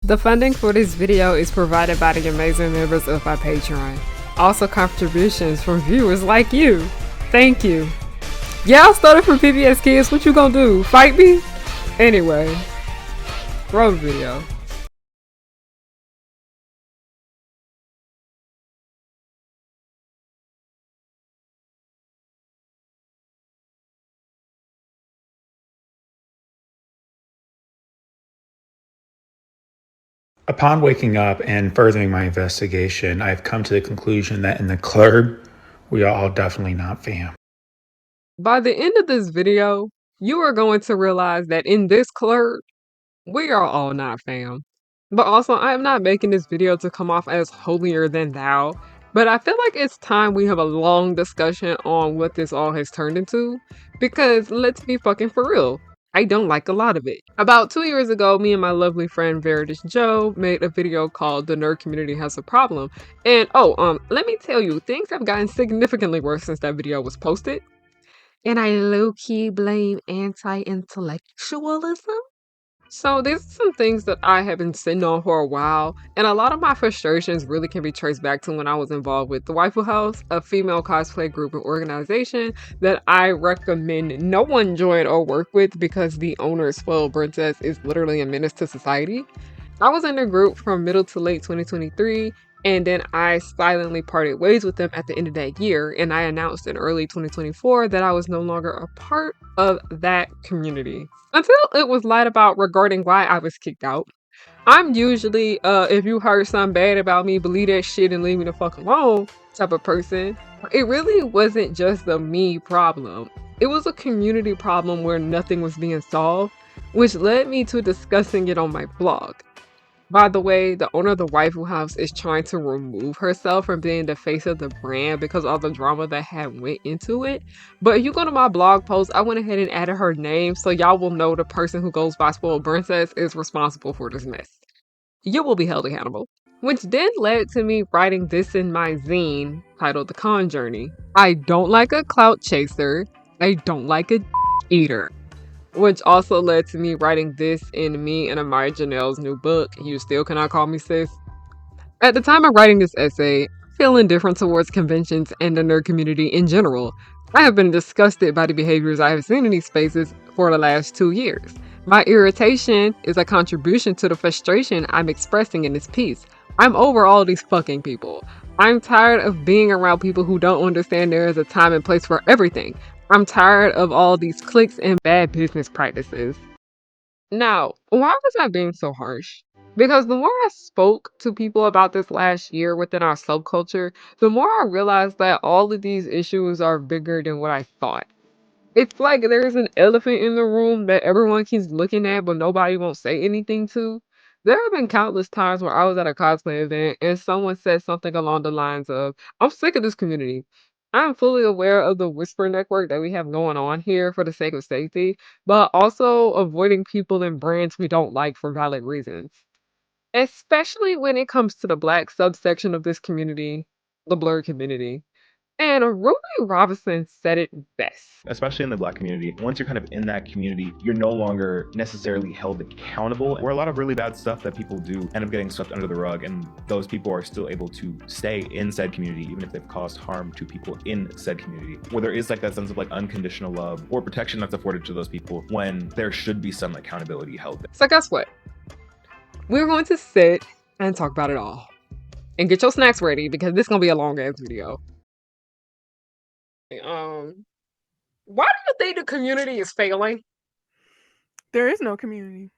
The funding for this video is provided by the amazing members of our Patreon. Also contributions from viewers like you. Thank you. Yeah, I started from PBS Kids. What you gonna do? Fight me? Anyway, roll the video. Upon waking up and furthering my investigation, I've come to the conclusion that in the clurb, we are all definitely not fam. By the end of this video, you are going to realize that in this club, we are all not fam. But also, I am not making this video to come off as holier than thou, but I feel like it's time we have a long discussion on what this all has turned into, because let's be fucking for real. I don't like a lot of it. About 2 years ago, me and my lovely friend Veridish Joe made a video called The Nerd Community Has a Problem. And let me tell you, things have gotten significantly worse since that video was posted. And I low-key blame anti-intellectualism. So these are some things that I have been sitting on for a while, and a lot of my frustrations really can be traced back to when I was involved with the Waifu House, a female cosplay group and organization that I recommend no one join or work with because the owner's spoiled princess is literally a menace to society. I was in the group from middle to late 2023, and then I silently parted ways with them at the end of that year, and I announced in early 2024 that I was no longer a part of that community. Until it was lied about regarding why I was kicked out. I'm usually, if you heard something bad about me, believe that shit and leave me the fuck alone type of person. It really wasn't just a me problem. It was a community problem where nothing was being solved, which led me to discussing it on my blog. By the way, the owner of the Waifu House is trying to remove herself from being the face of the brand because of all the drama that had went into it. But if you go to my blog post, I went ahead and added her name so y'all will know the person who goes by Spoiled Princess is responsible for this mess. You will be held accountable. Which then led to me writing this in my zine titled The Con Journey. I don't like a clout chaser. I don't like a eater. Which also led to me writing this in me and Amaya Janelle's new book, You Still Cannot Call Me Sis. At the time of writing this essay, I feel indifferent towards conventions and the nerd community in general. I have been disgusted by the behaviors I have seen in these spaces for the last 2 years. My irritation is a contribution to the frustration I'm expressing in this piece. I'm over all these fucking people. I'm tired of being around people who don't understand there is a time and place for everything. I'm tired of all these cliques and bad business practices. Now, why was I being so harsh? Because the more I spoke to people about this last year within our subculture, the more I realized that all of these issues are bigger than what I thought. It's like there's an elephant in the room that everyone keeps looking at, but nobody won't say anything to. There have been countless times where I was at a cosplay event and someone said something along the lines of, I'm sick of this community. I'm fully aware of the whisper network that we have going on here for the sake of safety, but also avoiding people and brands we don't like for valid reasons. Especially when it comes to the Black subsection of this community, the blurred community. And Ruby Robinson said it best. Especially in the Black community, once you're kind of in that community, you're no longer necessarily held accountable. Where a lot of really bad stuff that people do end up getting swept under the rug, and those people are still able to stay in said community even if they've caused harm to people in said community. Where there is like that sense of like unconditional love or protection that's afforded to those people when there should be some accountability held. So guess what? We're going to sit and talk about it all. And get your snacks ready because this is going to be a long ass video. Why do you think the community is failing? There is no community.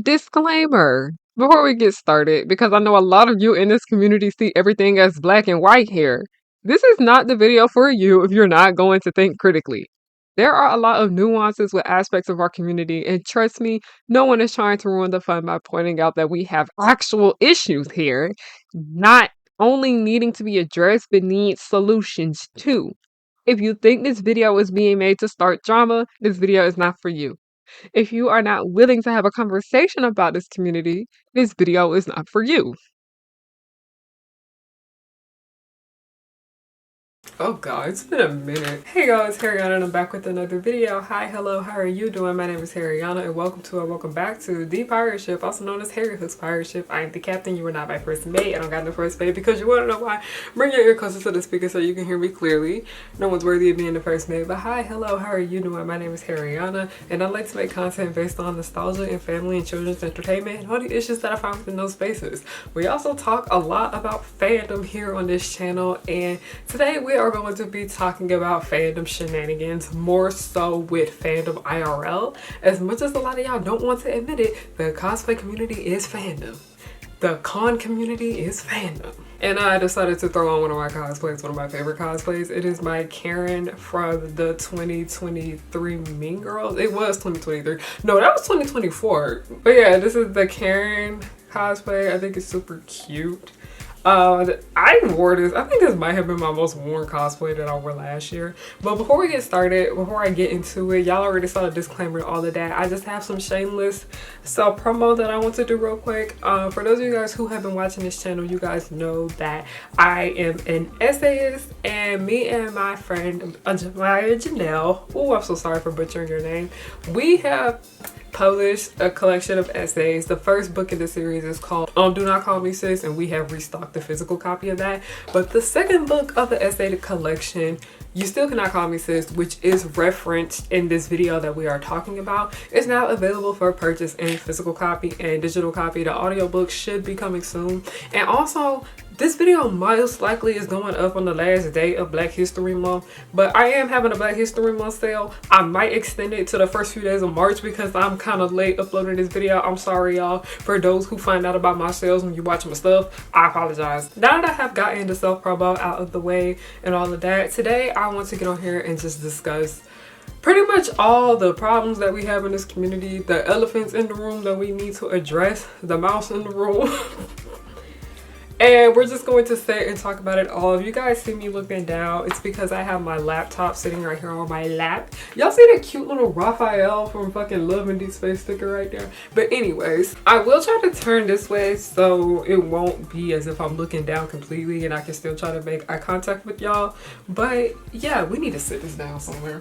Disclaimer before we get started, because I know a lot of you in this community see everything as black and white here. This is not the video for you if you're not going to think critically. There are a lot of nuances with aspects of our community, and trust me, no one is trying to ruin the fun by pointing out that we have actual issues here, not only needing to be addressed but needs solutions too. If you think this video is being made to start drama, this video is not for you. If you are not willing to have a conversation about this community, this video is not for you. Oh god, it's been a minute. Hey guys, Harriana and I'm back with another video. Hi, hello, how are you doing? My name is Harriana and welcome back to The Pirate Ship, also known as Harry Hook's Pirate Ship. I am the captain, you are not my first mate. I don't got no first mate because you wanna know why. Bring your ear closer to the speaker so you can hear me clearly. No one's worthy of being the first mate, but hi, hello, how are you doing? My name is Harriana and I like to make content based on nostalgia and family and children's entertainment and all the issues that I find within those spaces. We also talk a lot about fandom here on this channel, and today we are going to be talking about fandom shenanigans, more so with fandom IRL. As much as a lot of y'all don't want to admit it, the cosplay community is fandom. The con community is fandom. And I decided to throw on one of my cosplays, one of my favorite cosplays. It is my Karen from the 2023 Mean Girls. It was 2023. No, that was 2024. But yeah, this is the Karen cosplay. I think it's super cute. I wore this. I think this might have been my most worn cosplay that I wore last year. But before we get started, before I get into it, y'all already saw the disclaimer and all of that. I just have some shameless self promo that I want to do real quick. For those of you guys who have been watching this channel, you guys know that I am an essayist, and me and my friend Janelle, oh, I'm so sorry for butchering your name, we have published a collection of essays. The first book in the series is called Do Not Call Me Sis, and we have restocked the physical copy of that. But the second book of the essay collection, You Still Cannot Call Me Sis, which is referenced in this video that we are talking about, is now available for purchase in physical copy and digital copy. The audiobook should be coming soon. And also, this video most likely is going up on the last day of Black History Month, but I am having a Black History Month sale. I might extend it to the first few days of March because I'm kind of late uploading this video. I'm sorry, y'all. For those who find out about my sales when you watch my stuff, I apologize. Now that I have gotten the self-promo out of the way and all of that, today I want to get on here and just discuss pretty much all the problems that we have in this community, the elephants in the room that we need to address, the mouse in the room. And we're just going to sit and talk about it all. If you guys see me looking down, it's because I have my laptop sitting right here on my lap. Y'all see that cute little Raphael from fucking Love and Deep Space sticker right there? But anyways, I will try to turn this way so it won't be as if I'm looking down completely and I can still try to make eye contact with y'all. But yeah, we need to sit this down somewhere.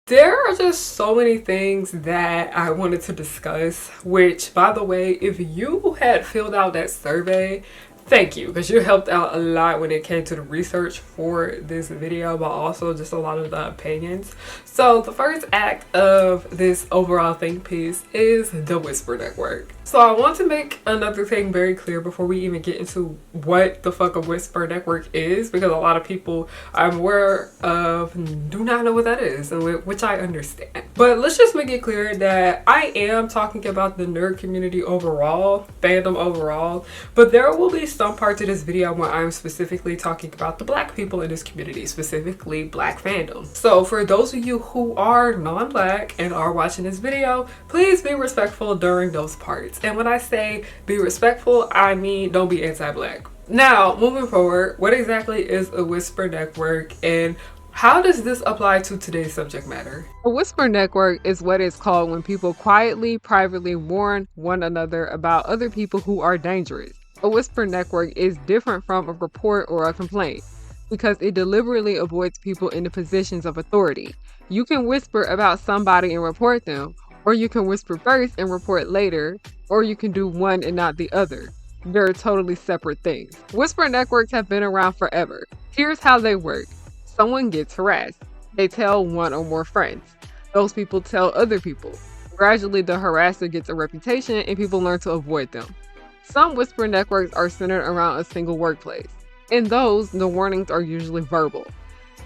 There are just so many things that I wanted to discuss, which, by the way, if you had filled out that survey, thank you, because you helped out a lot when it came to the research for this video, but also just a lot of the opinions. So the first act of this overall think piece is the Whisper Network. So I want to make another thing very clear before we even get into what the fuck a Whisper Network is, because a lot of people I'm aware of do not know what that is, which I understand. But let's just make it clear that I am talking about the nerd community overall, fandom overall, but there will be some parts of this video where I'm specifically talking about the Black people in this community, specifically Black fandom. So for those of you who are non-Black and are watching this video, please be respectful during those parts. And when I say be respectful, I mean don't be anti-Black. Now, moving forward, what exactly is a Whisper Network and how does this apply to today's subject matter? A Whisper Network is what it's called when people quietly, privately warn one another about other people who are dangerous. A Whisper Network is different from a report or a complaint because it deliberately avoids people in the positions of authority. You can whisper about somebody and report them, or you can whisper first and report later, or you can do one and not the other. They're totally separate things. Whisper networks have been around forever. Here's how they work. Someone gets harassed. They tell one or more friends. Those people tell other people. Gradually, the harasser gets a reputation and people learn to avoid them. Some Whisper networks are centered around a single workplace. In those, the warnings are usually verbal.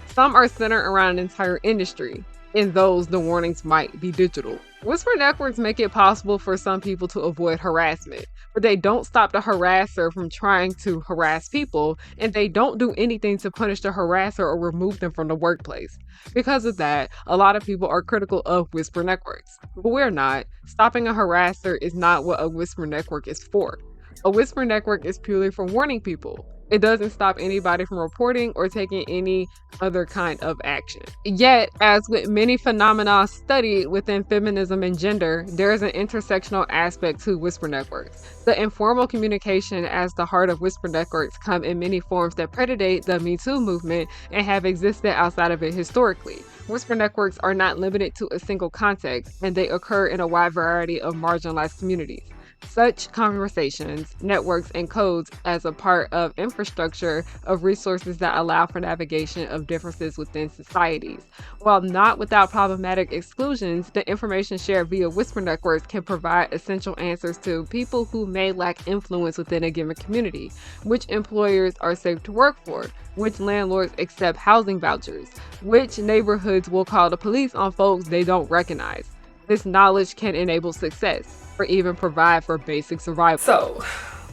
Some are centered around an entire industry. In those, the warnings might be digital. Whisper networks make it possible for some people to avoid harassment, but they don't stop the harasser from trying to harass people, and they don't do anything to punish the harasser or remove them from the workplace. Because of that, a lot of people are critical of whisper networks, but we're not. Stopping a harasser is not what a whisper network is for. A whisper network is purely for warning people. It doesn't stop anybody from reporting or taking any other kind of action. Yet, as with many phenomena studied within feminism and gender, there is an intersectional aspect to whisper networks. The informal communication as the heart of whisper networks come in many forms that predate the Me Too movement and have existed outside of it historically. Whisper networks are not limited to a single context, and they occur in a wide variety of marginalized communities. Such conversations, networks, and codes as a part of infrastructure of resources that allow for navigation of differences within societies. While not without problematic exclusions, the information shared via whisper networks can provide essential answers to people who may lack influence within a given community, which employers are safe to work for, which landlords accept housing vouchers, which neighborhoods will call the police on folks they don't recognize. This knowledge can enable success or even provide for basic survival. So,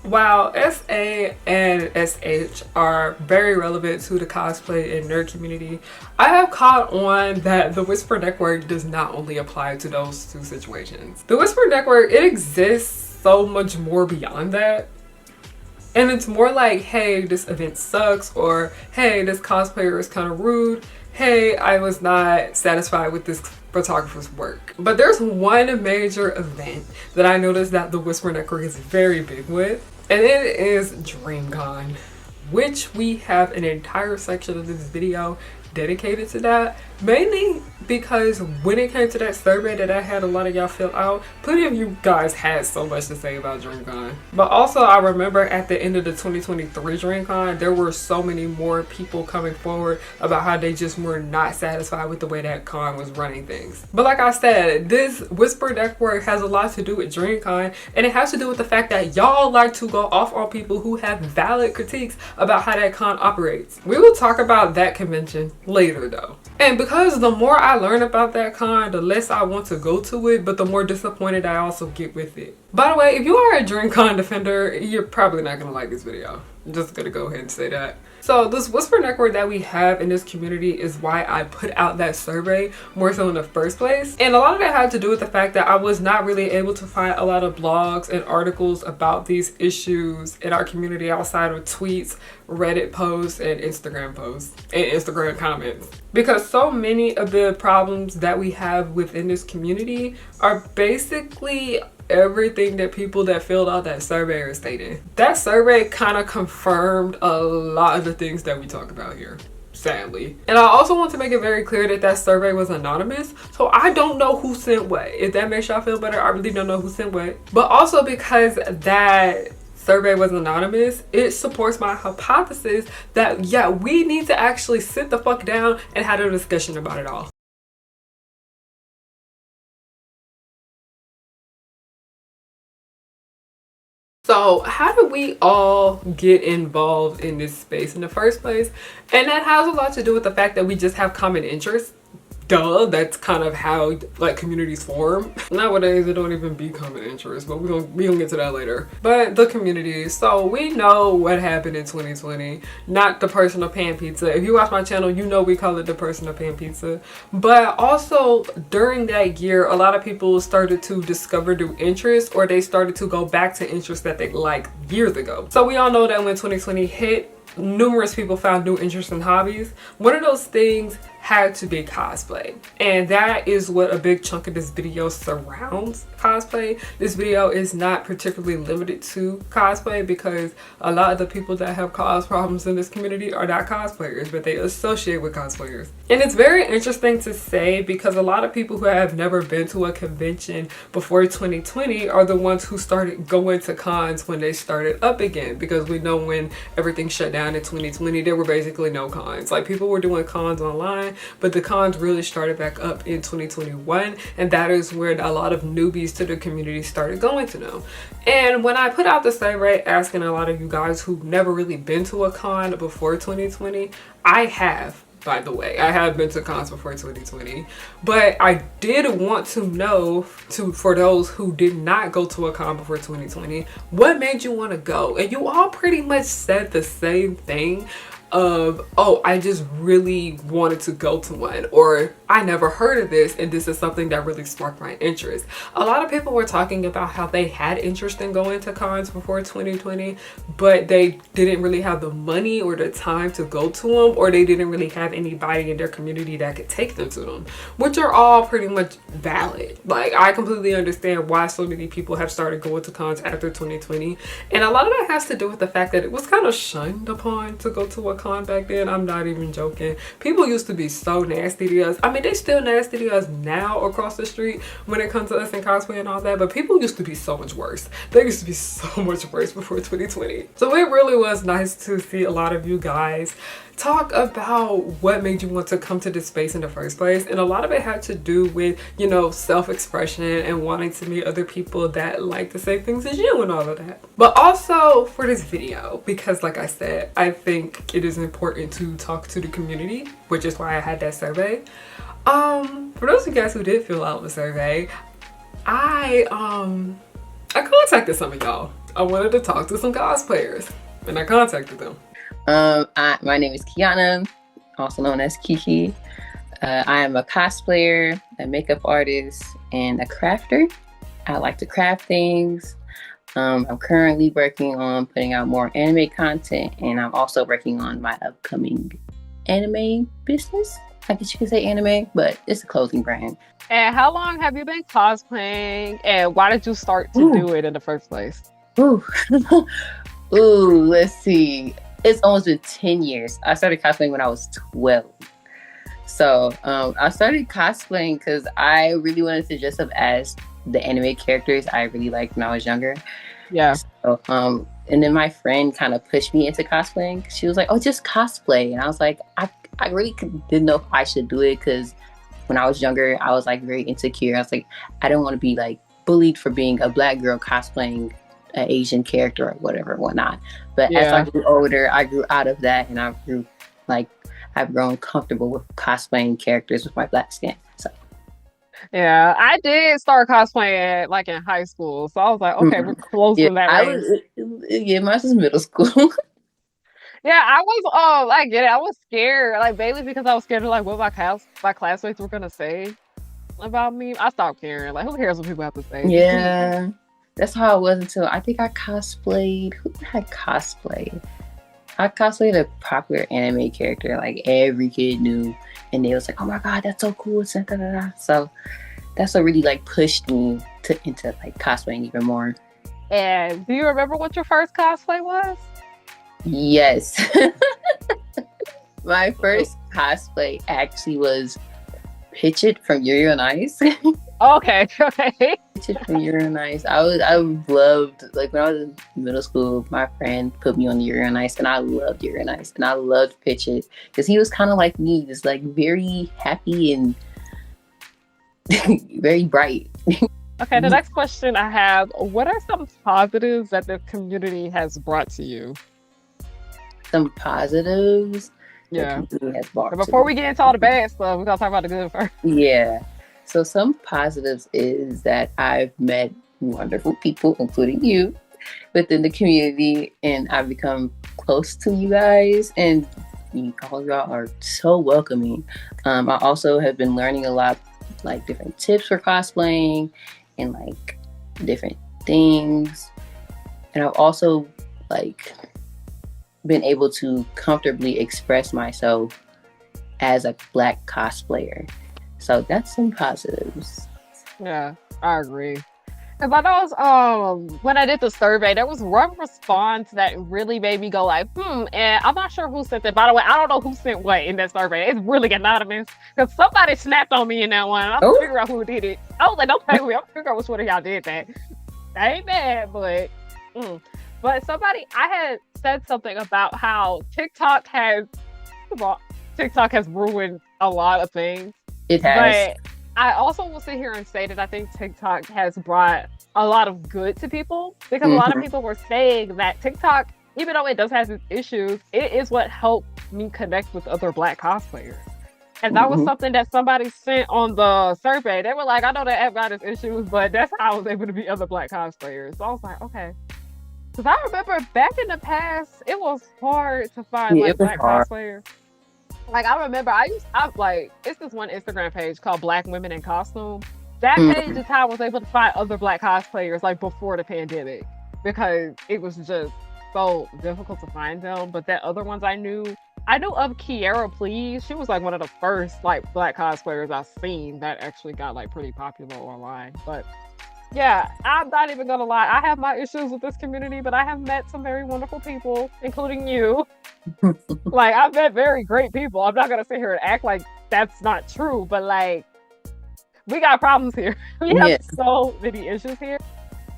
while SA and SH are very relevant to the cosplay and nerd community, I have caught on that the Whisper Network does not only apply to those two situations. The Whisper Network, it exists so much more beyond that. And it's more like, hey, this event sucks, or hey, this cosplayer is kind of rude. Hey, I was not satisfied with this photographer's work. But there's one major event that I noticed that the Whisper Network is very big with, and it is DreamCon, which we have an entire section of this video dedicated to that, mainly because when it came to that survey that I had a lot of y'all fill out, plenty of you guys had so much to say about DreamCon. But also I remember at the end of the 2023 DreamCon, there were so many more people coming forward about how they just were not satisfied with the way that con was running things. But like I said, this Whisper Network has a lot to do with DreamCon, and it has to do with the fact that y'all like to go off on people who have valid critiques about how that con operates. We will talk about that convention later though. And because the more I learn about that con, the less I want to go to it, but the more disappointed I also get with it. By the way, if you are a DreamCon defender, you're probably not gonna like this video. I'm just gonna go ahead and say that. So this Whisper Network that we have in this community is why I put out that survey more so in the first place. And a lot of that had to do with the fact that I was not really able to find a lot of blogs and articles about these issues in our community outside of tweets, Reddit posts, and Instagram posts, and Instagram comments. Because so many of the problems that we have within this community are basically everything that people that filled out that survey are stating. That survey kind of confirmed a lot of the things that we talk about here, sadly. And I also want to make it very clear that that survey was anonymous, so I don't know who sent what. If that makes y'all feel better, I really don't know who sent what. But also because that survey was anonymous, it supports my hypothesis that yeah, we need to actually sit the fuck down and have a discussion about it all. So how do we all get involved in this space in the first place? And that has a lot to do with the fact that we just have common interests. Duh, that's kind of how like communities form. Nowadays it don't even be common interest, but we gonna get to that later. But the community, so we know what happened in 2020, not the personal pan pizza. If you watch my channel, you know we call it the personal pan pizza. But also during that year, a lot of people started to discover new interests, or they started to go back to interests that they liked years ago. So we all know that when 2020 hit, numerous people found new interests and hobbies. One of those things had to be cosplay, and that is what a big chunk of this video surrounds cosplay. This video is not particularly limited to cosplay because a lot of the people that have cause problems in this community are not cosplayers, but they associate with cosplayers. And it's very interesting to say because a lot of people who have never been to a convention before 2020 are the ones who started going to cons when they started up again, because we know when everything shut down in 2020 there were basically no cons. Like people were doing cons online, but the cons really started back up in 2021, and that is where a lot of newbies to the community started going to know. And when I put out the survey asking a lot of you guys who've never really been to a con before 2020, I have by the way. I have been to cons before 2020. But I did want to know, for those who did not go to a con before 2020, what made you want to go? And you all pretty much said the same thing of, oh, I just really wanted to go to one, or I never heard of this and this is something that really sparked my interest. A lot of people were talking about how they had interest in going to cons before 2020, but they didn't really have the money or the time to go to them, or they didn't really have anybody in their community that could take them to them, which are all pretty much valid. Like, I completely understand why so many people have started going to cons after 2020, and a lot of that has to do with the fact that it was kind of shunned upon to go to a con back then. I'm not even joking. People used to be so nasty to us. I mean, they still nasty to us now across the street when it comes to us in cosplay and all that, but people used to be so much worse. They used to be so much worse before 2020. So it really was nice to see a lot of you guys talk about what made you want to come to this space in the first place, and a lot of it had to do with, you know, self-expression and wanting to meet other people that like the same things as you and all of that. But also for this video, because like I said, I think it is important to talk to the community, which is why I had that survey. For those of you guys who did fill out the survey, I contacted some of y'all. I wanted to talk to some cosplayers, and I contacted them. My name is Kiana, also known as Kiki. I am a cosplayer, a makeup artist, and a crafter. I like to craft things. I'm currently working on putting out more anime content, and I'm also working on my upcoming anime business. I guess you could say anime, but it's a clothing brand. And how long have you been cosplaying, and why did you start to do it in the first place? Ooh, let's see. It's almost been 10 years. I started cosplaying when I was 12. So I started cosplaying because I really wanted to dress up as the anime characters I really liked when I was younger. Yeah. So, and then my friend kind of pushed me into cosplaying. She was like, oh, just cosplay. And I was like, I really didn't know if I should do it, because when I was younger, I was like very insecure. I was like, I don't want to be like bullied for being a Black girl cosplaying an Asian character or whatever, whatnot. But as I grew older, I grew out of that, and I've grown comfortable with cosplaying characters with my Black skin. So yeah, I did start cosplaying like in high school, so I was like, okay, we're close to that range. Mine was middle school. Yeah, I was I get it. I was scared, like mainly because I was scared of like what my classmates were gonna say about me. I stopped caring. Like, who cares what people have to say? Yeah. That's how it was until I think I cosplayed. Who did I cosplay? I cosplayed a popular anime character like every kid knew, and they was like, "Oh my god, that's so cool!" So that's what really like pushed me into like cosplaying even more. And do you remember what your first cosplay was? Yes, my first cosplay actually was Pitchit from Yuri on Ice. Okay. From Yuri on Ice. I loved, like when I was in middle school, my friend put me on Yuri on Ice, and I loved Yuri on Ice, and I loved Pitchit because he was kind of like me, just like very happy and very bright. Okay, the next question I have: what are some positives that the community has brought to you? Some positives. Yeah. The community has brought. Before we get into all the bad stuff, we gotta talk about the good first. Yeah. So some positives is that I've met wonderful people, including you, within the community, and I've become close to you guys, and all y'all are so welcoming. I also have been learning a lot, like different tips for cosplaying and like different things. And I've also like been able to comfortably express myself as a Black cosplayer. So that's some positives. Yeah, I agree. Because I know when I did the survey, there was one response that really made me go like, and I'm not sure who sent it. By the way, I don't know who sent what in that survey. It's really anonymous because somebody snapped on me in that one. I'm trying to figure out who did it. I was like, don't play with me. I'm trying to figure out which one of y'all did that. I ain't mad, but I had said something about how TikTok has ruined a lot of things. It has. But I also will sit here and say that I think TikTok has brought a lot of good to people, because a lot of people were saying that TikTok, even though it does have its issues, it is what helped me connect with other Black cosplayers. And that was Mhm. something that somebody sent on the survey. They were like, I know that app got its issues, but that's how I was able to be other Black cosplayers. So I was like, okay. Because I remember back in the past, it was hard to find Yeah, like it was Black hard. cosplayers. Like I remember, I like it's this one Instagram page called Black Women in Costume. That page Mhm. is how I was able to find other Black cosplayers like before the pandemic because it was just so difficult to find them. But that other ones I knew of Kiera Please. She was like one of the first like Black cosplayers I've seen that actually got like pretty popular online. But yeah, I'm not even gonna lie. I have my issues with this community, but I have met some very wonderful people, including you. Like I've met very great people. I'm not gonna sit here and act like that's not true, but like we got problems here. We have Yeah. so many issues here.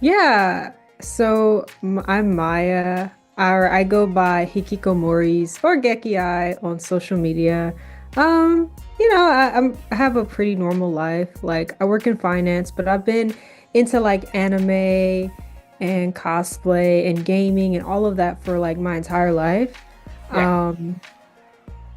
Yeah. So I'm Maya. I go by Hikikomoris or Gekii on social media. I have a pretty normal life. Like I work in finance, but I've been into like anime and cosplay and gaming and all of that for like my entire life. Yeah.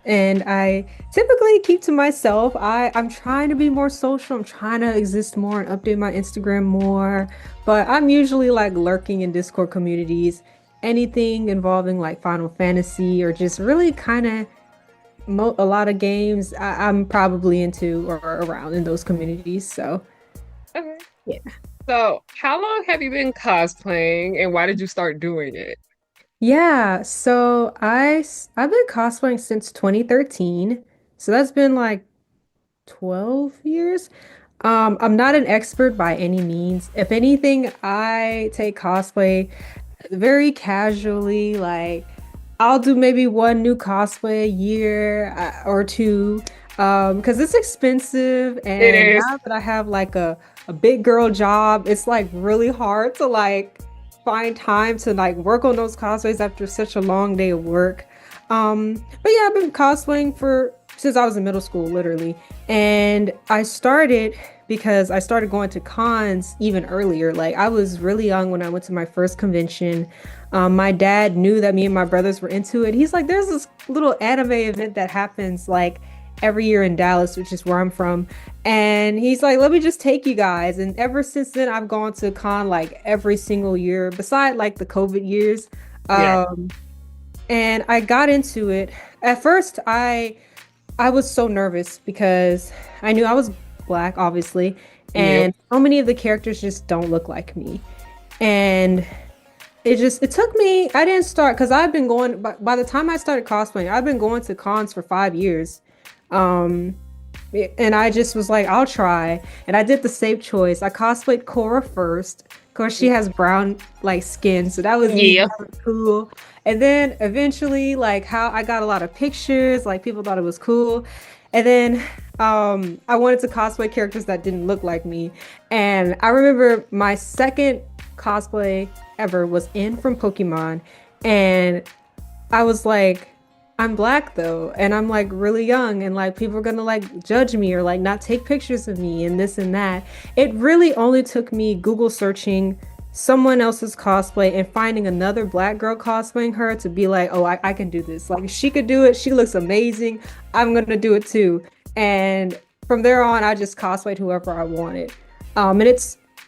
And I typically keep to myself. I'm trying to be more social. I'm trying to exist more and update my Instagram more. But I'm usually like lurking in Discord communities. Anything involving like Final Fantasy or just really kind of a lot of games I'm probably into or around in those communities. So Okay. yeah. So how long have you been cosplaying and why did you start doing it? Yeah, so I've been cosplaying since 2013. So that's been like 12 years. I'm not an expert by any means. If anything, I take cosplay very casually. Like, I'll do maybe one new cosplay a year or two, because it's expensive. It And is. now that I have like a big girl job, it's like really hard to like find time to like work on those cosplays after such a long day of work. But yeah, I've been cosplaying for since I was in middle school, literally. And I started because I started going to cons even earlier. Like I was really young when I went to my first convention. My dad knew that me and my brothers were into it. He's like, there's this little anime event that happens like every year in Dallas, which is where I'm from. And he's like, let me just take you guys. And ever since then, I've gone to con like every single year, beside like the COVID years. Yeah. And I got into it. At first, I was so nervous because I knew I was Black, obviously, Yep. and so many of the characters just don't look like me. And it took me, I didn't start because I've been going, by the time I started cosplaying, I've been going to cons for 5 years. Um, and I just was like, I'll try. And I did the safe choice. I cosplayed Cora first. Of course, she has brown like skin, so that was easy, Yeah. that was cool. And then eventually, like how I got a lot of pictures, like people thought it was cool. And then I wanted to cosplay characters that didn't look like me. And I remember my second cosplay ever was in from Pokemon. And I was like, I'm Black though, and I'm like really young, and like people are gonna like judge me or like not take pictures of me and this and that. It really only took me Google searching someone else's cosplay and finding another Black girl cosplaying her to be like, oh, I can do this. Like, if she could do it, she looks amazing. I'm gonna do it too. And from there on, I just cosplayed whoever I wanted. And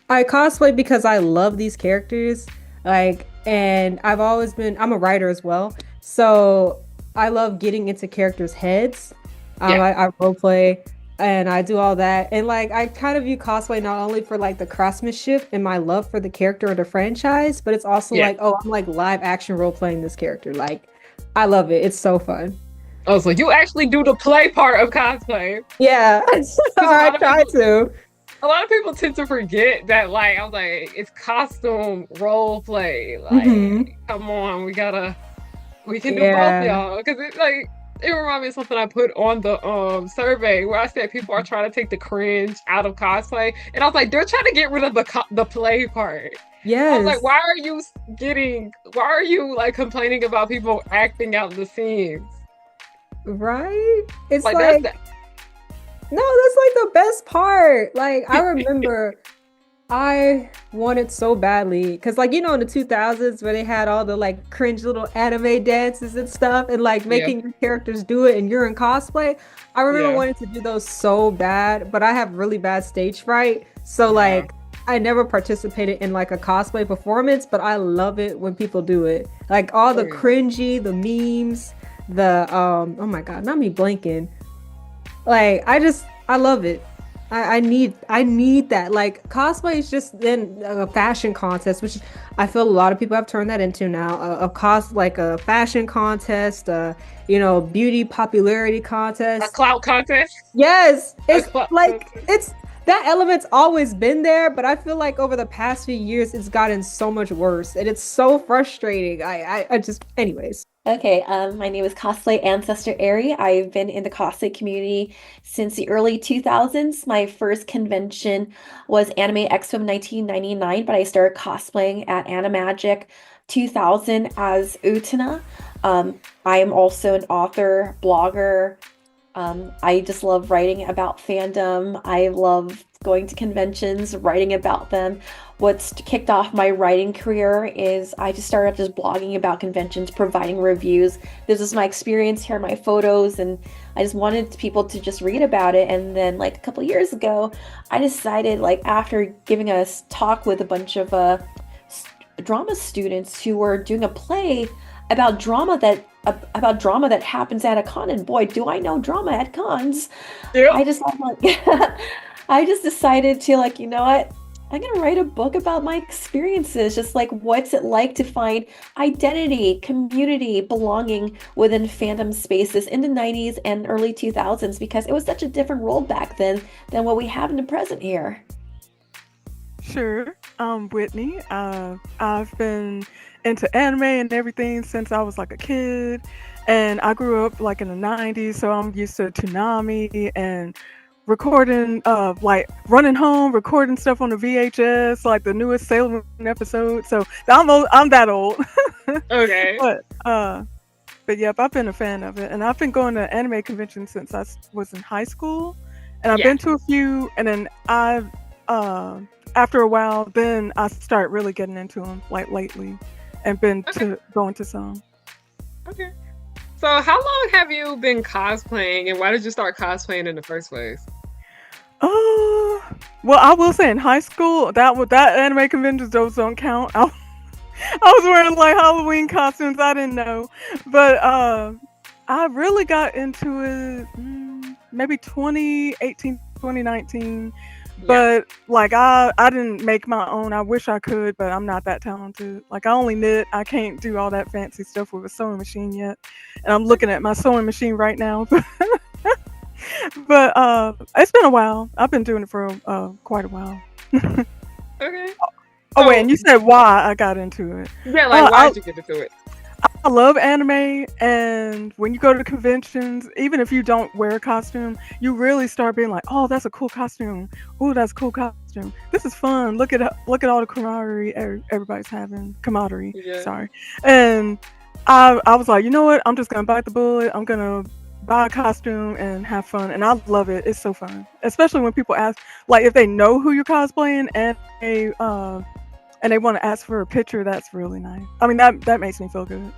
I cosplay because I love these characters. Like, and I'm a writer as well. So I love getting into characters' heads. Yeah. I role play and I do all that. And like I kind of view cosplay not only for like the craftsmanship and my love for the character or the franchise, but it's also Yeah. like, oh, I'm like live action role playing this character. Like I love it. It's so fun. Oh, so you actually do the play part of cosplay. Yeah. I lot of try to. A lot of people tend to forget that, like, I was like, it's costume role play. Like, Mhm. come on, we can do both, Yeah. y'all. Because it reminded me of something I put on the survey where I said people are trying to take the cringe out of cosplay, and I was like, they're trying to get rid of the play part. I was Yes. like, why are you like complaining about people acting out the scenes? Right? It's Like, like, that's no, that's like the best part. Like I remember I wanted so badly because, like, in the 2000s where they had all the like cringe little anime dances and stuff, and like Yeah. making your characters do it, and you're in cosplay. I remember Yeah. wanting to do those so bad, but I have really bad stage fright, so Yeah. like I never participated in like a cosplay performance. But I love it when people do it, like all Oh the yeah. cringy, the memes, the oh my god, not me blanking. Like I love it. I need that. Like cosplay is just then a fashion contest, which I feel a lot of people have turned that into now. Like a fashion contest, beauty popularity A contest. clout contest. Yes, A it's clout like contest. it's that element's always been there, but I feel like over the past few years it's gotten so much worse, and it's so frustrating. I just, anyways. Okay, my name is Cosplay Ancestor Airy. I've been in the cosplay community since the early 2000s. My first convention was Anime Expo 1999, but I started cosplaying at Animagic 2000 as Utena. I am also an author, blogger. I just love writing about fandom. I love going to conventions, writing about them. What's kicked off my writing career is I just started just blogging about conventions, providing reviews. This is my experience, here are my photos, and I just wanted people to just read about it. And then like a couple years ago, I decided, like, after giving a talk with a bunch of drama students who were doing a play about drama that happens at a con, and boy, do I know drama at cons. Yep. I'm like, I just decided to, like, you know what? I'm gonna write a book about my experiences, just like what's it like to find identity, community, belonging within fandom spaces in the 90s and early 2000s, because it was such a different world back then than what we have in the present here. Sure. Whitney. I've been into anime and everything since I was like a kid. And I grew up like in the 90s, so I'm used to Toonami and recording, like running home, recording stuff on the VHS, like the newest Sailor Moon episode. So I'm that old. Okay. But yep, I've been a fan of it. And I've been going to anime conventions since was in high school. And I've Yeah. been to a few, and then after a while, then I start really getting into them, like lately, and been Okay. going to some. Okay. So how long have you been cosplaying, and why did you start cosplaying in the first place? Well, I will say in high school, that anime conventions, those don't count. I was wearing like Halloween costumes. I didn't know, but I really got into it maybe 2018, 2019. Yeah. But like I didn't make my own. I wish I could, but I'm not that talented. Like I only knit. I can't do all that fancy stuff with a sewing machine yet. And I'm looking at my sewing machine right now. But it's been a while. I've been doing it for quite a while. Okay. Oh wait, So and you said why I got into it. yeah, like why I did you get into it? I love anime, and when you go to conventions, even if you don't wear a costume, you really start being like, "Oh, that's a cool costume. Oh, that's a cool costume. This is fun. Look at all the camaraderie everybody's having. Camaraderie, Yeah. sorry." And I was like, you know what? I'm just gonna bite the bullet. I'm gonna buy a costume and have fun, and I love it. It's so fun, especially when people ask, like, if they know who you're cosplaying and they want to ask for a picture. That's really nice. I mean, that makes me feel good.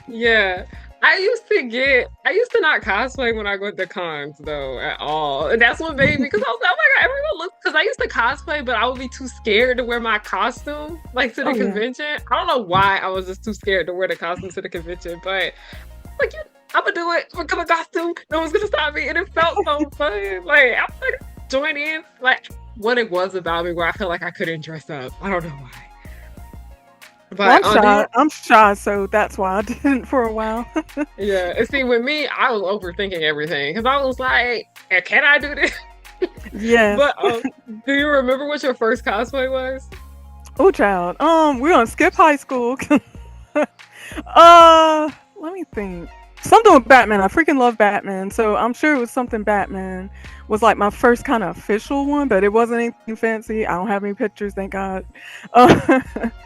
Yeah. I used to not cosplay when I go to cons though at all. And that's what made me, because I was like, oh my god, everyone looks, because I used to cosplay, but I would be too scared to wear my costume like to the Oh yeah. convention. I don't know why I was just too scared to wear the costume to the convention, but like I'm gonna do it because of costume. No one's gonna stop me. And it felt so fun. Like I'm like join in, like what it was about me where I felt like I couldn't dress up. I don't know why. Well, But I'm shy. I'm shy, so that's why I didn't for a while. yeah, and see, with me, I was overthinking everything because I was like, "Can I do this?" Yes. But do you remember what your first cosplay was? Oh, child. We're gonna skip high school. Let me think. Something with Batman. I freaking love Batman, so I'm sure it was something Batman was like my first kind of official one, but it wasn't anything fancy. I don't have any pictures, thank God.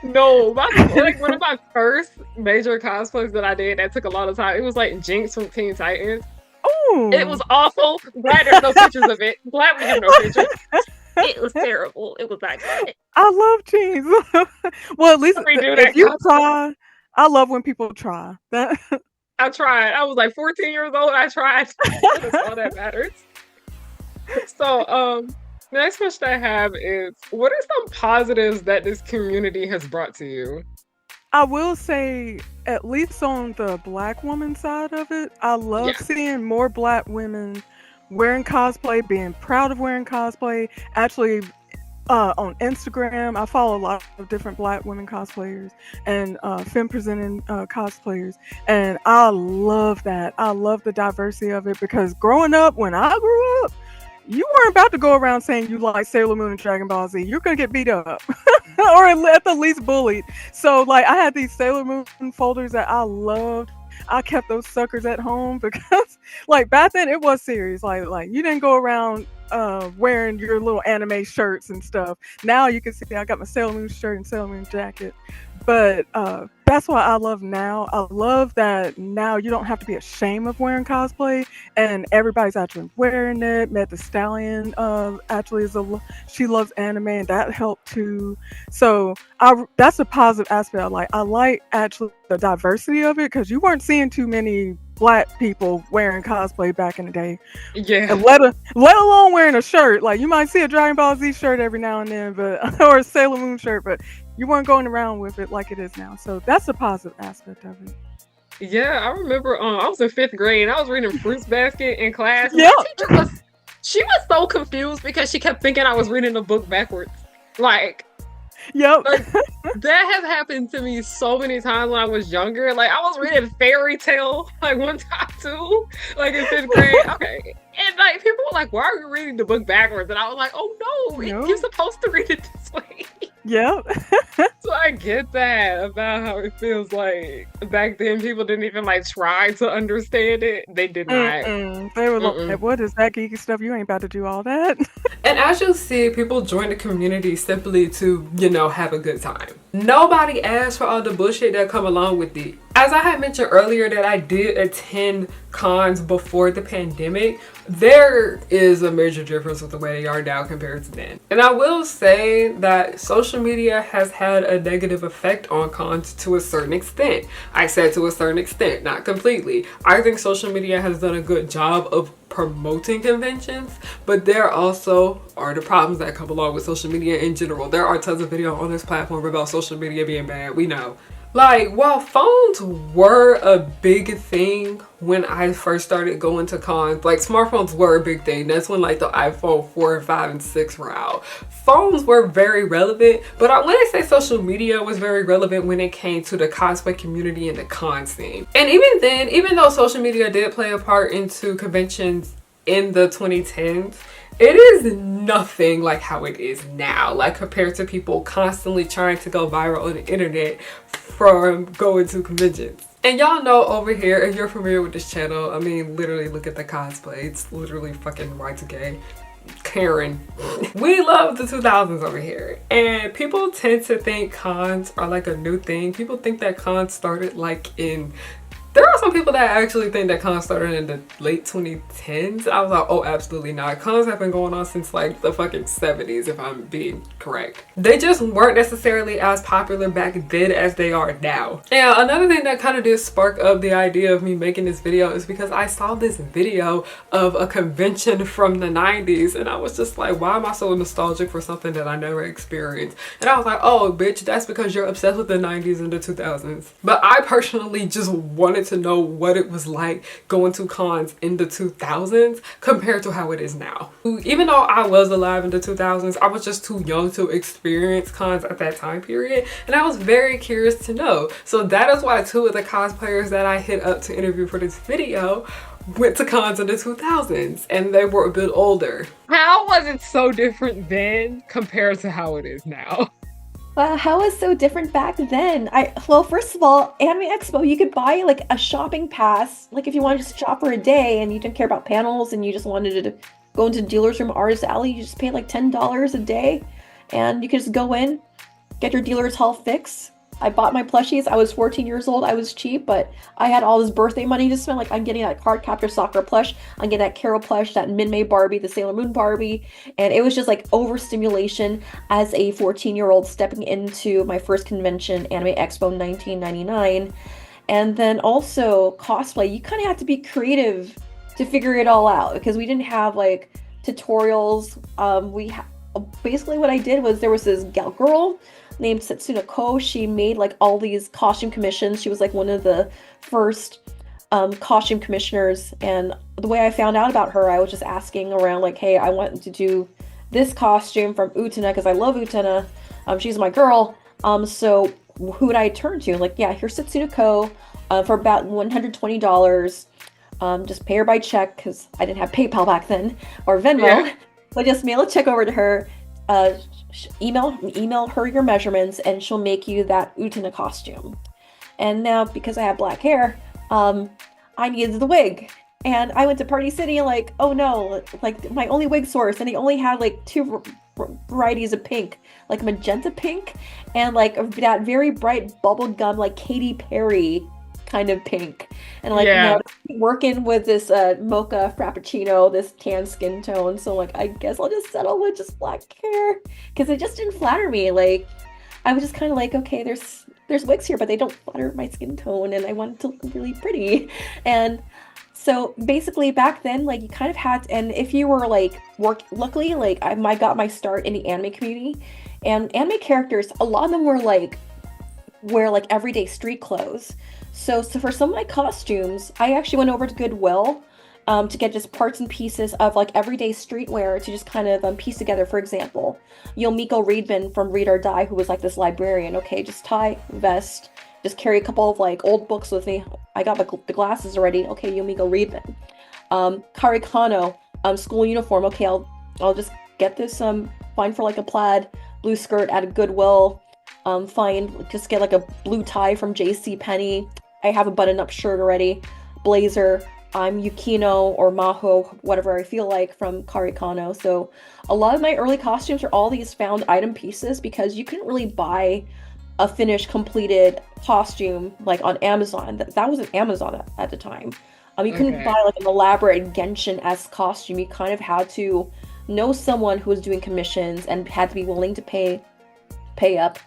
No, like one of my first major cosplays that I did that took a lot of time. It was like Jinx from Teen Titans. Oh, It was awful. Glad there's no pictures of it. Glad we have no pictures. It was terrible. It was not good. I love jeans. Well, at least Redo if that you costume. try, I love when people try. That I tried. I was like 14 years old. I tried. That's all that matters. So, the next question I have is, what are some positives that this community has brought to you? I will say, at least on the Black woman side of it, I love Yeah. seeing more Black women wearing cosplay, being proud of wearing cosplay. Actually, on Instagram, I follow a lot of different Black women cosplayers and femme presenting cosplayers, and I love that. I love the diversity of it because growing up, when I grew up, you weren't about to go around saying you like Sailor Moon and Dragon Ball Z. You're gonna get beat up, or at the least bullied. So, like, I had these Sailor Moon folders that I loved. I kept those suckers at home because, like, back then it was serious. Like you didn't go around wearing your little anime shirts and stuff. Now you can see I got my Sailor Moon shirt and Sailor Moon jacket. But that's what I love now. I love that now you don't have to be ashamed of wearing cosplay, and everybody's actually wearing it. Met the Stallion actually she loves anime, and that helped too. So that's a positive aspect. I like actually the diversity of it because you weren't seeing too many Black people wearing cosplay back in the day. Yeah. And let alone wearing a shirt. Like, you might see a Dragon Ball Z shirt every now and then, but or a Sailor Moon shirt, but you weren't going around with it like it is now. So that's a positive aspect of it. Yeah, I remember I was in 5th grade and I was reading Fruits Basket in class. Yep. My teacher she was so confused because she kept thinking I was reading the book backwards. Like, Yep. that has happened to me so many times when I was younger. Like, I was reading Fairy Tale like one time too, like in 5th grade. Okay. And like people were like, why are you reading the book backwards? And I was like, oh no, you're supposed to read it this way. Yep. So I get that about how it feels like back then people didn't even like try to understand it. They did not. They were like, what is that geeky stuff? You ain't about to do all that. And as you'll see, people join the community simply to, have a good time. Nobody asks for all the bullshit that come along with it. As I had mentioned earlier that I did attend cons before the pandemic, there is a major difference with the way they are now compared to then. And I will say that social media has had a negative effect on cons to a certain extent. I said to a certain extent, not completely. I think social media has done a good job of promoting conventions, but there also are the problems that come along with social media in general. There are tons of video on this platform about social media being bad, we know. Like, while phones were a big thing when I first started going to cons, like smartphones were a big thing. That's when like the iPhone 4, 5, and 6 were out. Phones were very relevant, but when I say social media was very relevant when it came to the cosplay community and the con scene. And even then, even though social media did play a part into conventions in the 2010s, it is nothing like how it is now, like compared to people constantly trying to go viral on the internet from going to conventions. And y'all know over here, if you're familiar with this channel, I mean, literally look at the cosplay. It's literally fucking Y2K. Karen. We love the 2000s over here. And people tend to think cons are like a new thing. People think that cons started like in... There are some people that actually think that cons started in the late 2010s. I was like, oh, absolutely not. Cons have been going on since like the fucking 70s, if I'm being correct. They just weren't necessarily as popular back then as they are now. And another thing that kind of did spark up the idea of me making this video is because I saw this video of a convention from the 90s and I was just like, why am I so nostalgic for something that I never experienced? And I was like, oh, bitch, that's because you're obsessed with the 90s and the 2000s. But I personally just wanted to know what it was like going to cons in the 2000s compared to how it is now. Even though I was alive in the 2000s, I was just too young to experience cons at that time period, and I was very curious to know. So that is why 2 of the cosplayers that I hit up to interview for this video went to cons in the 2000s, and they were a bit older. How was it so different then compared to how it is now? Well, how was so different back then? Well, first of all, Anime Expo, you could buy like a shopping pass, like if you wanted to shop for a day and you didn't care about panels and you just wanted to go into dealers from Artist Alley, you just paid like $10 a day and you could just go in, get your dealer's hall fix, I bought my plushies. I was 14 years old. I was cheap, but I had all this birthday money to spend. Like I'm getting that Cardcaptor Soccer plush. I'm getting that Carol plush, that Min-May Barbie, the Sailor Moon Barbie. And it was just like overstimulation as a 14-year-old stepping into my first convention, Anime Expo 1999. And then also cosplay, you kind of have to be creative to figure it all out because we didn't have like tutorials. Basically what I did was there was this girl named Setsuna Ko. She made like all these costume commissions. She was like one of the first costume commissioners. And the way I found out about her, I was just asking around like, hey, I want to do this costume from Utena because I love Utena. She's my girl. So who would I turn to? Like, yeah, here's Setsuna Ko for about $120. Just pay her by check because I didn't have PayPal back then or Venmo. Yeah. So just mail a check over to her. Email her your measurements and she'll make you that Utena costume. And now because I have black hair, I needed the wig. And I went to Party City like, oh no, like my only wig source, and they only had like two varieties of pink, like magenta pink and like that very bright bubblegum like Katy Perry kind of pink. And like working with this mocha frappuccino, this tan skin tone, so like I guess I'll just settle with just black hair because it just didn't flatter me. Like I was just kind of like, okay, there's wigs here but they don't flatter my skin tone and I want it to look really pretty. And so basically back then, like you kind of had to, and if you were like luckily like I got my start in the anime community, and anime characters, a lot of them were like wear like everyday street clothes. So for some of my costumes, I actually went over to Goodwill to get just parts and pieces of like everyday streetwear to just kind of piece together. For example, Yomiko Reedman from Read or Die, who was like this librarian. Okay, just tie, vest, just carry a couple of like old books with me. I got the glasses already. Okay, Yomiko Reedman. Kari Kano, school uniform. Okay, I'll just get this find for like a plaid blue skirt at a Goodwill. Just get like a blue tie from JCPenney. I have a button-up shirt already. Blazer. I'm Yukino or Maho, whatever I feel like, from Kari Kano. So a lot of my early costumes are all these found item pieces because you couldn't really buy a finished, completed costume like on Amazon. That wasn't Amazon at the time. You couldn't buy like an elaborate Genshin-esque costume. You kind of had to know someone who was doing commissions and had to be willing to pay up.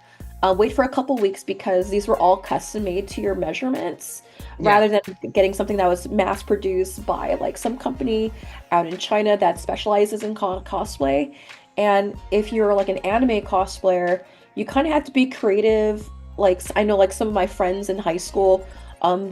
Wait for a couple weeks because these were all custom made to your measurements rather than getting something that was mass produced by like some company out in China that specializes in cosplay. And if you're like an anime cosplayer, you kind of have to be creative. Like I know like some of my friends in high school,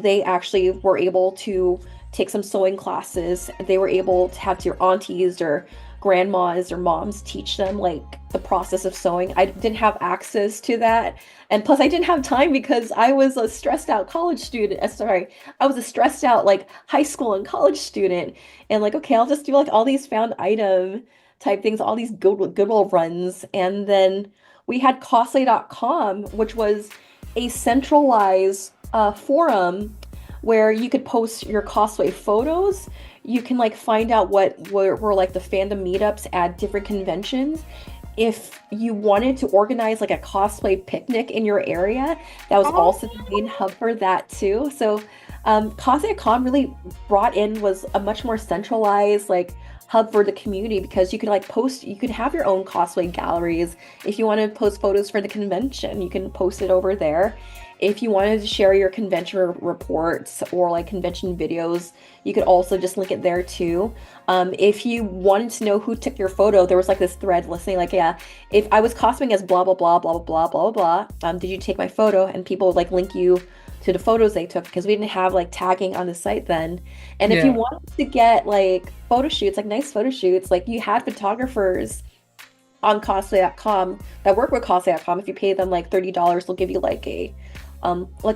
they actually were able to take some sewing classes. They were able to have your aunties or grandmas or moms teach them like the process of sewing. I didn't have access to that, and plus I didn't have time because I was a stressed out college student. I was a stressed out like high school and college student, and like okay, I'll just do like all these found item type things, all these Goodwill runs. And then we had cosplay.com, which was a centralized forum where you could post your cosplay photos. You can like find out what were like the fandom meetups at different conventions. If you wanted to organize like a cosplay picnic in your area, that was also the main hub for that too. So Cosplay.com really was a much more centralized like hub for the community because you could like you could have your own cosplay galleries. If you want to post photos for the convention, you can post it over there. If you wanted to share your convention reports or like convention videos, you could also just link it there too. If you wanted to know who took your photo, there was like this thread listening like, yeah, if I was cosplaying as blah, blah, blah, blah, blah, blah, blah, blah, did you take my photo? And people would like link you to the photos they took because we didn't have like tagging on the site then. And if you wanted to get like photo shoots, like nice photo shoots, like you had photographers on cosplay.com that work with cosplay.com. If you pay them like $30, they'll give you like a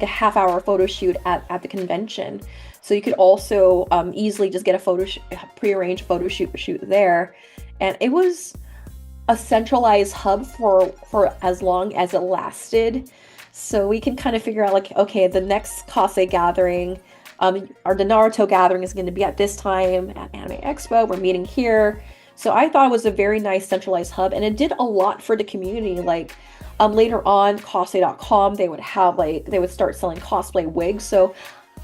half-hour photo shoot at the convention. So you could also easily just get a prearranged photo shoot there. And it was a centralized hub for as long as it lasted. So we can kind of figure out like, okay, the next cosplay gathering or the Naruto gathering is going to be at this time at Anime Expo. We're meeting here. So I thought it was a very nice centralized hub, and it did a lot for the community. Like Later on, cosplay.com, they would start selling cosplay wigs. So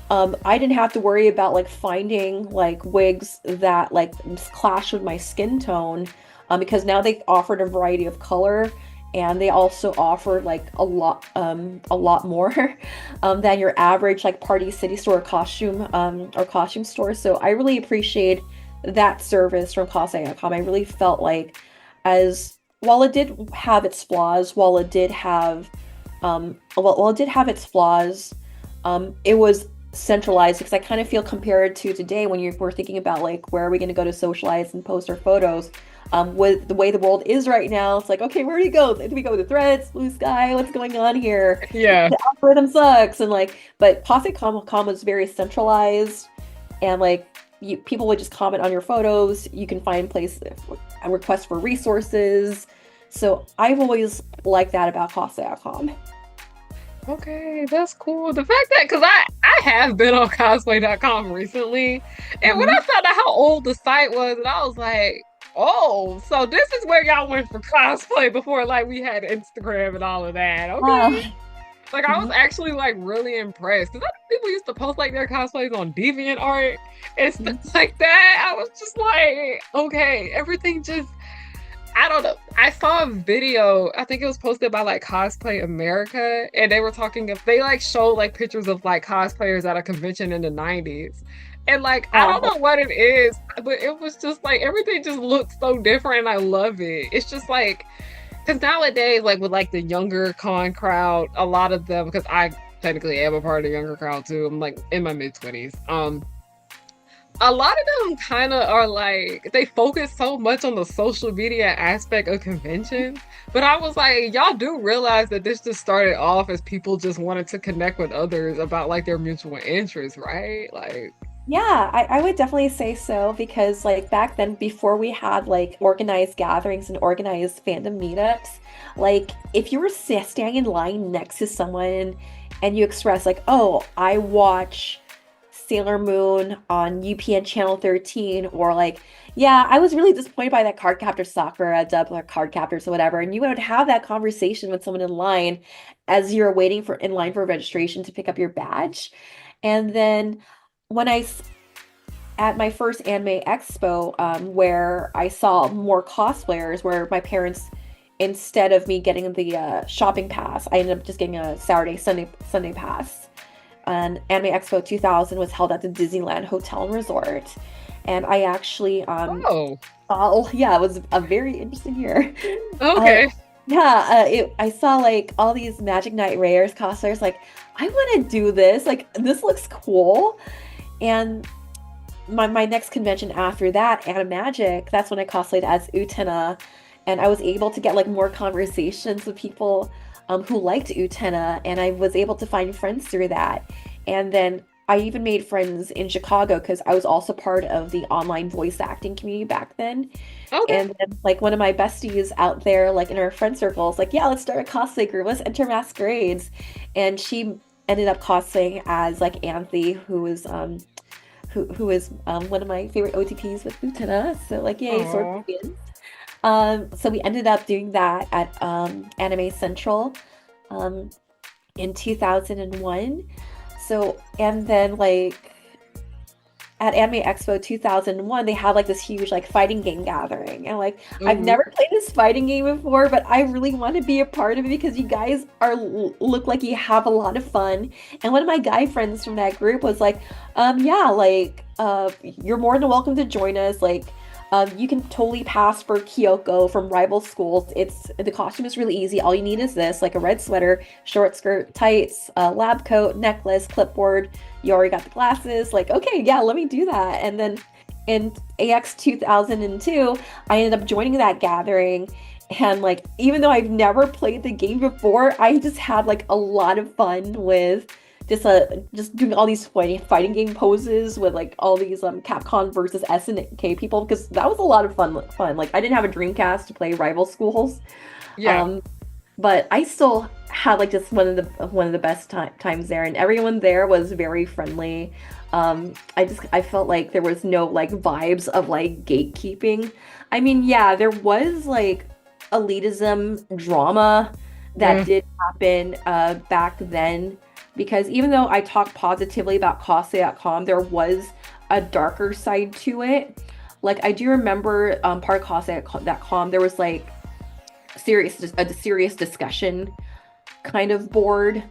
I didn't have to worry about like finding like wigs that like clash with my skin tone, because now they offered a variety of color, and they also offered like a lot more than your average like Party City store or costume store. So I really appreciate that service from cosplay.com. I really felt like, as while it did have its flaws, while it did have its flaws, it was centralized, because I kind of feel, compared to today when we're thinking about like where are we going to go to socialize and post our photos, with the way the world is right now, it's like, okay, where do we go? Do we go to Threads, Blue Sky? What's going on here? Yeah. The algorithm sucks, and like, but cosplay.com was very centralized, and like people would just comment on your photos. You can find a request for resources. So I've always liked that about cosplay.com. Okay, that's cool. The fact that, because I have been on cosplay.com recently, and when I found out how old the site was, and I was like, oh, so this is where y'all went for cosplay before like we had Instagram and all of that. Okay. Like I was actually like really impressed, because people used to post like their cosplays on DeviantArt and stuff like that. I was just like, okay, everything just, I don't know. I saw a video, I think it was posted by like Cosplay America, and they were they like showed like pictures of like cosplayers at a convention in the 90s. And like, I don't know what it is, but it was just like everything just looked so different, and I love it. It's just like, because nowadays, like with like the younger con crowd, a lot of them, because I technically am a part of the younger crowd too. I'm like in my mid-20s. A lot of them kind of are like, they focus so much on the social media aspect of conventions. But I was like, y'all do realize that this just started off as people just wanted to connect with others about like their mutual interests, right? Like, Yeah, I would definitely say so, because like back then, before we had like organized gatherings and organized fandom meetups, like if you were standing in line next to someone and you express like, oh, I watch Sailor Moon on UPN Channel 13, or like, yeah, I was really disappointed by that card captor Sakura dub, or card captors or whatever, and you would have that conversation with someone in line as you're waiting in line for registration to pick up your badge. And then when at my first anime expo, where I saw more cosplayers, where my parents, instead of me getting the shopping pass, I ended up just getting a Sunday pass. And Anime Expo 2000 was held at the Disneyland Hotel and Resort, and I actually yeah, it was a very interesting year. Okay. I saw like all these Magic Knight Rares cosplayers, like, I want to do this, like this looks cool. And my next convention after that, Animagic, that's when I cosplayed as Utena, and I was able to get like more conversations with people who liked Utena, and I was able to find friends through that. And then I even made friends in Chicago, because I was also part of the online voice acting community back then. Okay. And then like one of my besties out there, like in our friend circles, like, yeah, let's start a cosplay group, let's enter masquerades. And she ended up cosplaying as like Anthe, who is one of my favorite OTPs with Utena. So like, yay, sword begins. So we ended up doing that at Anime Central in 2001. So, and then like at Anime Expo 2001, they had like this huge like fighting game gathering, and like I've never played this fighting game before, but I really want to be a part of it, because you guys look like you have a lot of fun. And one of my guy friends from that group was like, yeah, like you're more than welcome to join us, like you can totally pass for Kyoko from rival schools. The costume is really easy. All you need is this, like a red sweater, short skirt, tights, lab coat, necklace, clipboard. You already got the glasses. Like, okay, yeah, let me do that. And then in AX 2002, I ended up joining that gathering. And like, even though I've never played the game before, I just had like a lot of fun with just doing all these fighting game poses with like all these Capcom versus SNK people, because that was a lot of fun. Like, I didn't have a Dreamcast to play rival schools, but I still had like just one of the best times there, and everyone there was very friendly. I felt like there was no like vibes of like gatekeeping. I mean, yeah, there was like elitism drama that did happen back then. Because even though I talk positively about cosplay.com, there was a darker side to it. Like I do remember part of cosplay.com, there was like a serious discussion kind of board.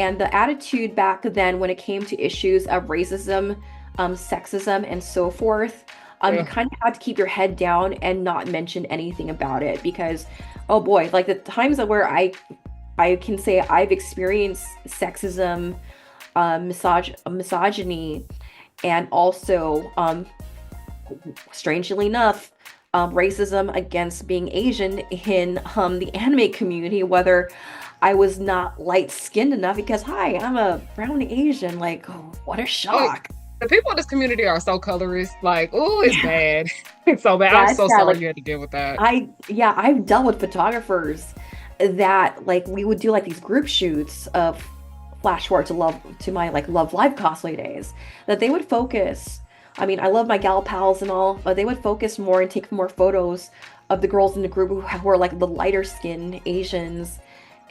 And the attitude back then when it came to issues of racism, sexism, and so forth, you kind of had to keep your head down and not mention anything about it because, oh boy, like the times where I can say I've experienced sexism, misogyny, and also, strangely enough, racism against being Asian in the anime community, whether I was not light-skinned enough because, hi, I'm a brown Asian. Like, oh, what a shock. The people in this community are so colorist. Like, oh, it's bad. It's so bad. Yeah, I'm it's so sad. sorry Like, you had to deal with that. I've dealt with photographers that like we would do like these group shoots of flash forward to my like Love Live cosplay days that they would focus. I mean, I love my gal pals and all, but they would focus more and take more photos of the girls in the group who were like the lighter skinned Asians.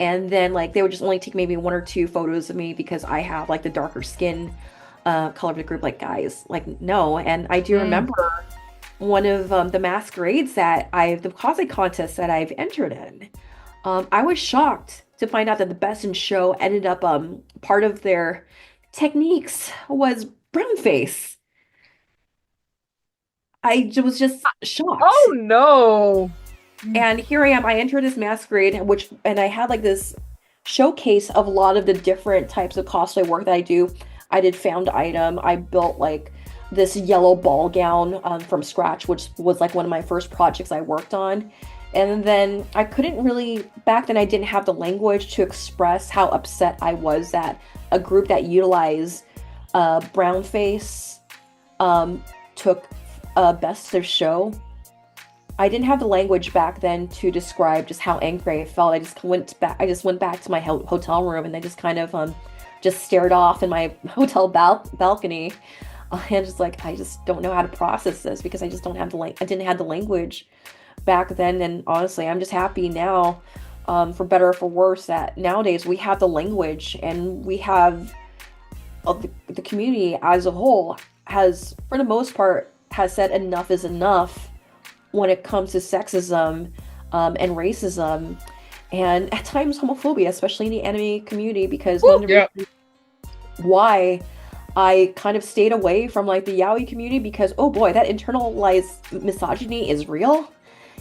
And then like they would just only take maybe 1 or 2 photos of me because I have like the darker skin color of the group. Like guys, like no. And I do remember one of the masquerades the cosplay contest that I've entered in. I was shocked to find out that the best in show ended up part of their techniques was brown face. Was just shocked. Oh no. And here I am. I entered this masquerade, and I had like this showcase of a lot of the different types of cosplay work that I do. I did found item. I built like this yellow ball gown from scratch, which was like one of my first projects I worked on. And then I couldn't really, back then I didn't have the language to express how upset I was that a group that utilized brown face took best of show. I didn't have the language back then to describe just how angry I felt. I just went back to my hotel room and I just kind of just stared off in my hotel balcony and just like, I just don't know how to process this because I just don't have I didn't have the language back then. And honestly, I'm just happy now, for better or for worse, that nowadays we have the language and we have the community as a whole has, for the most part, has said enough is enough when it comes to sexism and racism and at times homophobia, especially in the anime community, because one of the reasons why I kind of stayed away from like the yaoi community because, oh boy, that internalized misogyny is real.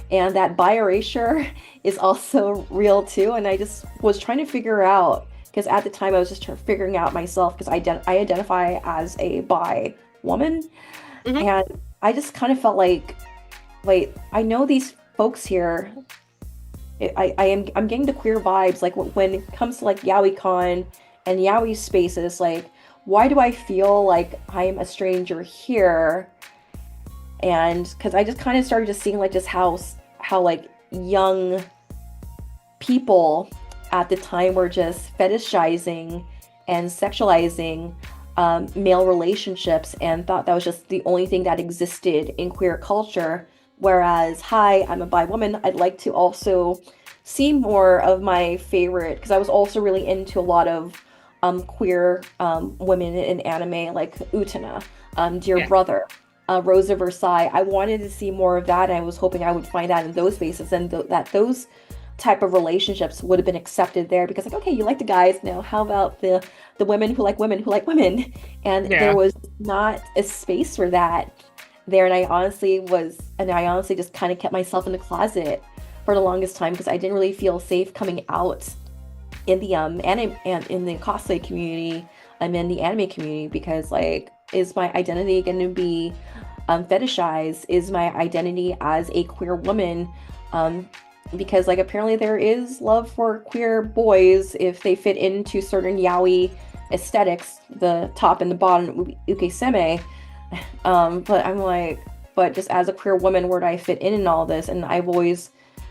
And that bi erasure is also real too. And I just was trying to figure out, because at the time I was just figuring out myself, because I identify as a bi woman. And I just kind of felt like, wait, I know these folks here. I'm getting the queer vibes. Like when it comes to like YaoiCon and yaoi spaces, like why do I feel like I'm a stranger here? And because I just kind of started just seeing like just how like young people at the time were just fetishizing and sexualizing male relationships and thought that was just the only thing that existed in queer culture. Whereas, hi, I'm a bi woman. I'd like to also see more of my favorite, because I was also really into a lot of queer women in anime, like Utena, Dear Brother, Rosa Versailles. I wanted to see more of that, and I was hoping I would find that in those spaces, and that those type of relationships would have been accepted there, because like, okay, you like the guys, now how about the women who like women who like women? And there was not a space for that there, and I honestly just kind of kept myself in the closet for the longest time, because I didn't really feel safe coming out in the anime and in the cosplay community. I'm in the anime community, because like, is my identity going to be fetishized? Is my identity as a queer woman? Because like apparently there is love for queer boys if they fit into certain yaoi aesthetics, the top and the bottom ukeseme. But I'm like, but just as a queer woman, where do I fit in all this? And I've always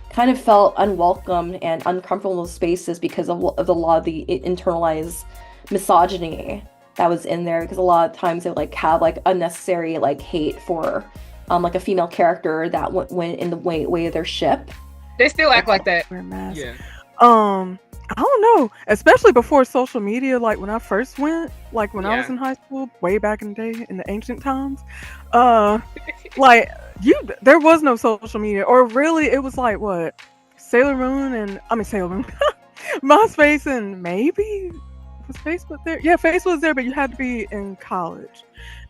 kind of felt unwelcome and uncomfortable in those spaces because of a lot of the internalized misogyny that was in there, because a lot of times they like have like unnecessary like hate for like a female character that went in the way of their ship. They still act like that. Wear masks. Yeah. I don't know, especially before social media, like when I first went, like when I was Yeah. in high school, way back in the day, in the ancient times, uh, like there was no social media, or really, it was like what, Sailor Moon and I mean Sailor Moon, MySpace, and maybe was Facebook there? Yeah, Facebook was there, but you had to be in college,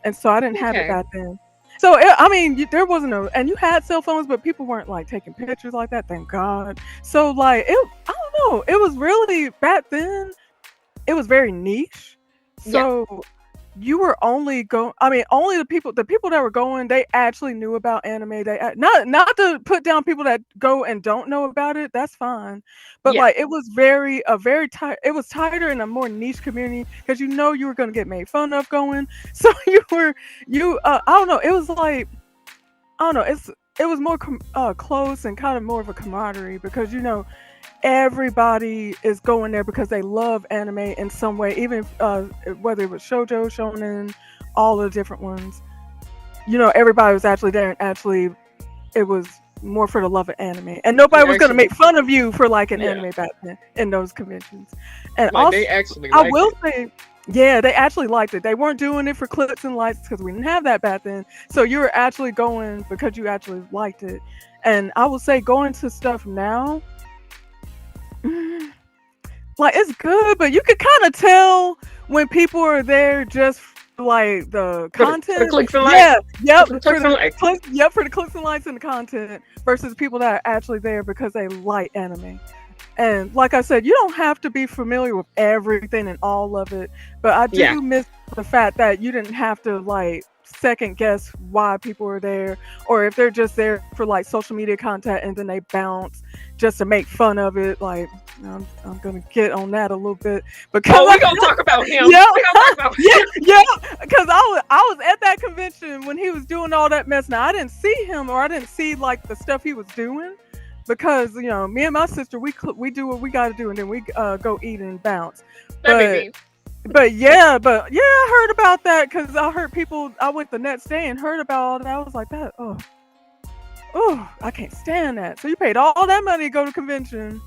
and so I didn't have it Okay. back then. So I mean, there wasn't no, and you had cell phones, but people weren't like taking pictures like that. Thank God. So like, I don't know. It was really back then. It was very niche. Yeah. So you were only go. I mean, only the people that were going, they actually knew about anime. Not to put down people that go and don't know about it. That's fine. But Yeah. like, it was very tight. It was tighter in a more niche community because you were gonna get made fun of going. So I don't know. It was like, I don't know. It was more close and kind of more of a camaraderie because everybody is going there because they love anime in some way, even whether it was shojo, shonen, all the different ones. Everybody was actually there, and actually, it was more for the love of anime, and nobody They was going to actually, make fun of you for like an yeah, anime back then in those conventions. And like also, they actually I liked will it. say, yeah, they actually liked it. They weren't doing it for clicks and likes because we didn't have that back then. So you were actually going because you actually liked it. And I will say, going to stuff now, like it's good, but you could kind of tell when people are there just for, like the For the content. clicks and likes. Yeah, yep, For the for clicks and the likes. clicks, yep, for the clicks and likes and the content versus people that are actually there because they like anime. And like I said, you don't have to be familiar with everything and all of it, but I Yeah. do miss the fact that you didn't have to like second guess why people are there, or if they're just there for like social media content and then they bounce just to make fun of it. Like, I'm gonna get on that a little bit because Oh, we gonna talk about him. yeah, We gonna talk about yeah, yeah, because I was at that convention when he was doing all that mess. Now I didn't see him, or I didn't see like the stuff he was doing, because me and my sister, we do what we got to do, and then we go eat and bounce. that But baby. but yeah, I heard about that because I heard people. I went the next day and heard about all that. I was like, that. Oh, I can't stand that. So you paid all that money to go to convention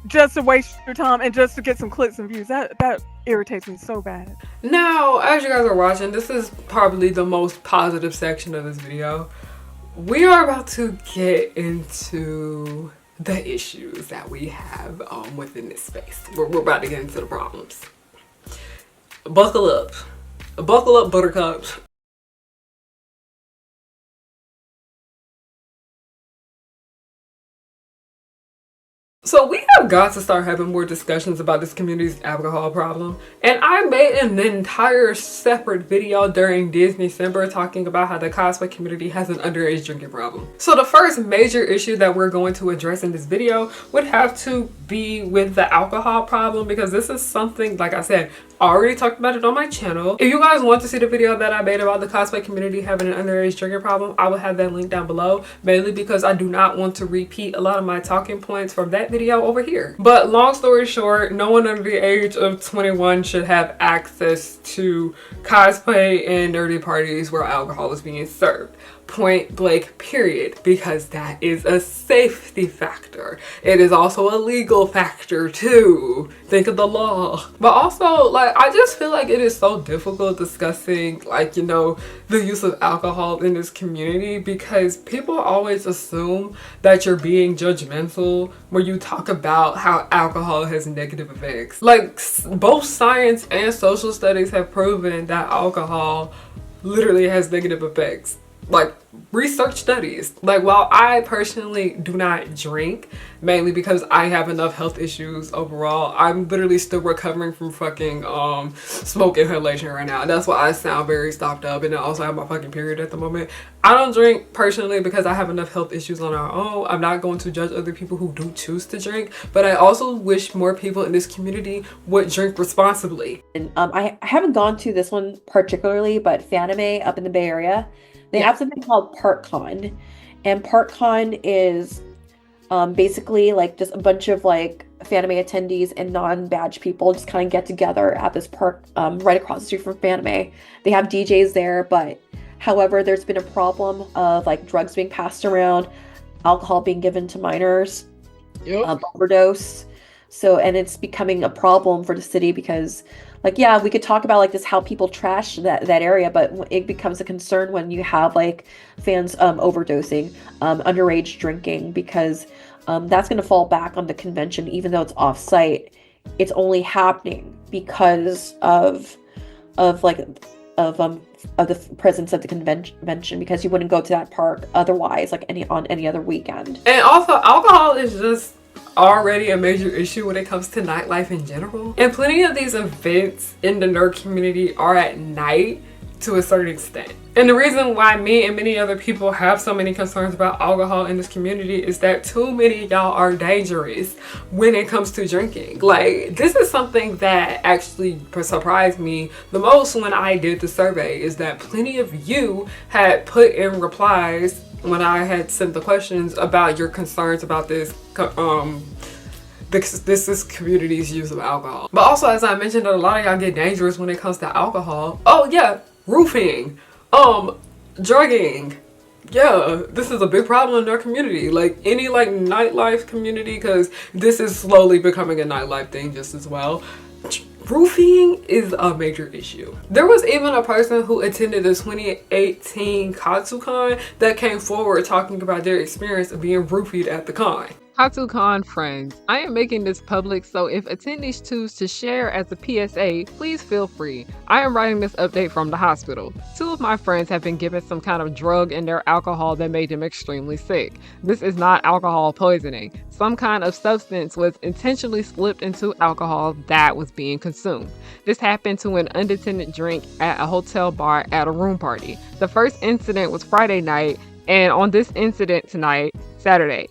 just to waste your time and just to get some clicks and views. That irritates me so bad. Now, as you guys are watching, this is probably the most positive section of this video. We are about to get into the issues that we have within this space. We're about to get into the problems. Buckle up. Buckle up, buttercups. So we have got to start having more discussions about this community's alcohol problem. And I made an entire separate video during Disney-cember talking about how the cosplay community has an underage drinking problem. So the first major issue that we're going to address in this video would have to be with the alcohol problem, because this is something, like I said, I already talked about it on my channel. If you guys want to see the video that I made about the cosplay community having an underage drinking problem, I will have that link down below, mainly because I do not want to repeat a lot of my talking points from that video over here. But long story short, no one under the age of 21 should have access to cosplay and nerdy parties where alcohol is being served. Point blank, period, because that is a safety factor. It is also a legal factor too. Think of the law. But also, like, I just feel like it is so difficult discussing, like, the use of alcohol in this community, because people always assume that you're being judgmental when you talk about how alcohol has negative effects. Like, both science and social studies have proven that alcohol literally has negative effects. Like, research studies. Like, while I personally do not drink, mainly because I have enough health issues overall, I'm literally still recovering from fucking smoke inhalation right now. That's why I sound very stopped up, and I also have my fucking period at the moment. I don't drink personally because I have enough health issues on our own. I'm not going to judge other people who do choose to drink, but I also wish more people in this community would drink responsibly. And I haven't gone to this one particularly, but Fanime up in the Bay Area, they have something called ParkCon, and ParkCon is basically like just a bunch of like Fanime attendees and non-badge people just kind of get together at this park right across the street from Fanime. They have DJs there, but however, there's been a problem of like drugs being passed around, alcohol being given to minors, overdose. So, and it's becoming a problem for the city because, like, yeah, we could talk about like this how people trash that area, but it becomes a concern when you have like fans overdosing, underage drinking, because that's going to fall back on the convention, even though it's off site. It's only happening because of like of the presence of the convention, because you wouldn't go to that park otherwise, like on any other weekend. And also, alcohol is just already a major issue when it comes to nightlife in general. And plenty of these events in the nerd community are at night to a certain extent. And the reason why me and many other people have so many concerns about alcohol in this community is that too many of y'all are dangerous when it comes to drinking. Like, this is something that actually surprised me the most when I did the survey, is that plenty of you had put in replies when I had sent the questions about your concerns about this this community's use of alcohol. But also, as I mentioned, that a lot of y'all get dangerous when it comes to alcohol. Oh yeah, roofing, drugging. Yeah, this is a big problem in our community, like any like nightlife community, because this is slowly becoming a nightlife thing just as well. Roofing is a major issue. There was even a person who attended the 2018 KatsuCon that came forward talking about their experience of being roofied at the con. KatsuCon friends, I am making this public, so if attendees choose to share as a PSA, please feel free. I am writing this update from the hospital. 2 of my friends have been given some kind of drug in their alcohol that made them extremely sick. This is not alcohol poisoning. Some kind of substance was intentionally slipped into alcohol that was being consumed. This happened to an unattended drink at a hotel bar at a room party. The first incident was Friday night, and on this incident tonight, Saturday.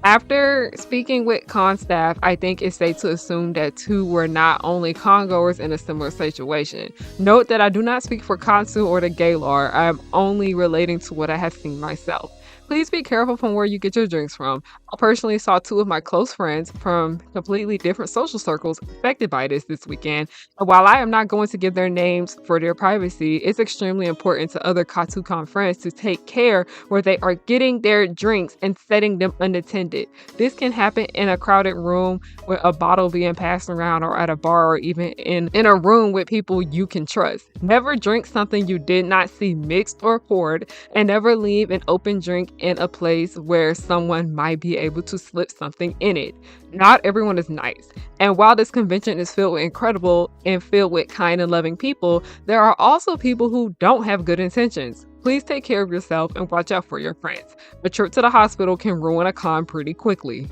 After speaking with con staff, I think it's safe to assume that 2 were not only con-goers in a similar situation. Note that I do not speak for Katsu or the Gaylord. I am only relating to what I have seen myself. Please be careful from where you get your drinks from. I personally saw 2 of my close friends from completely different social circles affected by this weekend. And while I am not going to give their names for their privacy, it's extremely important to other KatsuCon friends to take care where they are getting their drinks and setting them unattended. This can happen in a crowded room with a bottle being passed around, or at a bar, or even in a room with people you can trust. Never drink something you did not see mixed or poured, and never leave an open drink in a place where someone might be able to slip something in it. Not everyone is nice. And while this convention is filled with incredible and filled with kind and loving people, there are also people who don't have good intentions. Please take care of yourself and watch out for your friends. A trip to the hospital can ruin a con pretty quickly.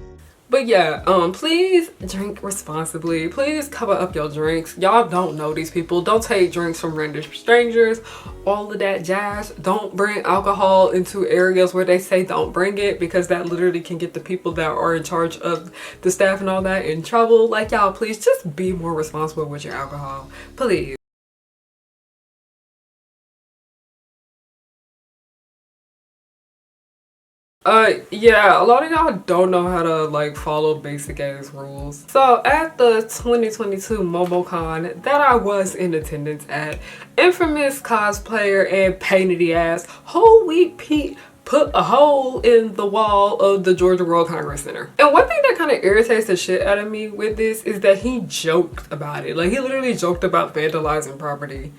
But yeah, please drink responsibly. Please cover up your drinks. Y'all don't know these people. Don't take drinks from random strangers. All of that jazz. Don't bring alcohol into areas where they say don't bring it, because that literally can get the people that are in charge of the staff and all that in trouble. Like, y'all, please just be more responsible with your alcohol. Please. Yeah, a lot of y'all don't know how to like follow basic ass rules. So at the 2022 MomoCon that I was in attendance at, infamous cosplayer and pain in the ass Whole Wheat Pete put a hole in the wall of the Georgia World Congress Center. And one thing that kind of irritates the shit out of me with this is that he joked about it. Like, he literally joked about vandalizing property.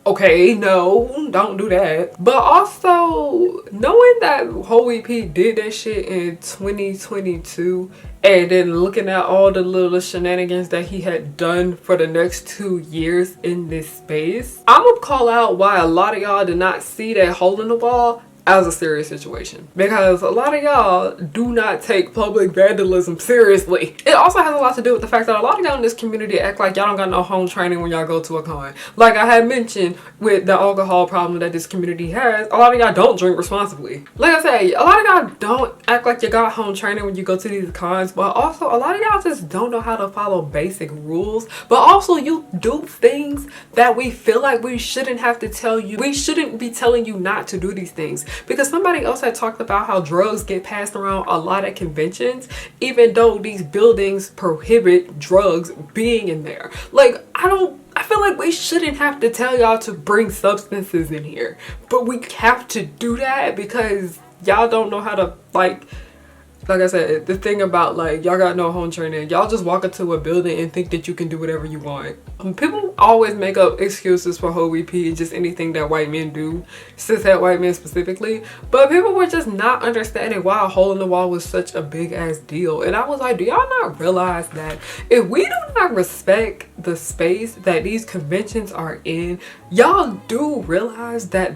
Okay, no, don't do that. But also, knowing that Whole Wheat Pete did that shit in 2022, and then looking at all the little shenanigans that he had done for the next 2 years in this space, I'm gonna call out why a lot of y'all did not see that hole in the wall as a serious situation, because a lot of y'all do not take public vandalism seriously. It also has a lot to do with the fact that a lot of y'all in this community act like y'all don't got no home training when y'all go to a con. Like I had mentioned with the alcohol problem that this community has, a lot of y'all don't drink responsibly. Like I say, a lot of y'all don't act like you got home training when you go to these cons, but also a lot of y'all just don't know how to follow basic rules. But also, you do things that we feel like we shouldn't have to tell you. We shouldn't be telling you not to do these things. Because somebody else had talked about how drugs get passed around a lot at conventions, even though these buildings prohibit drugs being in there. Like, I feel like we shouldn't have to tell y'all to bring substances in here, but we have to do that because y'all don't know how to, like, Like I said, the thing about like y'all got no home training, y'all just walk into a building and think that you can do whatever you want. People always make up excuses for whole repeat, just anything that white men do, cishet white men specifically. But people were just not understanding why a hole in the wall was such a big ass deal. And I was like, do y'all not realize that if we do not respect the space that these conventions are in, y'all do realize that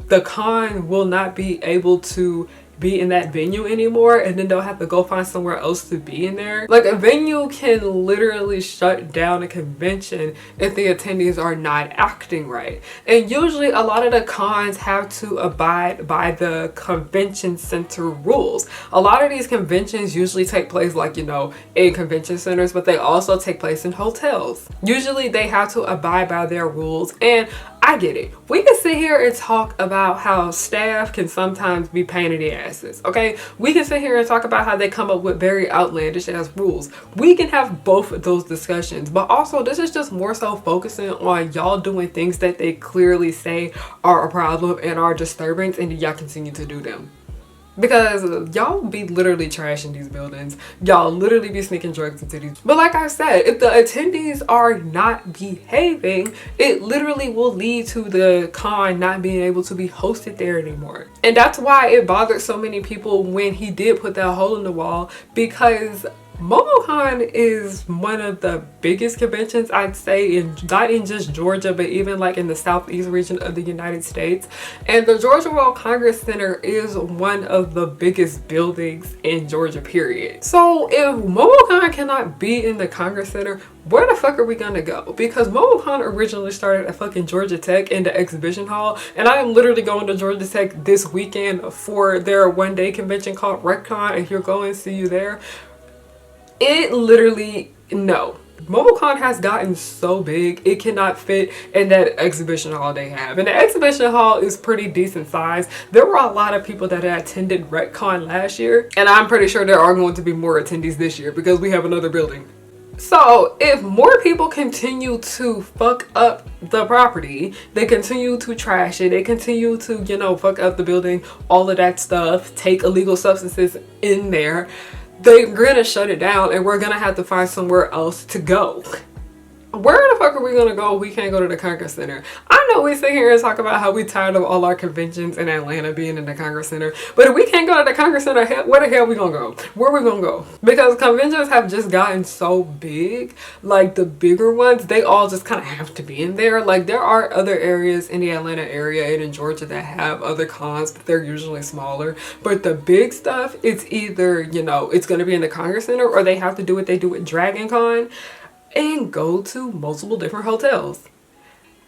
the con will not be able to be in that venue anymore, and then they'll have to go find somewhere else to be in there. Like, a venue can literally shut down a convention if the attendees are not acting right. And usually a lot of the cons have to abide by the convention center rules. A lot of these conventions usually take place, like, you know, in convention centers, but they also take place in hotels. Usually they have to abide by their rules, and I get it. We can sit here and talk about how staff can sometimes be pain in the asses, okay? We can sit here and talk about how they come up with very outlandish ass rules. We can have both of those discussions, but also this is just more so focusing on y'all doing things that they clearly say are a problem and are disturbing, and y'all continue to do them. Because y'all be literally trashing these buildings. Y'all literally be sneaking drugs into these. But like I said, if the attendees are not behaving, it literally will lead to the con not being able to be hosted there anymore. And that's why it bothered so many people when he did put that hole in the wall, because MomoCon is one of the biggest conventions, I'd say, not in just Georgia, but even like in the southeast region of the United States. And the Georgia World Congress Center is one of the biggest buildings in Georgia, period. So if MomoCon cannot be in the Congress Center, where the fuck are we gonna go? Because MomoCon originally started at fucking Georgia Tech in the exhibition hall, and I am literally going to Georgia Tech this weekend for their one-day convention called RecCon. If you're going, see you there. It literally, no. MomoCon has gotten so big, it cannot fit in that exhibition hall they have. And the exhibition hall is pretty decent size. There were a lot of people that had attended RecCon last year, and I'm pretty sure there are going to be more attendees this year because we have another building. So if more people continue to fuck up the property, they continue to trash it, they continue to, you know, fuck up the building, all of that stuff, take illegal substances in there, they're gonna shut it down and we're gonna have to find somewhere else to go. Where the fuck are we gonna go? We can't go to the Congress Center. I know we sit here and talk about how we tired of all our conventions in Atlanta being in the Congress Center, but if we can't go to the Congress Center, where the hell are we gonna go? Where are we gonna go? Because conventions have just gotten so big, like the bigger ones, they all just kind of have to be in there. Like, there are other areas in the Atlanta area and in Georgia that have other cons, but they're usually smaller. But the big stuff, it's either, you know, it's gonna be in the Congress Center, or they have to do what they do with Dragon Con and go to multiple different hotels.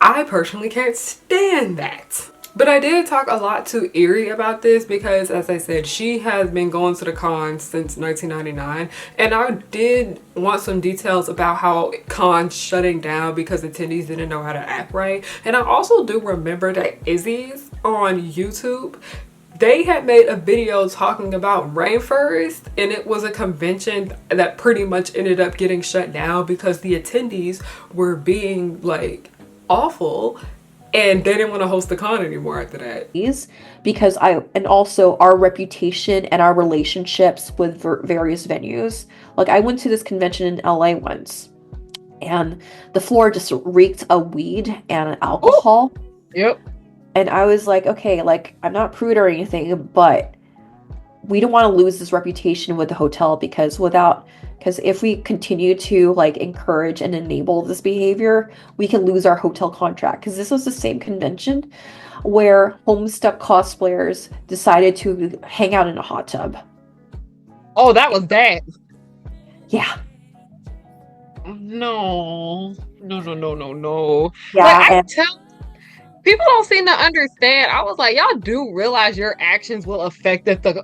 I personally can't stand that. But I did talk a lot to Erie about this because, as I said, she has been going to the con since 1999. And I did want some details about how cons shutting down because attendees didn't know how to act right. And I also do remember that Izzy's on YouTube, they had made a video talking about Rainforest, and it was a convention that pretty much ended up getting shut down because the attendees were being like awful and they didn't want to host the con anymore after that. Because and also our reputation and our relationships with various venues. Like, I went to this convention in LA once and the floor just reeked of weed and alcohol. Yep. And I was like, okay, like, I'm not prude or anything, but we don't want to lose this reputation with the hotel because if we continue to like encourage and enable this behavior, we can lose our hotel contract. Because this was the same convention where Homestuck cosplayers decided to hang out in a hot tub. Oh, that was bad. Yeah. No. Yeah, like, I tell people don't seem to understand. I was like, y'all do realize your actions will affect that the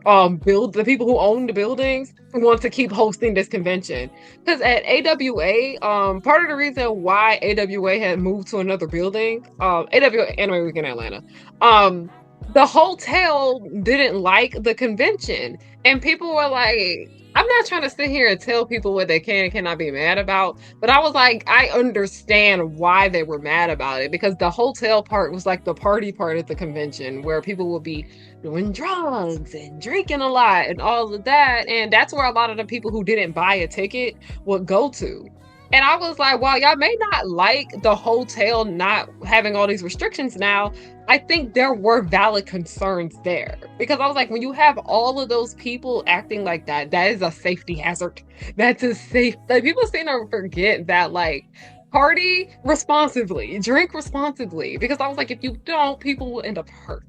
people who own the buildings want to keep hosting this convention. Because at AWA, part of the reason why AWA had moved to another building, AWA Anime Week in Atlanta, the hotel didn't like the convention, and people were like, I'm not trying to sit here and tell people what they can and cannot be mad about, but I was like, I understand why they were mad about it, because the hotel part was like the party part at the convention where people would be doing drugs and drinking a lot and all of that. And that's where a lot of the people who didn't buy a ticket would go to. And I was like, while y'all may not like the hotel not having all these restrictions now, I think there were valid concerns there, because I was like, when you have all of those people acting like that, that is a safety hazard. That's a safe. Like, people seem to forget that, like, party responsibly, drink responsibly, because I was like, if you don't, people will end up hurt.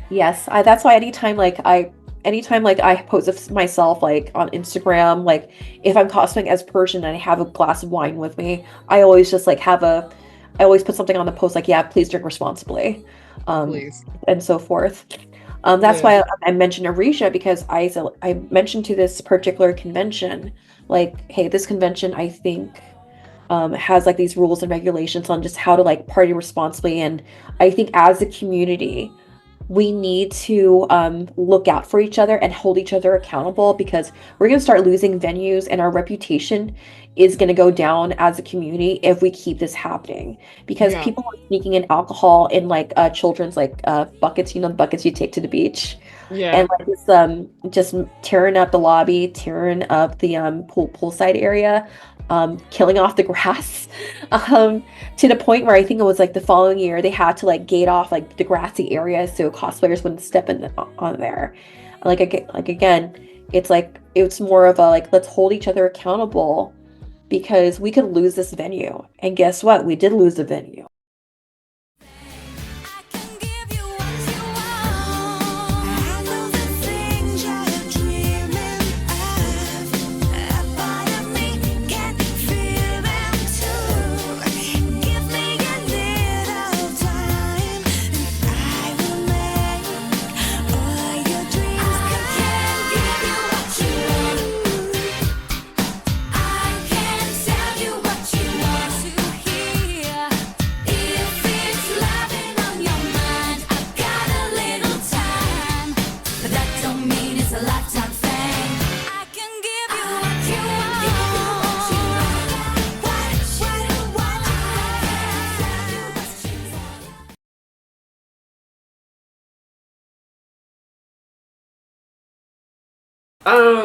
Yes, that's why anytime like I post of myself like on Instagram, like if I'm cosplaying as Persian and I have a glass of wine with me, I always just like I always put something on the post like, yeah, please drink responsibly, Please. and so forth. That's Yeah. why I mentioned Arisha, because I mentioned to this particular convention, like, hey, this convention I think has like these rules and regulations on just how to like party responsibly, and I think as a community we need to look out for each other and hold each other accountable, because we're going to start losing venues and our reputation is going to go down as a community if we keep this happening, because Yeah. people are sneaking in alcohol in like children's like buckets, the buckets you take to the beach, Yeah. and like this just tearing up the lobby, tearing up the poolside area, killing off the grass, to the point where I think it was like the following year they had to like gate off like the grassy area so cosplayers wouldn't step on there. Like again, it's more of a like, let's hold each other accountable, because we could lose this venue, and guess what? We did lose the venue.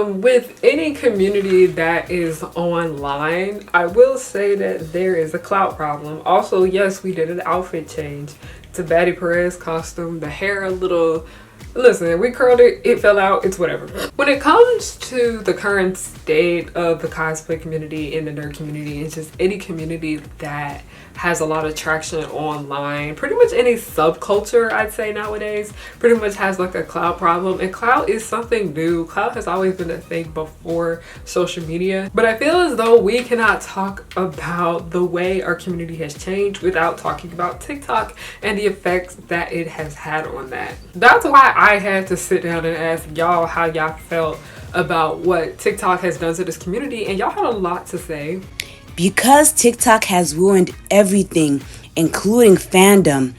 With any community that is online, I will say that there is a clout problem. Also, yes, we did an outfit change. It's a Batty Perez costume. The hair a little... Listen, we curled it, it fell out, it's whatever. When it comes to the current state of the cosplay community and the nerd community, and just any community that has a lot of traction online, pretty much any subculture I'd say nowadays pretty much has like a clout problem. And clout is something new. Clout has always been a thing before social media, but I feel as though we cannot talk about the way our community has changed without talking about TikTok and the effects that it has had on that. That's why I had to sit down and ask y'all how y'all felt about what TikTok has done to this community, and y'all had a lot to say. Because TikTok has ruined everything, including fandom.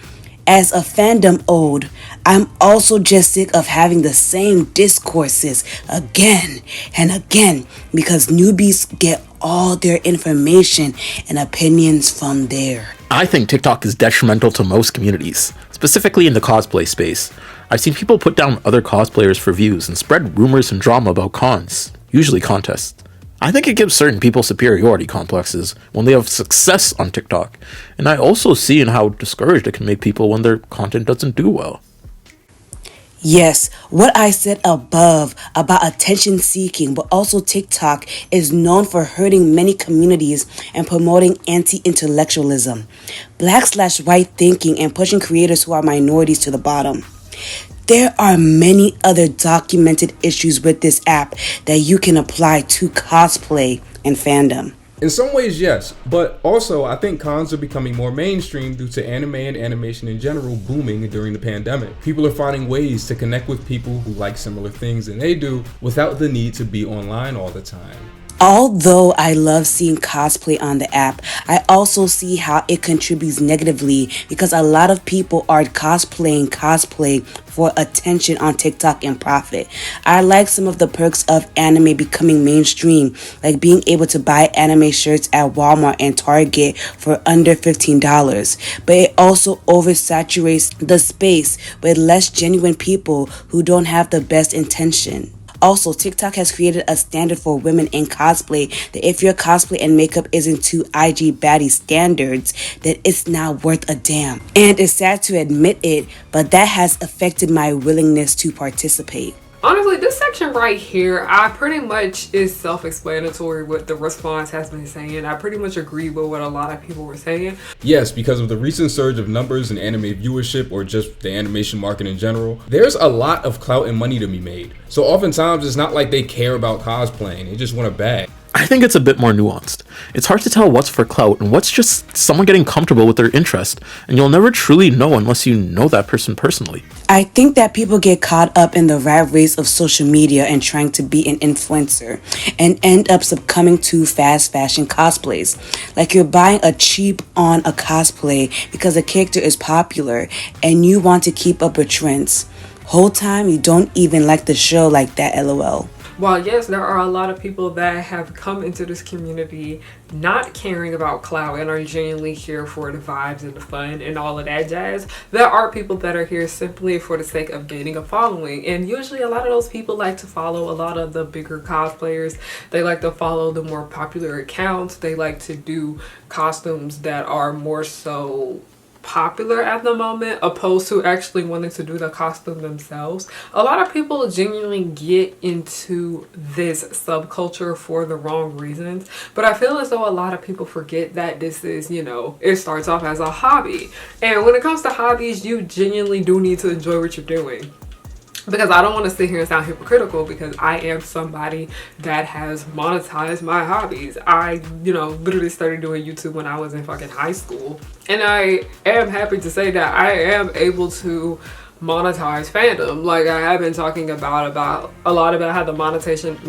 As a fandom ode, I'm also just sick of having the same discourses again and again, because newbies get all their information and opinions from there. I think TikTok is detrimental to most communities, specifically in the cosplay space. I've seen people put down other cosplayers for views and spread rumors and drama about cons, usually contests. I think it gives certain people superiority complexes when they have success on TikTok, and I also see in how discouraged it can make people when their content doesn't do well. Yes, what I said above about attention seeking, but also TikTok is known for hurting many communities and promoting anti-intellectualism, black/white thinking, and pushing creators who are minorities to the bottom. There are many other documented issues with this app that you can apply to cosplay and fandom. In some ways, yes, but also I think cons are becoming more mainstream due to anime and animation in general booming during the pandemic. People are finding ways to connect with people who like similar things than they do without the need to be online all the time. Although I love seeing cosplay on the app, I also see how it contributes negatively because a lot of people are cosplaying cosplay for attention on TikTok and profit. I like some of the perks of anime becoming mainstream, like being able to buy anime shirts at Walmart and Target for under $15, but it also oversaturates the space with less genuine people who don't have the best intention. Also, TikTok has created a standard for women in cosplay that if your cosplay and makeup isn't to IG baddie standards, then it's not worth a damn. And it's sad to admit it, but that has affected my willingness to participate. Honestly, this section right here, I pretty much is self-explanatory what the response has been saying. I pretty much agree with what a lot of people were saying. Yes, because of the recent surge of numbers in anime viewership or just the animation market in general, there's a lot of clout and money to be made. So oftentimes it's not like they care about cosplaying, they just want a bag. I think it's a bit more nuanced. It's hard to tell what's for clout and what's just someone getting comfortable with their interest, and you'll never truly know unless you know that person personally. I think that people get caught up in the rat race of social media and trying to be an influencer and end up succumbing to fast fashion cosplays. Like you're buying a cheap on a cosplay because a character is popular and you want to keep up with trends. Whole time you don't even like the show like that, lol. While yes, there are a lot of people that have come into this community not caring about clout and are genuinely here for the vibes and the fun and all of that jazz, there are people that are here simply for the sake of gaining a following. And usually a lot of those people like to follow a lot of the bigger cosplayers. They like to follow the more popular accounts. They like to do costumes that are more so popular at the moment, opposed to actually wanting to do the costume themselves. A lot of people genuinely get into this subculture for the wrong reasons, but I feel as though a lot of people forget that this is, you know, it starts off as a hobby, and when it comes to hobbies, you genuinely do need to enjoy what you're doing. Because I don't want to sit here and sound hypocritical, because I am somebody that has monetized my hobbies. I, you know, literally started doing YouTube when I was in fucking high school. And I am happy to say that I am able to monetize fandom. Like I have been talking about a lot about how the monetization of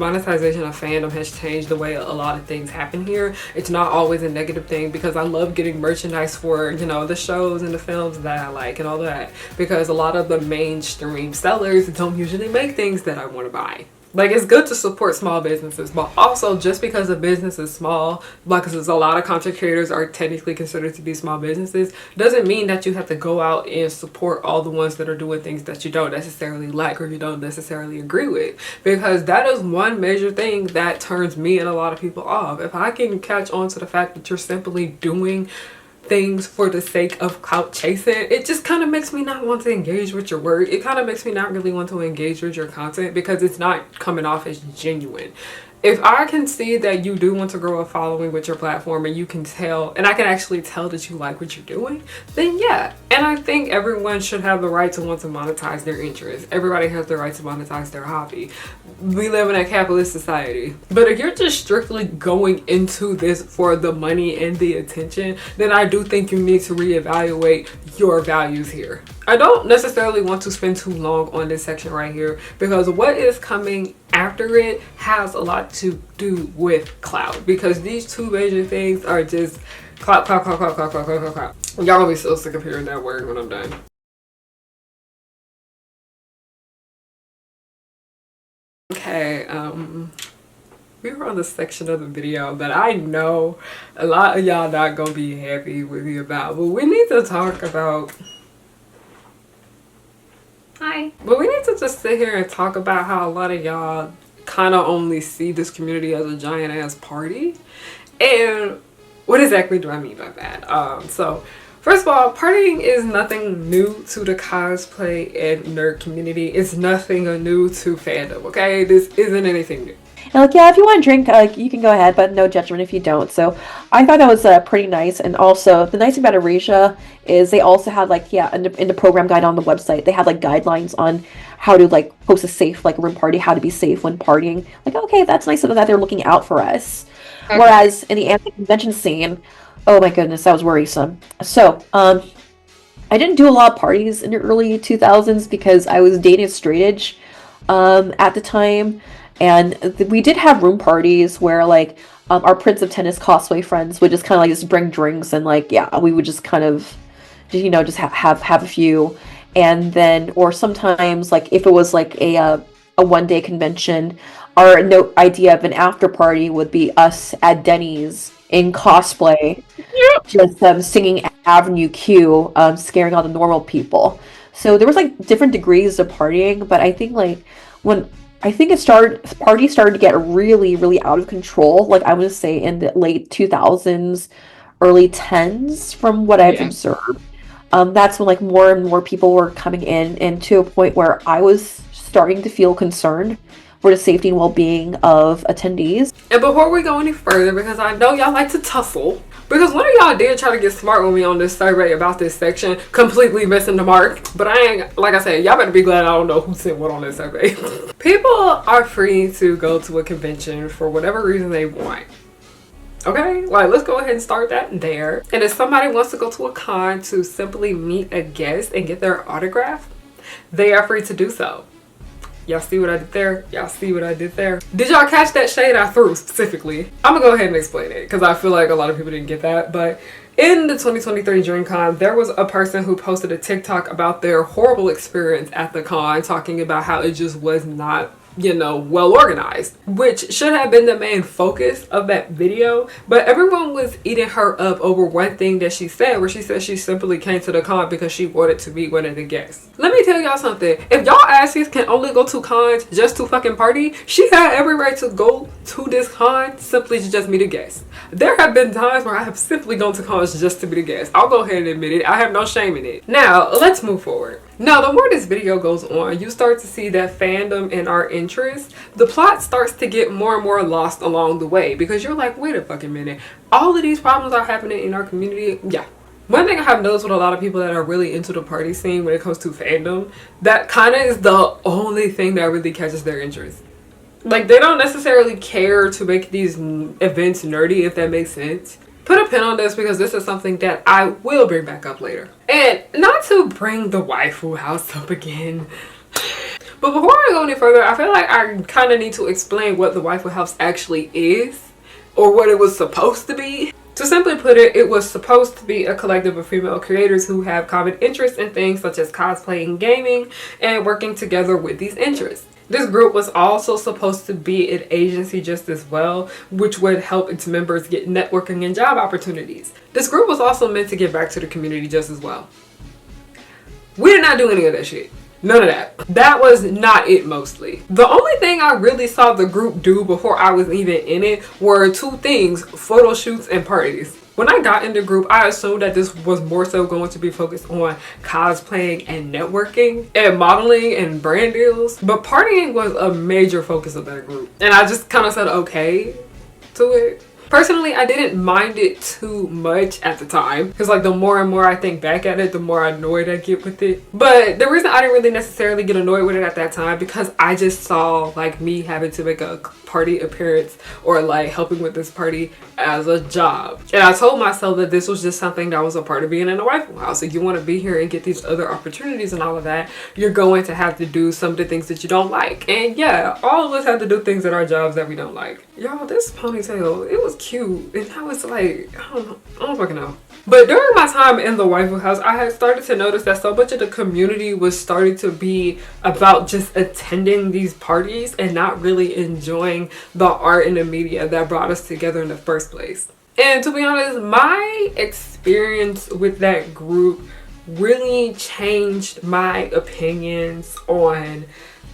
fandom has changed the way a lot of things happen here. It's not always a negative thing, because I love getting merchandise for, you know, the shows and the films that I like and all that, because a lot of the mainstream sellers don't usually make things that I want to buy. Like, it's good to support small businesses, but also just because a business is small, because a lot of content creators are technically considered to be small businesses, doesn't mean that you have to go out and support all the ones that are doing things that you don't necessarily like or you don't necessarily agree with, because that is one major thing that turns me and a lot of people off. If I can catch on to the fact that you're simply doing things for the sake of clout chasing, it just kind of makes me not want to engage with your work. It kind of makes me not really want to engage with your content, because it's not coming off as genuine. If I can see that you do want to grow a following with your platform, and you can tell, and I can actually tell that you like what you're doing, then yeah. And I think everyone should have the right to want to monetize their interests. Everybody has the right to monetize their hobby. We live in a capitalist society. But if you're just strictly going into this for the money and the attention, then I do think you need to reevaluate your values here. I don't necessarily want to spend too long on this section right here, because what is coming after it has a lot to do with clout, because these two major things are just clout. Y'all gonna be so sick of hearing that word when I'm done. Okay, we were on the section of the video that I know a lot of y'all not gonna be happy with me about, but we need to talk about. Hi. But we need to just sit here and talk about how a lot of y'all kind of only see this community as a giant ass party. And what exactly do I mean by that? So first of all, partying is nothing new to the cosplay and nerd community. It's nothing new to fandom, okay? This isn't anything new. And like, yeah, if you want to drink, you can go ahead, but no judgment if you don't. So I thought that was pretty nice. And also, the nice thing about Erasure is they also had, like, yeah, in the program guide on the website, they had, like, guidelines on how to, like, host a safe, like, room party, how to be safe when partying. Like, okay, that's nice of them that they're looking out for us. Okay. Whereas in the anime convention scene, oh my goodness, that was worrisome. So, I didn't do a lot of parties in the early 2000s because I was dating a straight edge at the time. And we did have room parties where like our Prince of Tennis cosplay friends would just kind of like just bring drinks and like, yeah, we would just kind of, you know, just have a few. And then, or sometimes like if it was like a 1-day convention, our no idea of an after party would be us at Denny's in cosplay, just singing Avenue Q, scaring all the normal people. So there was like different degrees of partying, but I think like when parties started to get really, really out of control, like I would say in the late 2000s, early 10s, from what I've observed. That's when like more and more people were coming in, and to a point where I was starting to feel concerned for the safety and well-being of attendees. And before we go any further, because I know y'all like to tussle, because one of y'all did try to get smart with me on this survey about this section, completely missing the mark. But I ain't, like I said, y'all better be glad I don't know who sent what on this survey. People are free to go to a convention for whatever reason they want. Okay, like let's go ahead and start that there. And if somebody wants to go to a con to simply meet a guest and get their autograph, they are free to do so. Y'all see what I did there? Y'all see what I did there? Did y'all catch that shade I threw specifically? I'm gonna go ahead and explain it because I feel like a lot of people didn't get that. But in the 2023 DreamCon, there was a person who posted a TikTok about their horrible experience at the con, talking about how it just was not, you know, well organized, which should have been the main focus of that video. But everyone was eating her up over one thing that she said, where she said she simply came to the con because she wanted to meet one of the guests. Let me tell y'all something. If y'all asses can only go to cons just to fucking party, she had every right to go to this con simply to just meet a guest. There have been times where I have simply gone to cons just to meet a guest. I'll go ahead and admit it. I have no shame in it. Now, let's move forward. Now, the more this video goes on, you start to see that fandom and our interests, the plot starts to get more and more lost along the way, because you're like, wait a fucking minute. All of these problems are happening in our community. Yeah. One thing I have noticed with a lot of people that are really into the party scene when it comes to fandom, that kind of is the only thing that really catches their interest. Like, they don't necessarily care to make these events nerdy, if that makes sense. Put a pin on this because this is something that I will bring back up later. And not to bring the waifu house up again, but before I go any further, I feel like I kind of need to explain what the waifu house actually is, or what it was supposed to be. To simply put it, it was supposed to be a collective of female creators who have common interests in things such as cosplay and gaming, and working together with these interests. This group was also supposed to be an agency just as well, which would help its members get networking and job opportunities. This group was also meant to give back to the community just as well. We did not do any of that shit. None of that. That was not it mostly. The only thing I really saw the group do before I was even in it were two things: photo shoots and parties. When I got in the group, I assumed that this was more so going to be focused on cosplaying and networking and modeling and brand deals. But partying was a major focus of that group. And I just kind of said okay to it. Personally, I didn't mind it too much at the time, because like the more and more I think back at it, the more annoyed I get with it. But the reason I didn't really necessarily get annoyed with it at that time, because I just saw like me having to make a party appearance or like helping with this party as a job. And I told myself that this was just something that was a part of being in a waifu house. If you want to be here and get these other opportunities and all of that, you're going to have to do some of the things that you don't like. And yeah, all of us have to do things at our jobs that we don't like. Y'all, this ponytail, it was cute, and now it's like, I don't fucking know. But during my time in the waifu house, I had started to notice that so much of the community was starting to be about just attending these parties and not really enjoying the art and the media that brought us together in the first place. And to be honest, my experience with that group really changed my opinions on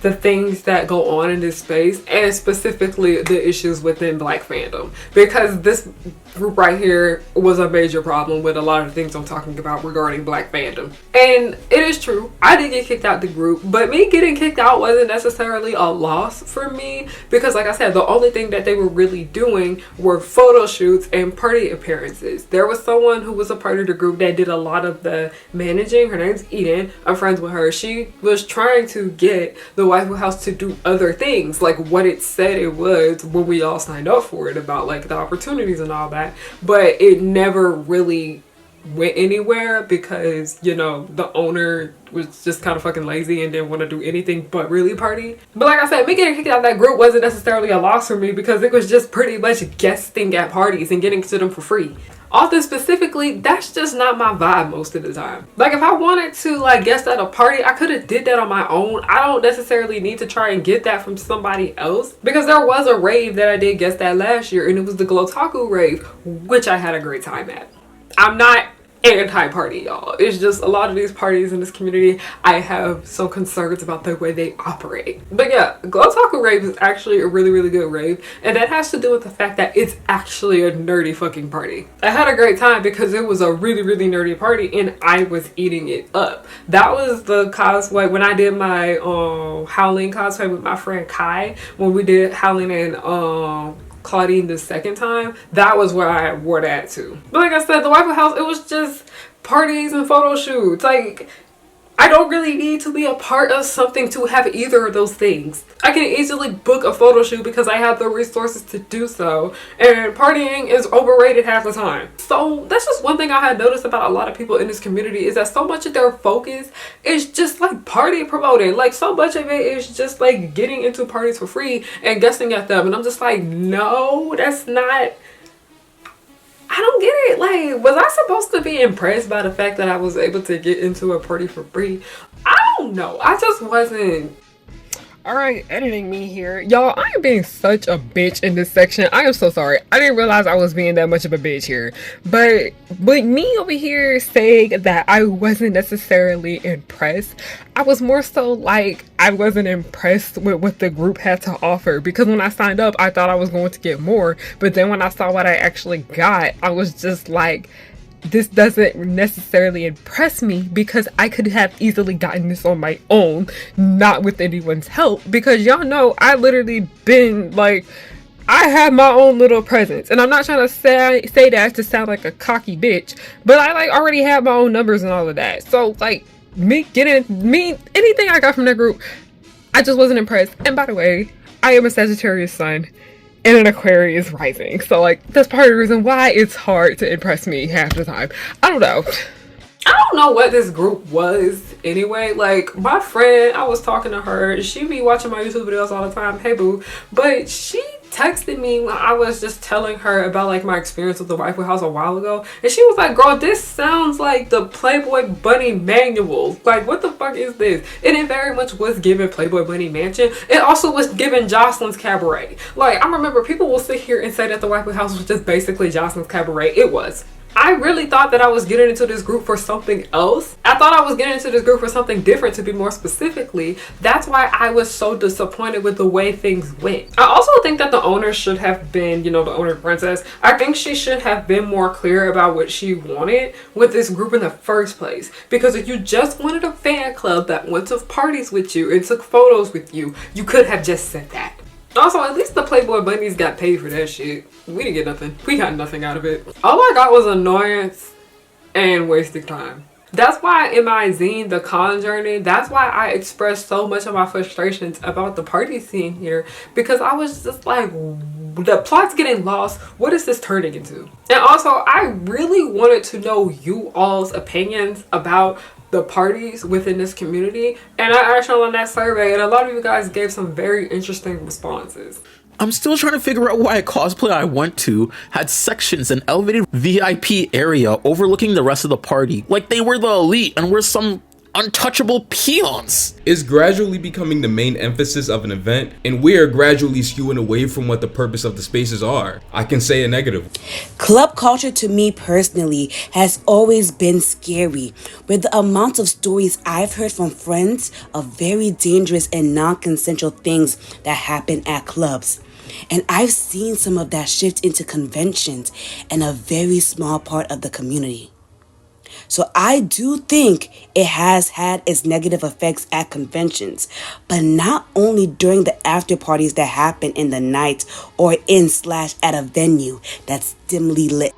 the things that go on in this space, and specifically the issues within Black fandom, because this group right here was a major problem with a lot of the things I'm talking about regarding Black fandom. And it is true, I did get kicked out the group, but me getting kicked out wasn't necessarily a loss for me, because like I said, the only thing that they were really doing were photo shoots and party appearances. There was someone who was a part of the group that did a lot of the managing. Her name's Eden. I'm friends with her. She was trying to get the waifu house to do other things, like what it said it was when we all signed up for it, about like the opportunities and all that, but it never really went anywhere because, you know, the owner was just kind of fucking lazy and didn't want to do anything but really party. But like I said, me getting kicked out of that group wasn't necessarily a loss for me because it was just pretty much guesting at parties and getting to them for free. Often specifically, that's just not my vibe most of the time. Like if I wanted to like guest at a party, I could have did that on my own. I don't necessarily need to try and get that from somebody else because there was a rave that I did guest at last year and it was the Glotaku rave, which I had a great time at. I'm not anti-party, y'all. It's just a lot of these parties in this community, I have some concerns about the way they operate. But yeah, Glotaku rave is actually a really, really good rave, and that has to do with the fact that it's actually a nerdy fucking party. I had a great time because it was a really, really nerdy party, and I was eating it up. That was the cosplay when I did my Howling cosplay with my friend Kai, when we did Howling and Claudine the second time. That was where I wore that to. But like I said, the Waffle House, it was just parties and photo shoots. Like, I don't really need to be a part of something to have either of those things. I can easily book a photo shoot because I have the resources to do so. And partying is overrated half the time. So that's just one thing I had noticed about a lot of people in this community is that so much of their focus is just like party promoting. Like so much of it is just like getting into parties for free and guessing at them. And I'm just like, no, that's not... I don't get it. Like, was I supposed to be impressed by the fact that I was able to get into a party for free? I don't know. I just wasn't. Alright, editing me here. Y'all, I am being such a bitch in this section. I am so sorry. I didn't realize I was being that much of a bitch here. But with me over here saying that I wasn't necessarily impressed, I was more so like I wasn't impressed with what the group had to offer. Because when I signed up, I thought I was going to get more. But then when I saw what I actually got, I was just like, this doesn't necessarily impress me because I could have easily gotten this on my own, not with anyone's help, because y'all know I literally been like, I have my own little presence, and I'm not trying to say that to sound like a cocky bitch, but I like already have my own numbers and all of that. So like anything I got from that group, I just wasn't impressed. And by the way, I am a Sagittarius sun and an Aquarius rising, so like that's part of the reason why it's hard to impress me half the time. I don't know what this group was anyway. Like my friend, I was talking to her, she be watching my YouTube videos all the time, hey boo, but she texted me when I was just telling her about like my experience with the Waffle House a while ago, and she was like, girl, this sounds like the Playboy Bunny manual. Like what the fuck is this? And it very much was given Playboy Bunny Mansion. It also was given Jocelyn's Cabaret. Like I remember people will sit here and say that the Waffle House was just basically Jocelyn's Cabaret. It was. I really thought that I was getting into this group for something else. I thought I was getting into this group for something different, to be more specifically. That's why I was so disappointed with the way things went. I also think that the owner should have been, you know, the owner princess. I think she should have been more clear about what she wanted with this group in the first place. Because if you just wanted a fan club that went to parties with you and took photos with you, you could have just said that. Also, at least the Playboy Bunnies got paid for that shit. We didn't get nothing. We got nothing out of it. All I got was annoyance and wasting time. That's why in my zine, The Con Journey, that's why I expressed so much of my frustrations about the party scene here. Because I was just like, the plot's getting lost. What is this turning into? And also, I really wanted to know you all's opinions about the parties within this community, and I asked on that survey, and a lot of you guys gave some very interesting responses. I'm still trying to figure out why a cosplay I went to had sections and elevated VIP area overlooking the rest of the party, like they were the elite and we're some untouchable peons. Is gradually becoming the main emphasis of an event, and we are gradually skewing away from what the purpose of the spaces are. I can say a negative. Club culture to me personally has always been scary, with the amount of stories I've heard from friends of very dangerous and non-consensual things that happen at clubs. And I've seen some of that shift into conventions and a very small part of the community. So I do think it has had its negative effects at conventions, but not only during the after parties that happen in the night or in/at a venue that's dimly lit.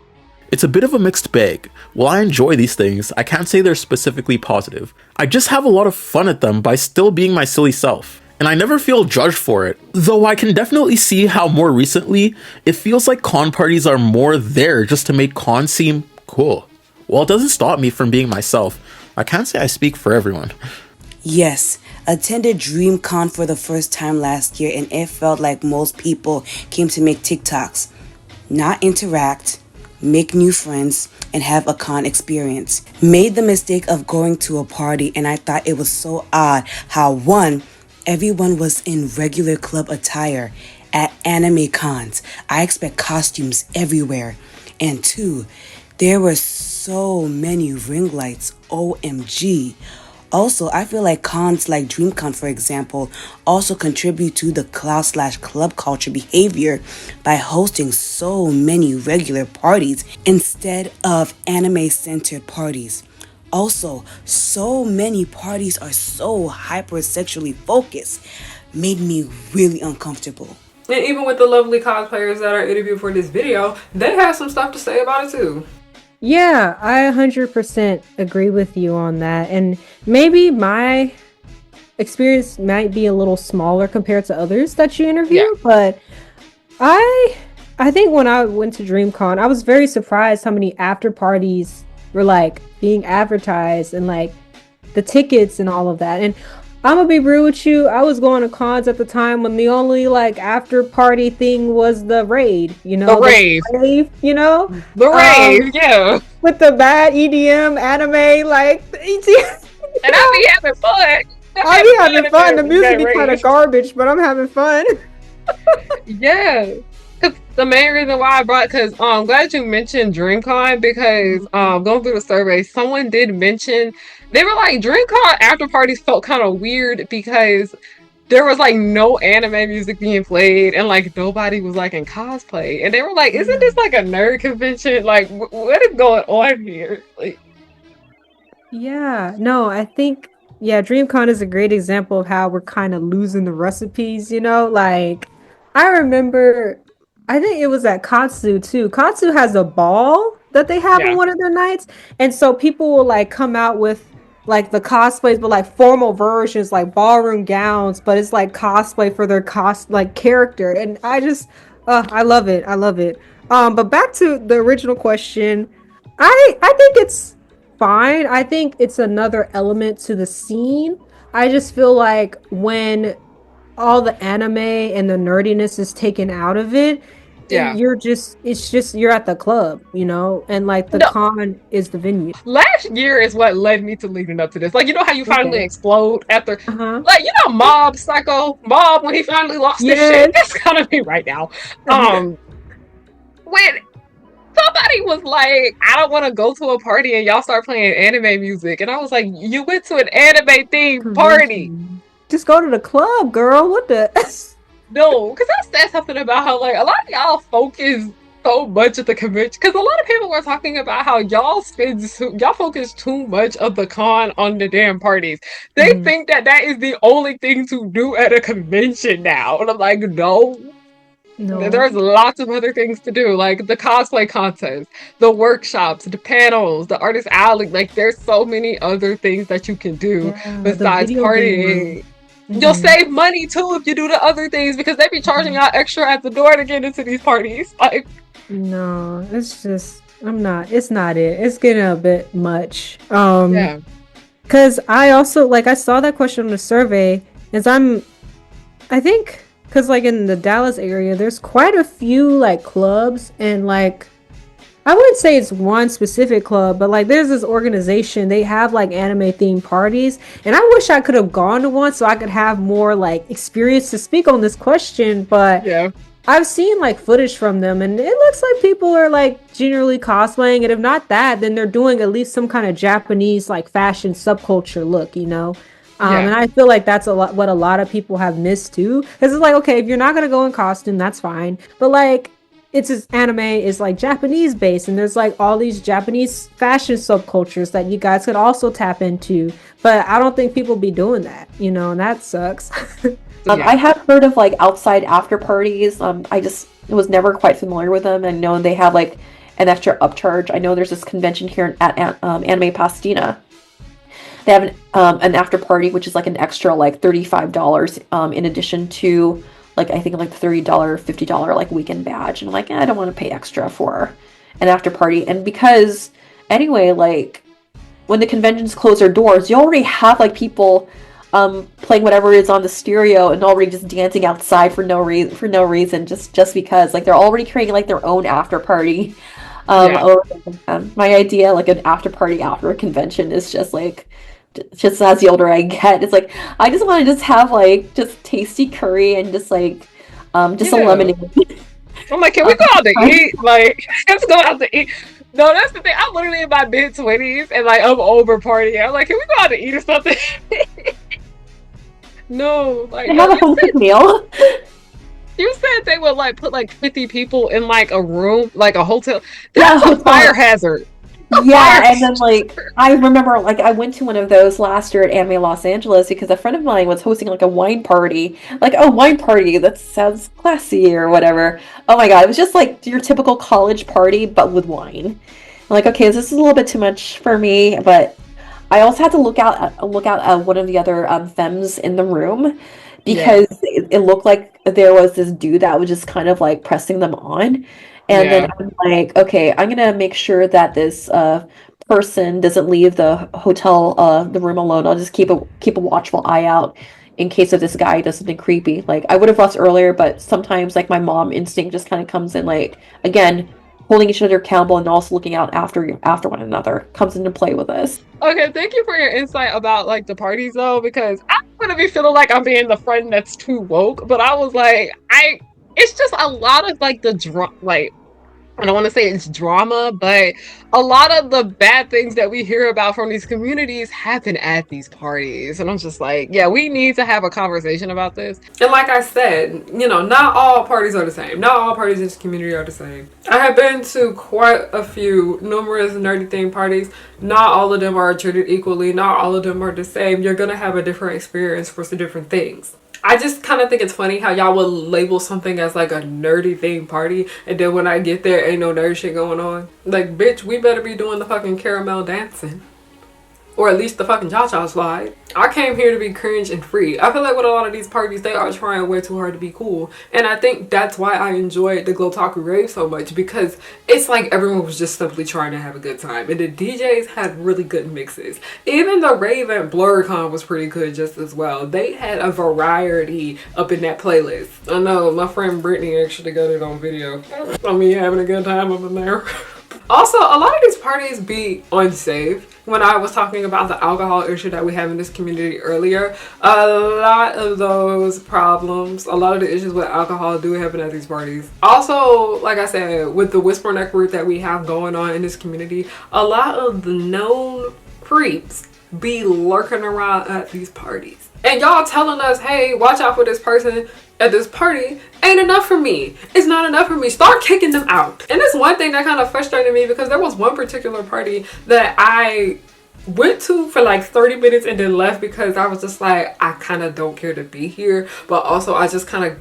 It's a bit of a mixed bag. While I enjoy these things, I can't say they're specifically positive. I just have a lot of fun at them by still being my silly self. And I never feel judged for it. Though I can definitely see how more recently, it feels like con parties are more there just to make cons seem cool. While it doesn't stop me from being myself, I can't say I speak for everyone. Yes, attended DreamCon for the first time last year, and it felt like most people came to make TikToks, not interact, make new friends, and have a con experience. Made the mistake of going to a party, and I thought it was so odd how one, everyone was in regular club attire. At anime cons, I expect costumes everywhere. And two, there were so many ring lights, OMG. Also, I feel like cons like DreamCon, for example, also contribute to the clout/club culture behavior by hosting so many regular parties instead of anime-centered parties. Also, so many parties are so hypersexually focused, made me really uncomfortable. And even with the lovely cosplayers that are interviewed for this video, they have some stuff to say about it too. Yeah, I 100% agree with you on that. And maybe my experience might be a little smaller compared to others that you interview, but I think when I went to DreamCon, I was very surprised how many after parties were like being advertised and like the tickets and all of that. And I'm gonna be real with you, I was going to cons at the time when the only like after party thing was the raid, you know, the rave, you know, the rave, yeah, with the bad EDM anime, like, and I be having fun. I be having fun. The music be kind of garbage, but I'm having fun. Yeah. Cause the main reason why I brought, I'm glad you mentioned DreamCon because going through the survey, someone did mention they were like DreamCon after parties felt kind of weird because there was like no anime music being played and like nobody was like in cosplay, and they were like, "Isn't this like a nerd convention? Like, what is going on here?" Like, yeah, no, I think DreamCon is a great example of how we're kind of losing the recipes. You know, like I remember. I think it was at Katsu too. Katsu has a ball that they have on one of their nights. And so people will like come out with like the cosplays, but like formal versions, like ballroom gowns, but it's like cosplay for their like character. And I just I love it. I love it. But back to the original question, I think it's fine. I think it's another element to the scene. I just feel like when all the anime and the nerdiness is taken out of it, you're at the club, you know, and like the con is the venue. Last year is what led me to leading up to this. Like, you know how you finally explode after, like, you know, Mob when he finally lost his shit. That's kind of me right now. When somebody was like, I don't want to go to a party and y'all start playing anime music, and I was like, you went to an anime themed party. Just go to the club, girl. What the? No, because I said something about how like a lot of y'all focus so much at the convention. Because a lot of people were talking about how y'all focus too much of the con on the damn parties. They think that is the only thing to do at a convention now, and I'm like, no. There's lots of other things to do, like the cosplay contest, the workshops, the panels, the artist alley. Like, there's so many other things that you can do besides partying. You'll save money too if you do the other things because they be charging y'all extra at the door to get into these parties. Like, no, it's just it's not it. It's getting a bit much. Because I also I saw that question on the survey, as I think because like in the Dallas area, there's quite a few like clubs and like. I wouldn't say it's one specific club, but like there's this organization, they have like anime themed parties, and I wish I could have gone to one so I could have more like experience to speak on this question, but I've seen like footage from them and it looks like people are like generally cosplaying, and if not that, then they're doing at least some kind of Japanese like fashion subculture look, you know? And I feel like that's what a lot of people have missed too, because it's like, okay, if you're not gonna go in costume, that's fine, but like it's just anime is like Japanese based, and there's like all these Japanese fashion subcultures that you guys could also tap into, but I don't think people be doing that, you know, and that sucks. I have heard of like outside after parties. I just was never quite familiar with them, and know they have like an extra upcharge. I know there's this convention here at Anime Pasadena. They have an after party, which is like an extra like $35 in addition to like I think like the $30, $50 like weekend badge, and I'm like, I don't want to pay extra for an after party. And because anyway, like when the conventions close their doors, you already have like people playing whatever is on the stereo and already just dancing outside for no reason, just because like they're already creating like their own after party. My idea like an after party after a convention is just like just as the older I get, it's like I just want to just have like just tasty curry and just like just a lemonade. I'm like, can we go out to eat? Like, let's go out to eat. No, that's the thing. I'm literally in my mid-20s and like I'm over partying. I'm like, can we go out to eat or something? No, like have a home cooked meal. You said they would like put like 50 people in like a room, like a hotel. That's a fire hazard. Yeah, and then like I remember like I went to one of those last year at Anime Los Angeles because a friend of mine was hosting like a wine party. Like, oh, wine party, that sounds classy or whatever. Oh my god, it was just like your typical college party but with wine. I'm like, okay, this is a little bit too much for me, but I also had to look out at one of the other femmes in the room because it looked like there was this dude that was just kind of like pressing them on. And then I'm like, okay, I'm gonna make sure that this person doesn't leave the hotel the room alone. I'll just keep a watchful eye out in case if this guy does something creepy. Like I would have left earlier, but sometimes like my mom instinct just kind of comes in, like again, holding each other accountable and also looking out after one another comes into play with us. Okay, thank you for your insight about like the parties though, because I'm gonna be feeling like I'm being the friend that's too woke, but I was like, it's just a lot of like like I don't want to say it's drama, but a lot of the bad things that we hear about from these communities happen at these parties. And I'm just like, yeah, we need to have a conversation about this. And like I said, not all parties are the same. Not all parties in this community are the same. I have been to quite a few numerous nerdy themed parties. Not all of them are treated equally. Not all of them are the same. You're going to have a different experience for some different things. I just kind of think it's funny how y'all will label something as like a nerdy themed party, and then when I get there, ain't no nerd shit going on. Like, bitch, we better be doing the fucking caramel dancing. Or at least the fucking cha-cha slide. I came here to be cringe and free. I feel like with a lot of these parties, they are trying way too hard to be cool. And I think that's why I enjoyed the Glotaku rave so much, because it's like everyone was just simply trying to have a good time. And the DJs had really good mixes. Even the rave at BlurCon was pretty good just as well. They had a variety up in that playlist. I know, my friend Brittany actually got it on video. I mean, having a good time up in there. Also, a lot of these parties be unsafe. When I was talking about the alcohol issue that we have in this community earlier, a lot of those problems, a lot of the issues with alcohol do happen at these parties. Also, like I said, with the whisper network that we have going on in this community, a lot of the known creeps be lurking around at these parties. And y'all telling us, hey, watch out for this person at this party ain't enough for me. It's not enough for me. Start kicking them out. And that's one thing that kind of frustrated me, because there was one particular party that I went to for like 30 minutes and then left because I was just like, I kind of don't care to be here, but also I just kind of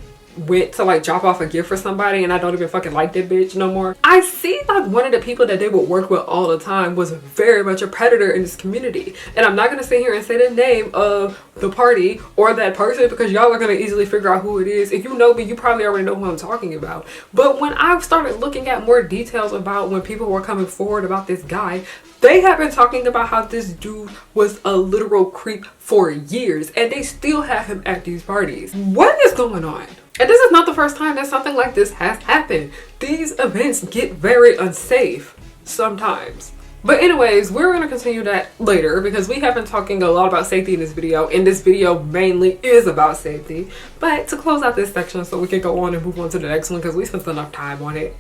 went to like drop off a gift for somebody and I don't even fucking like that bitch no more. I see like one of the people that they would work with all the time was very much a predator in this community, and I'm not gonna sit here and say the name of the party or that person because y'all are gonna easily figure out who it is. If you know me, you probably already know who I'm talking about. But when I started looking at more details about when people were coming forward about this guy, they have been talking about how this dude was a literal creep for years and they still have him at these parties. What is going on? And this is not the first time that something like this has happened. These events get very unsafe sometimes. But anyways, we're going to continue that later because we have been talking a lot about safety in this video, and this video mainly is about safety. But to close out this section so we can go on and move on to the next one because we spent enough time on it.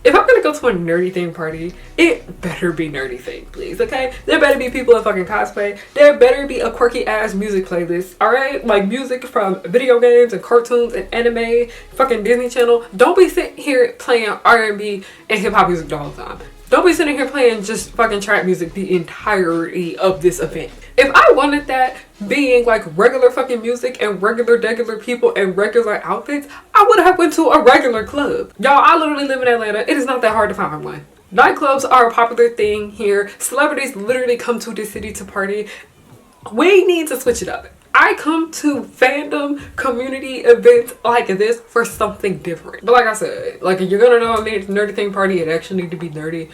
If I'm gonna go to a nerdy theme party, it better be nerdy theme, please, okay? There better be people in fucking cosplay. There better be a quirky ass music playlist, alright? Like music from video games and cartoons and anime, fucking Disney Channel. Don't be sitting here playing R&B and hip hop music the whole time. Don't be sitting here playing just fucking trap music the entirety of this event. If I wanted that being like regular fucking music and regular people and regular outfits, I would have went to a regular club. Y'all, I literally live in Atlanta. It is not that hard to find one. Nightclubs are a popular thing here. Celebrities literally come to this city to party. We need to switch it up. I come to fandom community events like this for something different. But like I said, like if you're gonna know a nerdy thing party, it actually need to be nerdy.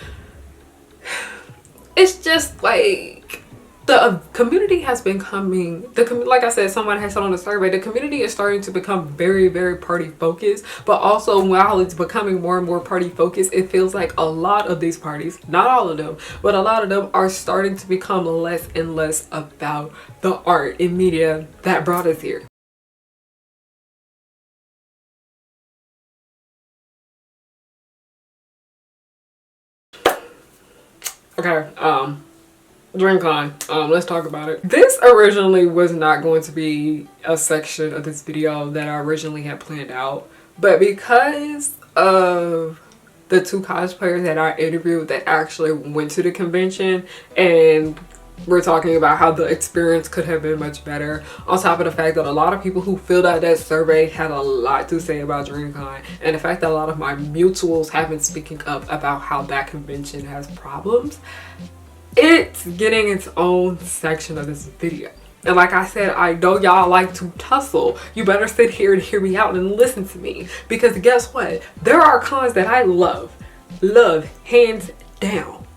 it's just like the community has been coming, like I said, someone has said on the survey, the community is starting to become very, very party focused, but also while it's becoming more and more party focused, it feels like a lot of these parties, not all of them, but a lot of them are starting to become less and less about the art and media that brought us here. Okay, DreamCon, let's talk about it. This originally was not going to be a section of this video that I originally had planned out, but because of the 2 cosplayers that I interviewed that actually went to the convention, and we're talking about how the experience could have been much better, on top of the fact that a lot of people who filled out that survey had a lot to say about DreamCon, and the fact that a lot of my mutuals have been speaking up about how that convention has problems, it's getting its own section of this video. And like I said, I know y'all like to tussle. You better sit here and hear me out and listen to me, because guess what? There are cons that I love hands down.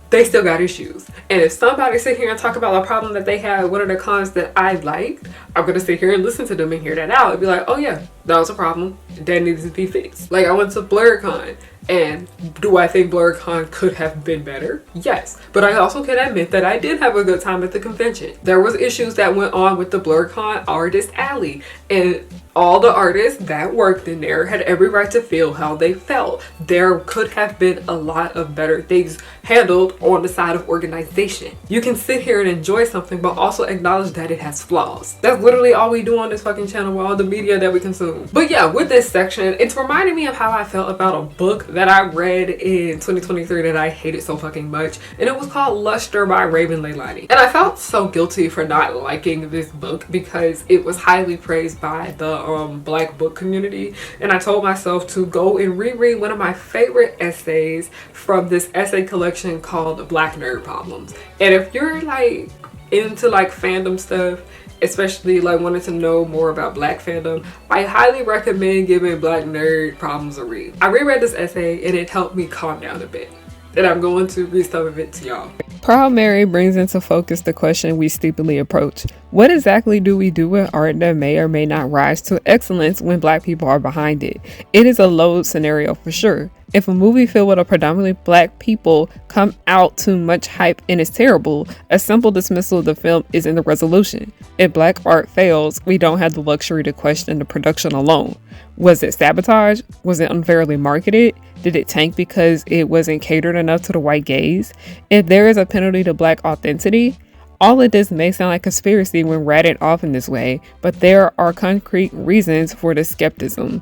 They still got issues. And if somebody sit here and talk about a problem that they had, one of the cons that I liked, I'm gonna sit here and listen to them and hear that out and be like, oh yeah, that was a problem that needs to be fixed. Like, I went to BlurCon, and do I think BlurCon could have been better? Yes, but I also can admit that I did have a good time at the convention. There was issues that went on with the BlurCon Artist Alley, and all the artists that worked in there had every right to feel how they felt. There could have been a lot of better things handled on the side of organization. You can sit here and enjoy something, but also acknowledge that it has flaws. That's literally all we do on this fucking channel with all the media that we consume. But yeah, with this section, it's reminding me of how I felt about a book that I read in 2023 that I hated so fucking much, and it was called Luster by Raven Leilani. And I felt so guilty for not liking this book because it was highly praised by the Black book community, and I told myself to go and reread one of my favorite essays from this essay collection called Black Nerd Problems. And if you're like into like fandom stuff, especially like wanting to know more about Black fandom, I highly recommend giving Black Nerd Problems a read. I reread this essay and it helped me calm down a bit, and I'm going to read some of it to y'all. Proud Mary brings into focus the question we stupidly approach. What exactly do we do with art that may or may not rise to excellence when Black people are behind it? It is a load scenario for sure. If a movie filled with a predominantly Black people come out to much hype and is terrible, a simple dismissal of the film isn't the resolution. If Black art fails, we don't have the luxury to question the production alone. Was it sabotage? Was it unfairly marketed? Did it tank because it wasn't catered enough to the white gaze? If there is a penalty to Black authenticity, all of this may sound like conspiracy when ratted off in this way, but there are concrete reasons for the skepticism.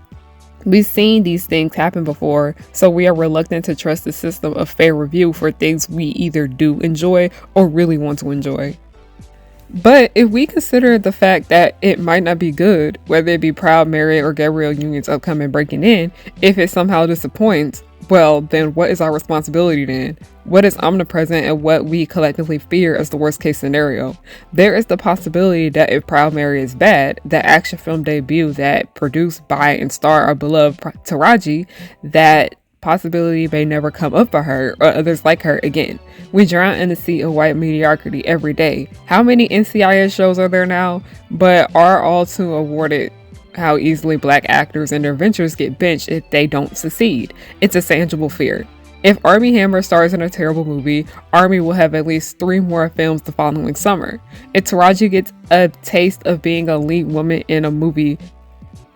We've seen these things happen before, so we are reluctant to trust the system of fair review for things we either do enjoy or really want to enjoy. But if we consider the fact that it might not be good, whether it be Proud Mary or Gabrielle Union's upcoming Breaking In, if it somehow disappoints, well, then what is our responsibility then? What is omnipresent and what we collectively fear as the worst case scenario? There is the possibility that if Proud Mary is bad, that action film debut that produced by and star our beloved Taraji, that possibility may never come up for her or others like her again. We drown in the sea of white mediocrity every day. How many NCIS shows are there now? But are all too awarded how easily Black actors and their ventures get benched if they don't succeed? It's a tangible fear. If Armie Hammer stars in a terrible movie, Armie will have at least 3 more films the following summer. If Taraji gets a taste of being a lead woman in a movie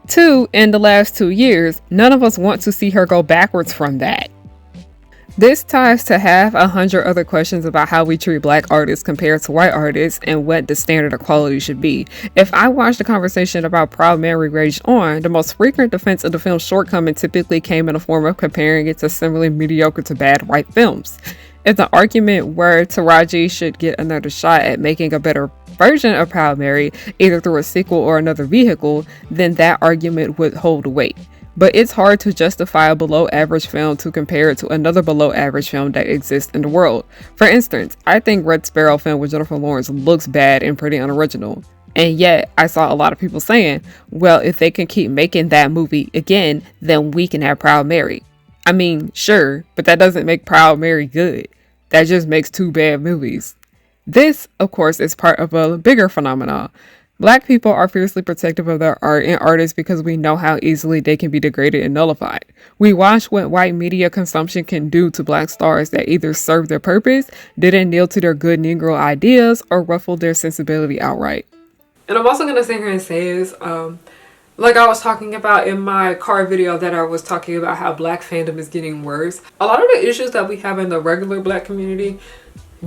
2 in the last 2 years, none of us want to see her go backwards from that. This ties to 100 other questions about how we treat Black artists compared to white artists and what the standard of quality should be. If I watched the conversation about Proud Mary raged on, the most frequent defense of the film's shortcoming typically came in the form of comparing it to similarly mediocre to bad white films. If the argument were Taraji should get another shot at making a better version of Proud Mary, either through a sequel or another vehicle, then that argument would hold weight. But it's hard to justify a below average film to compare it to another below average film that exists in the world. For instance, I think Red Sparrow film with Jennifer Lawrence looks bad and pretty unoriginal. And yet, I saw a lot of people saying, well, if they can keep making that movie again, then we can have Proud Mary. I mean, sure, but that doesn't make Proud Mary good. that just makes two bad movies. This, of course, is part of a bigger phenomenon. Black people are fiercely protective of their art and artists because we know how easily they can be degraded and nullified. We watch what white media consumption can do to black stars that either served their purpose, didn't kneel to their good Negro ideas, or ruffled their sensibility outright. And I'm also going to sit here and say is, like I was talking about in my car video that I was talking about how black fandom is getting worse. A lot of the issues that we have in the regular black community,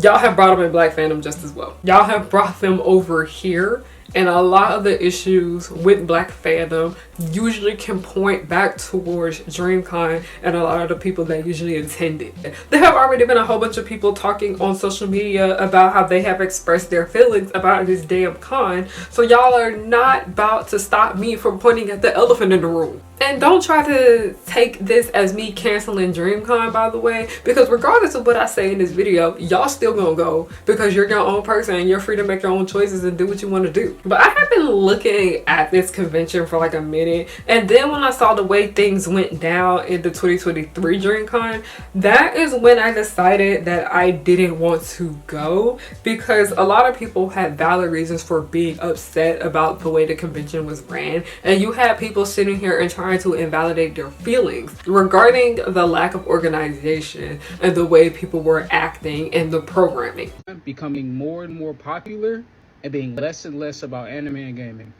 y'all have brought them in black fandom just as well. Y'all have brought them over here. And a lot of the issues with black fandom usually can point back towards DreamCon and a lot of the people that usually attended. There have already been a whole bunch of people talking on social media about how they have expressed their feelings about this damn con. So y'all are not about to stop me from pointing at the elephant in the room. And don't try to take this as me canceling DreamCon, by the way, because regardless of what I say in this video, y'all still gonna go because you're your own person and you're free to make your own choices and do what you want to do. But I have been looking at this convention for like a minute, and then when I saw the way things went down in the 2023 DreamCon, that is when I decided that I didn't want to go, because a lot of people had valid reasons for being upset about the way the convention was ran, and you had people sitting here and trying to invalidate their feelings regarding the lack of organization and the way people were acting in the programming. Becoming more and more popular and being less and less about anime and gaming.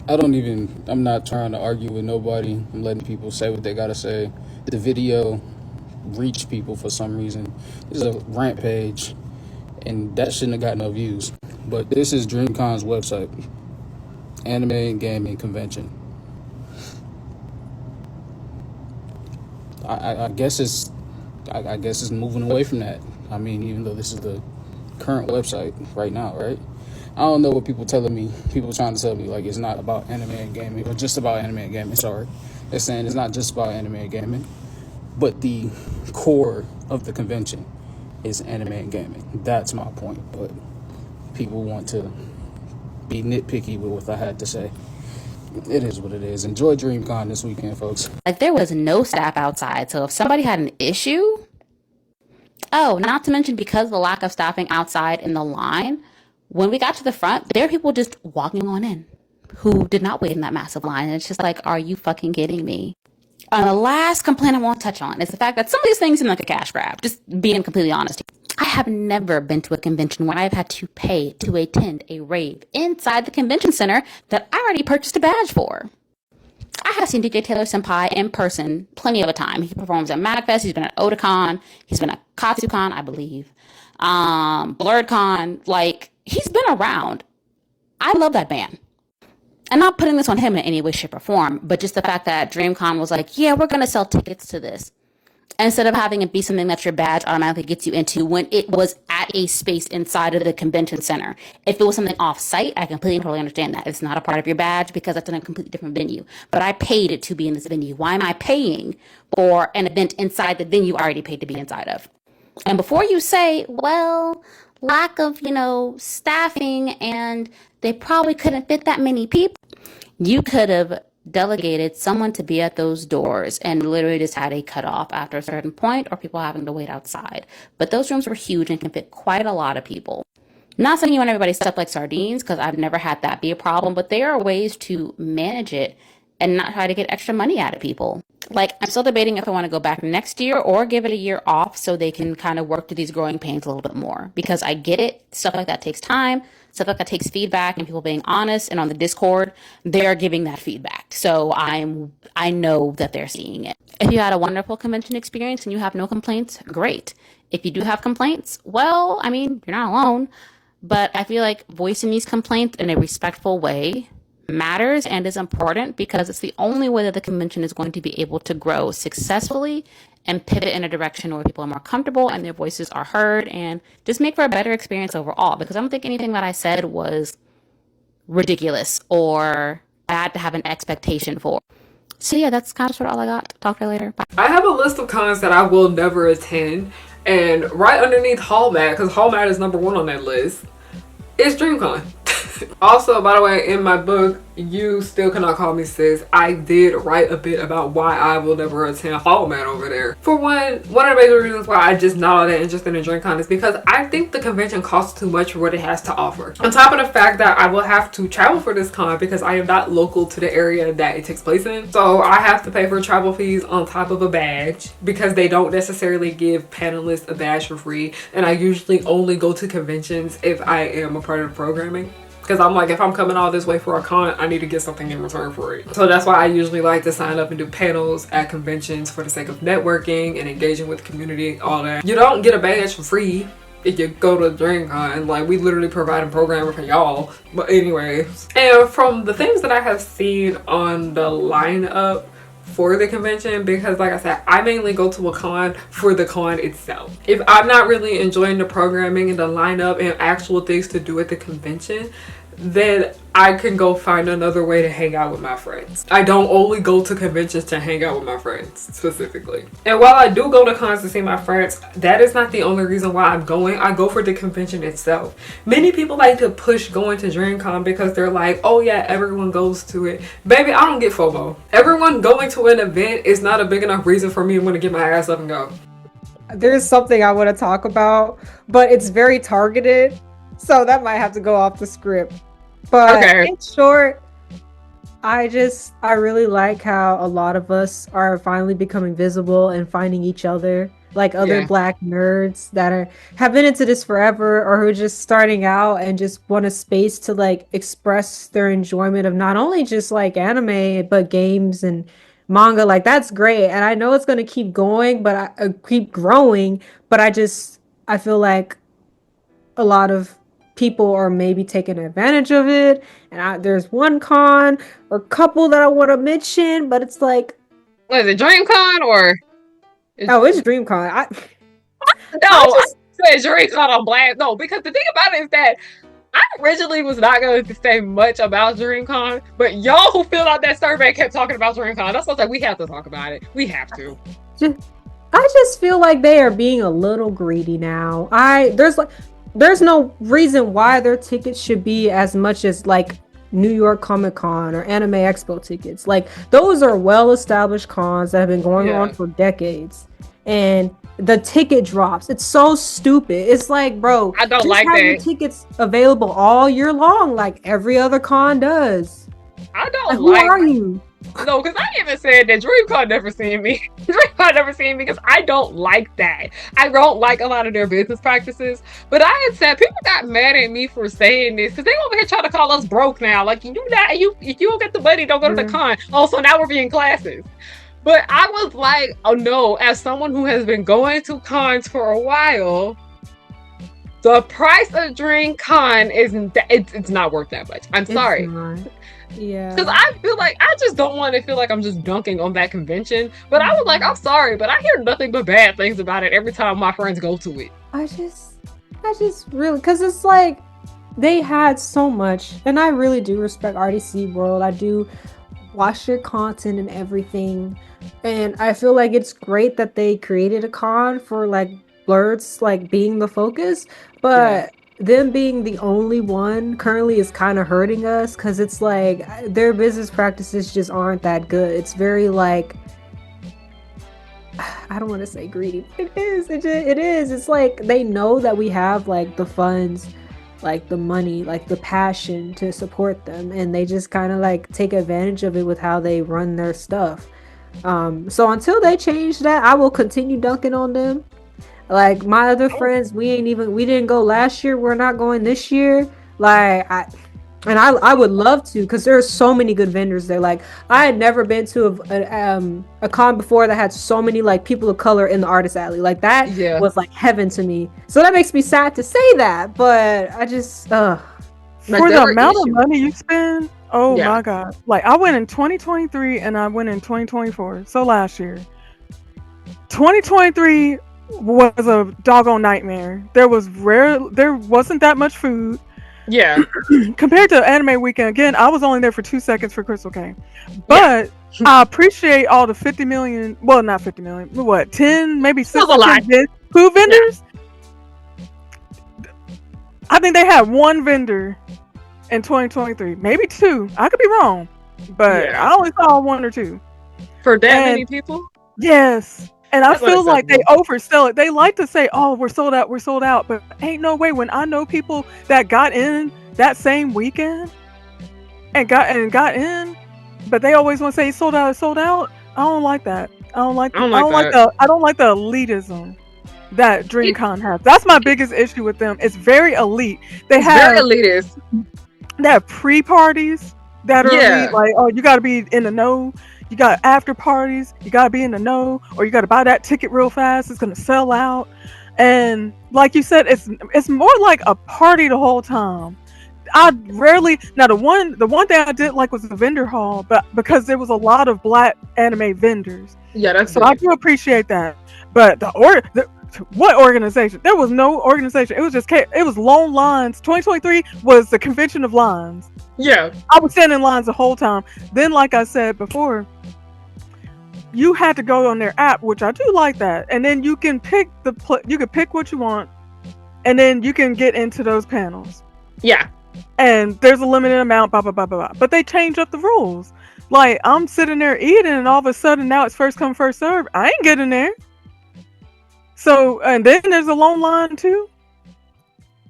I'm not trying to argue with nobody. I'm letting people say what they gotta say. The video reached people for some reason. This is a rant page, and that shouldn't have got no views. But this is DreamCon's website. Anime and Gaming Convention. I guess it's moving away from that. I mean, even though this is the current website right now, right? I don't know what people trying to tell me, like it's not about anime and gaming, or just about anime and gaming, sorry. They're saying it's not just about anime and gaming, but the core of the convention is anime and gaming. That's my point, but people want to be nitpicky with what I had to say. It is what it is. Enjoy DreamCon this weekend, folks. Like, there was no staff outside, so if somebody had an issue... Oh, not to mention, because of the lack of staffing outside in the line, when we got to the front, there were people just walking on in who did not wait in that massive line. And it's just like, are you fucking kidding me? The last complaint I want to touch on is the fact that some of these things seem like a cash grab, just being completely honest. I have never been to a convention where I've had to pay to attend a rave inside the convention center that I already purchased a badge for. I have seen DJ Taylor Senpai in person plenty of a time. He performs at MagFest, he's been at Otakon, he's been at KatsuCon, I believe, BlurredCon, like, he's been around. I love that band. I'm not putting this on him in any way, shape, or form, but just the fact that DreamCon was like, yeah, we're going to sell tickets to this. Instead of having it be something that your badge automatically gets you into when it was at a space inside of the convention center. If it was something off-site, I completely and totally understand that. It's not a part of your badge because that's in a completely different venue. But I paid it to be in this venue. Why am I paying for an event inside the venue I already paid to be inside of? And before you say, well, lack of, staffing and they probably couldn't fit that many people, you could have delegated someone to be at those doors and literally just had a cutoff after a certain point, or people having to wait outside. But those rooms were huge and can fit quite a lot of people. Not saying you want everybody stuck like sardines, because I've never had that be a problem, but there are ways to manage it and not try to get extra money out of people. Like, I'm still debating if I want to go back next year or give it a year off so they can kind of work through these growing pains a little bit more. Because I get it, stuff like that takes time, stuff like that takes feedback, and people being honest. And on the Discord, they're giving that feedback. So I know that they're seeing it. If you had a wonderful convention experience and you have no complaints, great. If you do have complaints, well, I mean, you're not alone. But I feel like voicing these complaints in a respectful way matters and is important, because it's the only way that the convention is going to be able to grow successfully and pivot in a direction where people are more comfortable and their voices are heard, and just make for a better experience overall. Because I don't think anything that I said was ridiculous or bad to have an expectation for. So yeah, that's kind of sort of all I got. Talk to you later. Bye. I have a list of cons that I will never attend, and right underneath Hall Mat, because Hall Mat is number 1 on that list, is DreamCon. Also, by the way, in my book, You Still Cannot Call Me Sis, I did write a bit about why I will never attend Hall Man over there. For one of the major reasons why I just not all that interested in DreamCon is because I think the convention costs too much for what it has to offer. On top of the fact that I will have to travel for this con because I am not local to the area that it takes place in. So I have to pay for travel fees on top of a badge because they don't necessarily give panelists a badge for free. And I usually only go to conventions if I am a part of the programming. Because I'm like, if I'm coming all this way for a con, I need to get something in return for it. So that's why I usually like to sign up and do panels at conventions for the sake of networking and engaging with the community, all that. You don't get a badge for free if you go to DreamCon. Like, we literally provide a programmer for y'all. But anyways. And from the things that I have seen on the lineup for the convention, because like I said, I mainly go to a con for the con itself. If I'm not really enjoying the programming and the lineup and actual things to do at the convention, then I can go find another way to hang out with my friends. I don't only go to conventions to hang out with my friends specifically. And while I do go to cons to see my friends, that is not the only reason why I'm going. I go for the convention itself. Many people like to push going to DreamCon because they're like, oh yeah, everyone goes to it. Baby, I don't get FOMO. Everyone going to an event is not a big enough reason for me to want to get my ass up and go. There's something I want to talk about, but it's very targeted, so that might have to go off the script. But in short, I really like how a lot of us are finally becoming visible and finding each other, like other Black nerds that have been into this forever, or who are just starting out and just want a space to like express their enjoyment of not only just like anime but games and manga. Like, that's great, and I know it's going to keep going, but I keep growing. But I feel like a lot of people are maybe taking advantage of it, and there's one con or couple that I want to mention, but it's like, what is it, DreamCon or? It's DreamCon. Said DreamCon on blast. No, because the thing about it is that I originally was not going to say much about DreamCon, but y'all who filled out that survey kept talking about DreamCon. That's why I was like, we have to talk about it. We have to. I just feel like they are being a little greedy now. There's no reason why their tickets should be as much as like New York Comic Con or Anime Expo tickets. Like, those are well-established cons that have been going on for decades. And the ticket drops. It's so stupid. It's like, bro, I don't just like have that. your tickets available all year long, like every other con does. I don't Who are you? No, because I even said that DreamCon never seen me. DreamCon never seen me because I don't like that. I don't like a lot of their business practices. But I had said people got mad at me for saying this because they over here trying to call us broke now. Like, if you don't get the money, don't go to the con. Oh, so now we're being classes. But I was like, oh no, as someone who has been going to cons for a while, the price of DreamCon it's not worth that much. I'm sorry. Yeah. Because I feel like I just don't want to feel like I'm just dunking on that convention. But I was like, I'm sorry, but I hear nothing but bad things about it every time my friends go to it. I just really, because it's like they had so much, and I really do respect RDC World. I do watch their content and everything, and I feel like it's great that they created a con for like blurs like being the focus, but them being the only one currently is kind of hurting us, because it's like their business practices just aren't that good. It's very like, I don't want to say greedy. It is. It's like they know that we have like the funds, like the money, like the passion to support them, and they just kind of like take advantage of it with how they run their stuff. So until they change that, I will continue dunking on them. Like, my other friends, we didn't go last year. We're not going this year. Like, I would love to, because there's so many good vendors there. Like, I had never been to a con before that had so many like people of color in the artist alley. Like, that was like heaven to me. So that makes me sad to say that, but I just for the amount of money you spend. Oh my god! Like, I went in 2023 and I went in 2024. So last year, 2023 was a doggone nightmare. There wasn't that much food. Yeah. Compared to Anime Weekend, again, I was only there for 2 seconds for Crystal King. But I appreciate all the 50 million, well, not 50 million, what, 10, maybe 6 food vendors? I think they had one vendor in 2023. Maybe 2. I could be wrong, but Yeah. I only saw 1 or 2. For that And many people? yes. And I That's feel like they unacceptable. oversell it. They like to say, "Oh, we're sold out," but ain't no way. When I know people that got in that same weekend and got in, but they always want to say sold out, sold out. I don't like that. I don't like I don't like that. I don't like the elitism that It, DreamCon has. That's my biggest issue with them. It's very elite. it's very elitist. They have pre-parties that are elite. Yeah. Like, oh, you got to be in the know. You got after parties. You got to be in the know, or you got to buy that ticket real fast. It's gonna sell out. And like you said, it's more like a party the whole time. I rarely now the one thing I did like was the vendor hall, but because there was a lot of black anime vendors, Yeah, that's so I good. do appreciate that. But what organization? There was no organization. It was just it was long lines. 2023 was the convention of lines. Yeah. I was standing in lines the whole time. Then, like I said before, you had to go on their app, which I do like that, and then you can pick you can pick what you want, and then you can get into those panels. Yeah. And there's a limited amount, blah blah blah blah blah. But they change up the rules. Like, I'm sitting there eating, and all of a sudden now it's first come first serve. I ain't getting there. So, and then there's a long line too.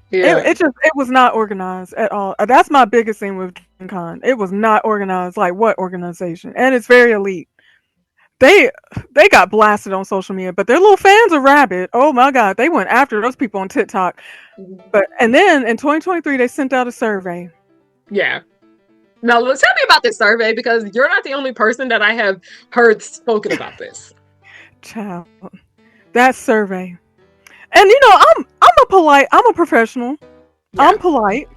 Yeah. It was not organized at all. That's my biggest thing with DreamCon. It was not organized. Like, what organization? And it's very elite. They got blasted on social media, but their little fans are rabid. Oh my god, they went after those people on TikTok. And then in 2023 they sent out a survey. Yeah. Now, tell me about this survey, because you're not the only person that I have heard spoken about this. Child, that survey. And I'm a professional. Yeah. I'm polite.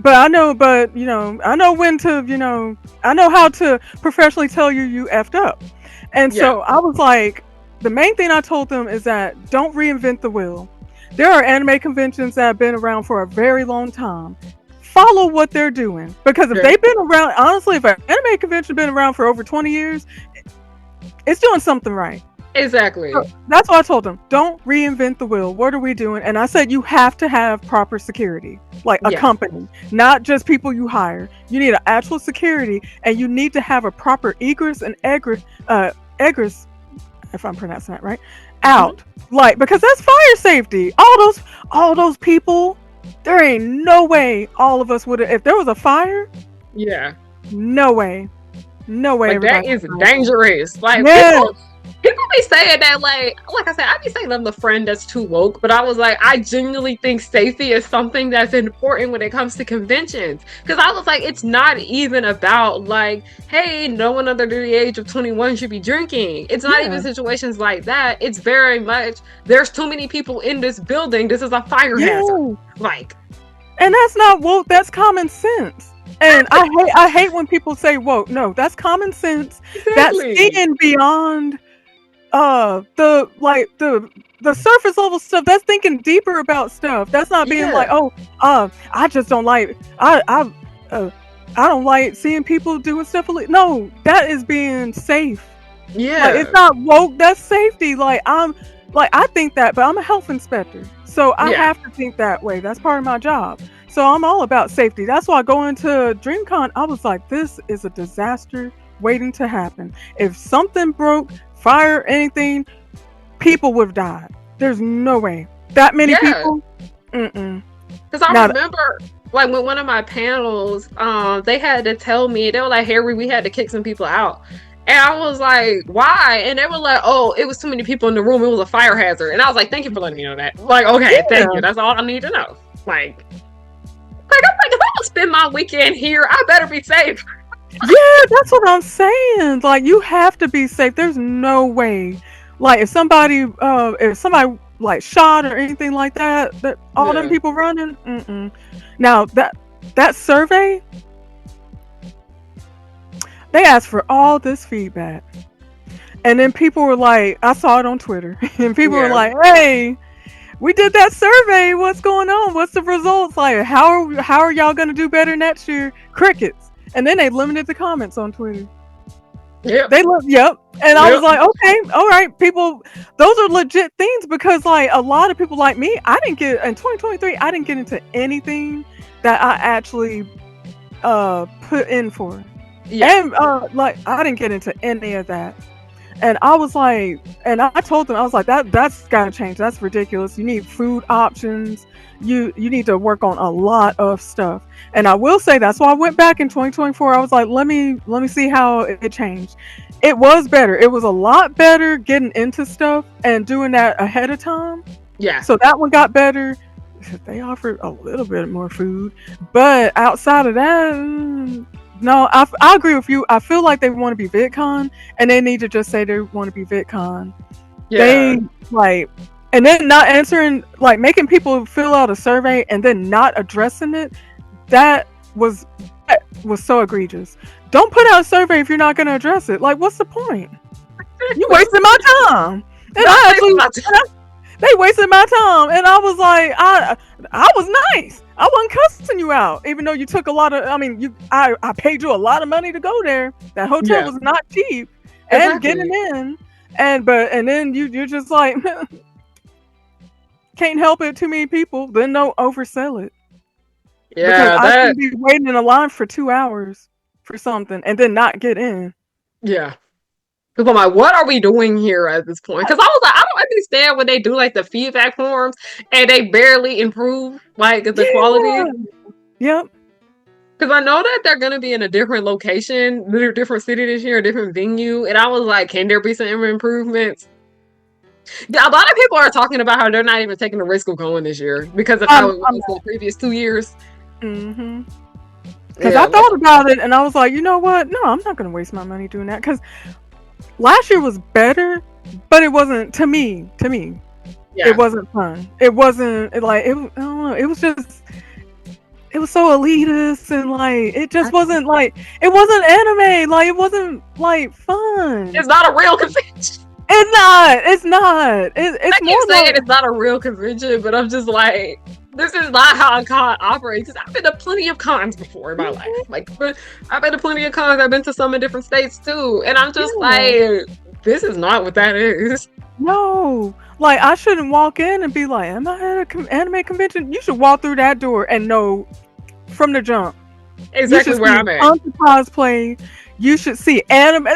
But I know when to, I know how to professionally tell you effed up. And so I was like, the main thing I told them is that don't reinvent the wheel. There are anime conventions that have been around for a very long time. Follow what they're doing. Because if they've been around, honestly, if an anime convention been around for over 20 years, it's doing something right. Exactly. So that's what I told them. Don't reinvent the wheel. What are we doing? And I said you have to have proper security, like a company, not just people you hire. You need an actual security, and you need to have a proper egress and egress, if I'm pronouncing that right, out. Like, because that's fire safety. All those people. There ain't no way all of us would have. If there was a fire, no way. Like, that is dangerous. Like, people be saying that, like I said, I be saying I'm the friend that's too woke, but I was like, I genuinely think safety is something that's important when it comes to conventions. Because I was like, it's not even about like, hey, no one under the age of 21 should be drinking. It's not even situations like that. It's very much, there's too many people in this building. This is a fire hazard. Like, and that's not woke. That's common sense. And I hate when people say woke. No, that's common sense. Exactly. That's seeing beyond the surface level stuff. That's thinking deeper about stuff. That's not being like, I just don't like I don't like seeing people doing stuff. No, that is being safe. Like, it's not woke. That's safety. Like, I think that, but I'm a health inspector, so I have to think that way. That's part of my job. So I'm all about safety. That's why going to DreamCon, I was like, this is a disaster waiting to happen. If something broke, fire, anything, people would have died. There's no way. That many people? Because I remember, like, with one of my panels, they had to tell me, they were like, Harry, we had to kick some people out. And I was like, why? And they were like, oh, it was too many people in the room. It was a fire hazard. And I was like, thank you for letting me know that. Like, okay, thank you. That's all I need to know. Like, I'm like, if I'm gonna spend my weekend here, I better be safe. Yeah, that's what I'm saying. Like, you have to be safe. There's no way. Like, if somebody like shot or anything like that all them people running. Now that survey, they asked for all this feedback, and then people were like, I saw it on Twitter, and people were like, hey, we did that survey. What's going on? What's the results? Like, how are y'all gonna do better next year? Crickets. And then they limited the comments on Twitter. Yep. They look, yep. And I was like, okay, all right, people, those are legit things because like a lot of people like me, I didn't get in 2023, I didn't get into anything that I actually put in for. Yeah. And like I didn't get into any of that. And I was like, and I told them, I was like, that's gotta change. That's ridiculous. You need food options. You need to work on a lot of stuff. And I will say that's why I went back in 2024. I was like, let me see how it changed. It was better. It was a lot better getting into stuff and doing that ahead of time. Yeah. So that one got better. They offered a little bit more food, but outside of that, no, I agree with you. I feel like they want to be VidCon, and they need to just say they want to be VidCon. Yeah. They like, and then not answering, like making people fill out a survey and then not addressing it. That was so egregious. Don't put out a survey if you're not going to address it. Like, what's the point? You wasted my time. And they wasted my time, and I was like, I was nice. I wasn't cussing you out, even though you took a lot of. I mean, I paid you a lot of money to go there. That hotel was not cheap, and getting in, and then you're just like, can't help it. Too many people. Then don't oversell it. Yeah, because I can be waiting in a line for 2 hours for something and then not get in. Yeah. Because I'm like, what are we doing here at this point? Because I was like, I don't understand when they do like the feedback forms and they barely improve like the quality. Yep. Because I know that they're going to be in a different location, different city this year, a different venue. And I was like, can there be some improvements? Yeah, a lot of people are talking about how they're not even taking the risk of going this year because of how it was the previous 2 years. Mm-hmm. Because I thought about it and I was like, you know what? No, I'm not going to waste my money doing that. Because last year was better, but it wasn't to me. It wasn't fun. It wasn't like it. I don't know. It was just. It was so elitist and like it just wasn't like it wasn't anime. Like it wasn't like fun. It's not a real convention. It's not. It's more saying it's not a real convention, but I'm just like, this is not how a con operates. Because I've been to plenty of cons before in my life. Like, I've been to plenty of cons. I've been to some in different states too, and I'm just like, this is not what that is. No, like I shouldn't walk in and be like, "Am I at an anime convention?" You should walk through that door and know from the jump exactly where I'm at. Cosplay. You should see anime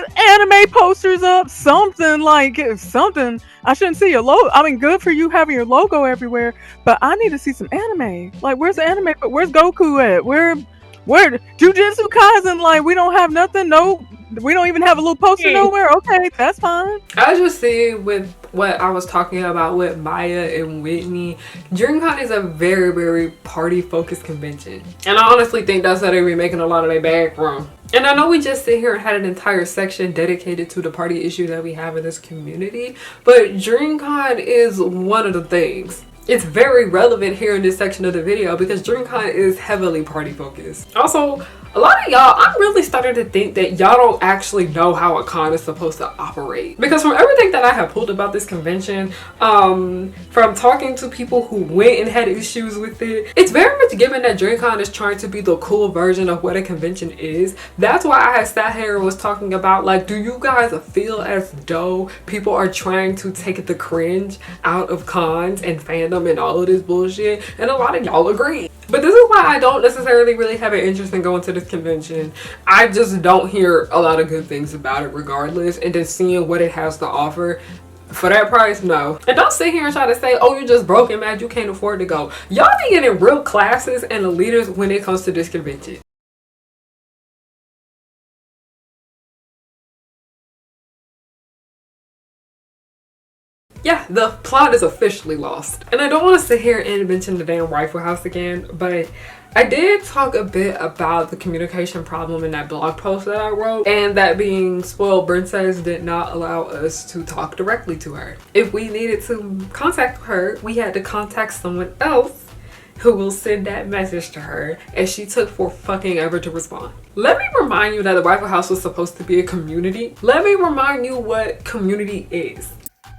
posters up, something. I shouldn't see your logo. I mean, good for you having your logo everywhere, but I need to see some anime. Like, where's the anime? But where's Goku at? Where Jujutsu Kaisen? Like, we don't have nothing. No, we don't even have a little poster nowhere. Okay, that's fine. I just see with what I was talking about with Maya and Whitney, DreamCon is a very, very party-focused convention. And I honestly think that's how they be making a lot of their bag from. And I know we just sit here and had an entire section dedicated to the party issue that we have in this community, but DreamCon is one of the things. It's very relevant here in this section of the video because DreamCon is heavily party focused. Also, a lot of y'all, I'm really starting to think that y'all don't actually know how a con is supposed to operate. Because from everything that I have pulled about this convention, from talking to people who went and had issues with it, it's very much given that DreamCon is trying to be the cool version of what a convention is. That's why I had sat here and was talking about, like, do you guys feel as though people are trying to take the cringe out of cons and fandom and all of this bullshit? And a lot of y'all agree. But this is why I don't necessarily really have an interest in going to this convention. I just don't hear a lot of good things about it regardless. And then seeing what it has to offer for that price, no. And don't sit here and try to say, oh, you're just broke and mad you can't afford to go. Y'all be getting real classes and leaders when it comes to this convention. Yeah, the plot is officially lost. And I don't want to sit here and mention the damn Rifle House again, but I did talk a bit about the communication problem in that blog post that I wrote, and that being spoiled princess did not allow us to talk directly to her. If we needed to contact her, we had to contact someone else who will send that message to her, and she took for fucking ever to respond. Let me remind you that the Rifle House was supposed to be a community. Let me remind you what community is.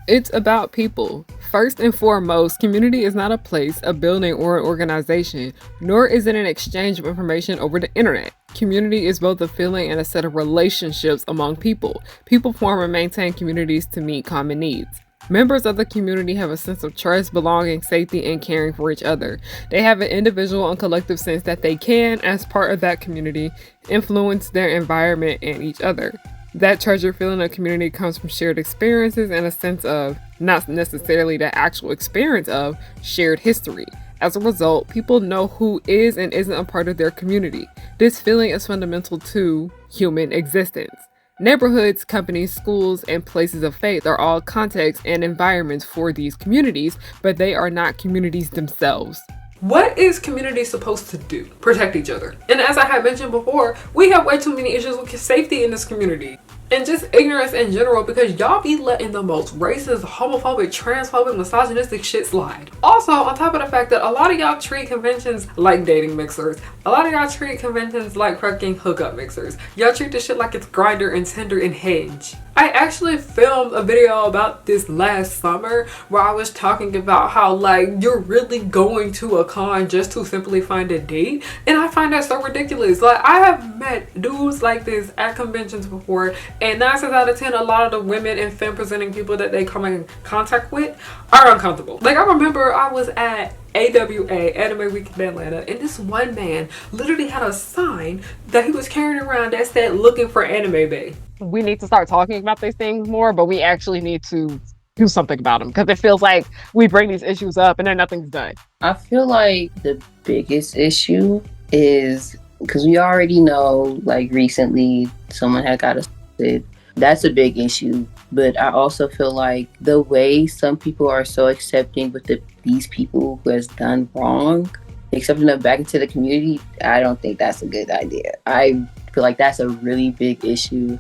It's about people. First and foremost, community is not a place, a building, or an organization, nor is it an exchange of information over the internet. Community is both a feeling and a set of relationships among people. People form and maintain communities to meet common needs. Members of the community have a sense of trust, belonging, safety, and caring for each other. They have an individual and collective sense that they can, as part of that community, influence their environment and each other. That treasure feeling of community comes from shared experiences and a sense of, not necessarily the actual experience of, shared history. As a result, people know who is and isn't a part of their community. This feeling is fundamental to human existence. Neighborhoods, companies, schools, and places of faith are all contexts and environments for these communities, but they are not communities themselves. What is community supposed to do? Protect each other. And as I had mentioned before, we have way too many issues with safety in this community. And just ignorance in general, because y'all be letting the most racist, homophobic, transphobic, misogynistic shit slide. Also, on top of the fact that a lot of y'all treat conventions like dating mixers. A lot of y'all treat conventions like fucking hookup mixers. Y'all treat this shit like it's Grindr and Tinder and Hinge. I actually filmed a video about this last summer where I was talking about how like you're really going to a con just to simply find a date, and I find that so ridiculous. Like, I have met dudes like this at conventions before, and 9 times out of 10 a lot of the women and femme presenting people that they come in contact with are uncomfortable. Like, I remember I was at AWA, Anime Week in Atlanta, and this one man literally had a sign that he was carrying around that said looking for anime bae. We need to start talking about these things more, but we actually need to do something about them, because it feels like we bring these issues up and then nothing's done. I feel like the biggest issue is because we already know, like, recently someone had got arrested. That's a big issue. But I also feel like the way some people are so accepting with these people who has done wrong, accepting them back into the community, I don't think that's a good idea. I feel like that's a really big issue,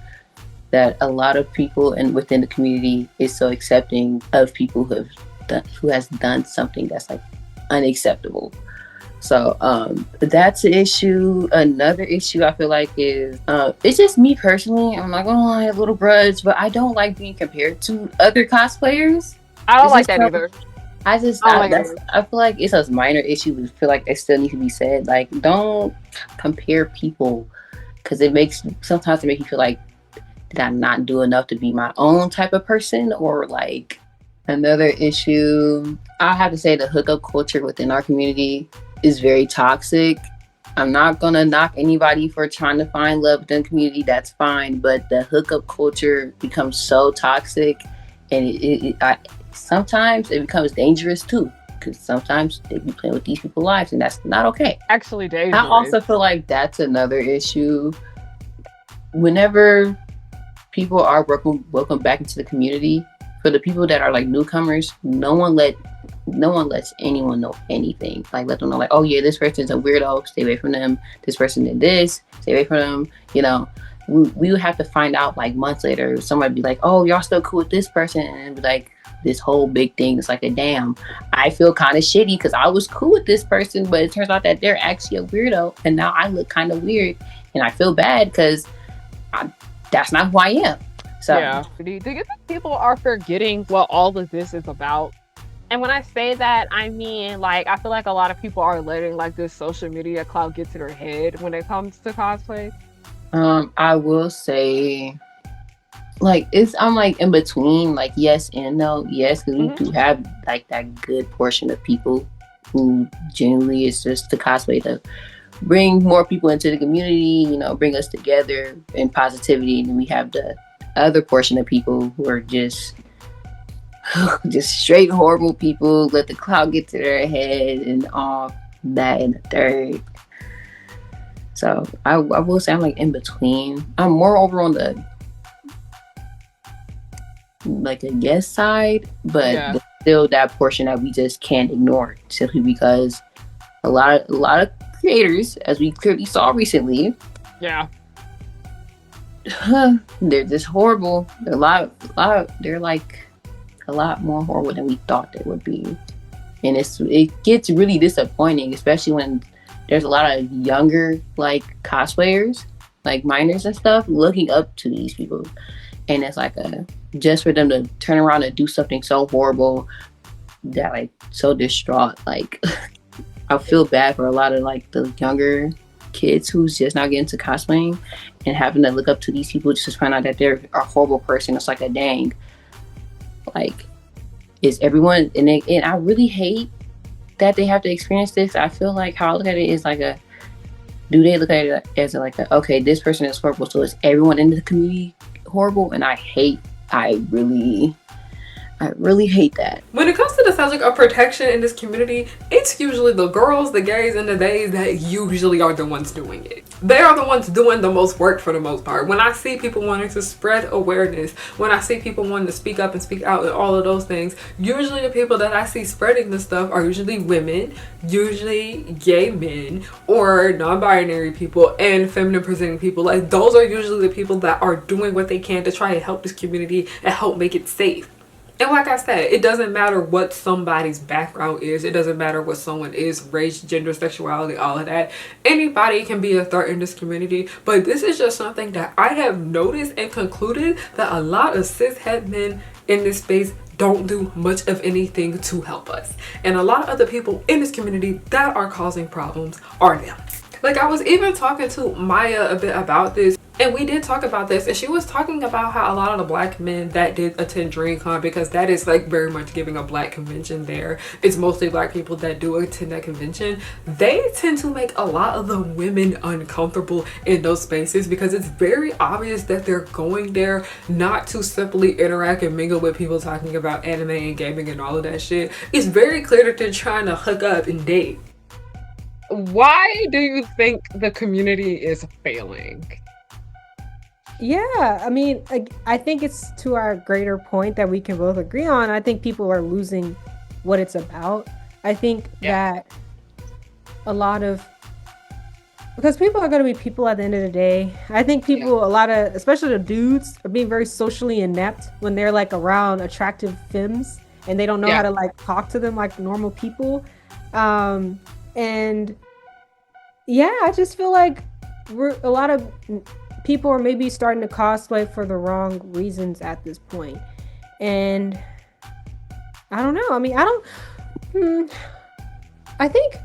that a lot of people within the community is so accepting of people who has done something that's like unacceptable. So that's an issue. Another issue I feel like is it's just me personally. I'm like, oh, I have a little grudge, but I don't like being compared to other cosplayers. I don't like that either. I feel like it's a minor issue, but I feel like it still needs to be said. Like, don't compare people, because sometimes it makes you feel like, did I not do enough to be my own type of person? Or like, another issue, I have to say the hookup culture within our community is very toxic. I'm not gonna knock anybody for trying to find love within the community, that's fine, but the hookup culture becomes so toxic, and sometimes it becomes dangerous too, because sometimes they be playing with these people's lives, and that's not okay. Actually dangerous. I also feel like that's another issue. Whenever people are welcome back into the community, for the people that are like newcomers, no one lets anyone know anything. Like, let them know, like, oh yeah, this person's a weirdo, stay away from them. This person did this, stay away from them. You know, we would have to find out like months later. Somebody be like, oh, y'all still cool with this person, and be like, this whole big thing. It's like, a damn, I feel kind of shitty because I was cool with this person, but it turns out that they're actually a weirdo, and now I look kind of weird, and I feel bad because that's not who I am. So yeah. Do you think people are forgetting what all of this is about? And when I say that, I mean, like, I feel like a lot of people are letting like this social media clout get to their head when it comes to cosplay. I will say, like, I'm like in between, like, yes and no. Yes, because we do have like that good portion of people who genuinely is just to cosplay to bring more people into the community, you know, bring us together in positivity. And then we have the other portion of people who are just straight horrible people, let the clout get to their head and all that and the third. So I will say I'm like in between. I'm more over on the like a yes side, but still that portion that we just can't ignore, simply because a lot of creators, as we clearly saw recently, they're just horrible. They're like a lot more horrible than we thought they would be, and it gets really disappointing, especially when there's a lot of younger like cosplayers, like minors and stuff, looking up to these people, and it's like just for them to turn around and do something so horrible, that like so distraught. Like I feel bad for a lot of like the younger kids who's just now getting into cosplaying and having to look up to these people just to find out that they're a horrible person. It's like a dang. Like, is everyone and I really hate that they have to experience this. I feel like how I look at it is like do they look at it as okay, this person is horrible, so is everyone in the community horrible? And I really hate that. When it comes to the subject of protection in this community, it's usually the girls, the gays, and the days that usually are the ones doing it. They are the ones doing the most work for the most part. When I see people wanting to spread awareness, when I see people wanting to speak up and speak out and all of those things, usually the people that I see spreading this stuff are usually women, usually gay men, or non-binary people, and feminine presenting people. Like, those are usually the people that are doing what they can to try and help this community and help make it safe. And like I said, it doesn't matter what somebody's background is. It doesn't matter what someone is, race, gender, sexuality, all of that. Anybody can be a threat in this community. But this is just something that I have noticed and concluded that a lot of cishet men in this space don't do much of anything to help us. And a lot of other people in this community that are causing problems are them. Like, I was even talking to Maya a bit about this, and we did talk about this, and she was talking about how a lot of the black men that did attend DreamCon, because that is like very much giving a black convention there, it's mostly black people that do attend that convention, they tend to make a lot of the women uncomfortable in those spaces because it's very obvious that they're going there not to simply interact and mingle with people talking about anime and gaming and all of that shit. It's very clear that they're trying to hook up and date. Why do you think the community is failing? Yeah, I mean, I think it's to our greater point that we can both agree on. I think people are losing what it's about. I think that a lot of, because people are going to be people at the end of the day. I think people, a lot of, especially the dudes, are being very socially inept when they're like around attractive femmes and they don't know how to like talk to them like normal people. And yeah, I just feel like a lot of people are maybe starting to cosplay for the wrong reasons at this point. And I don't know. I mean, I think,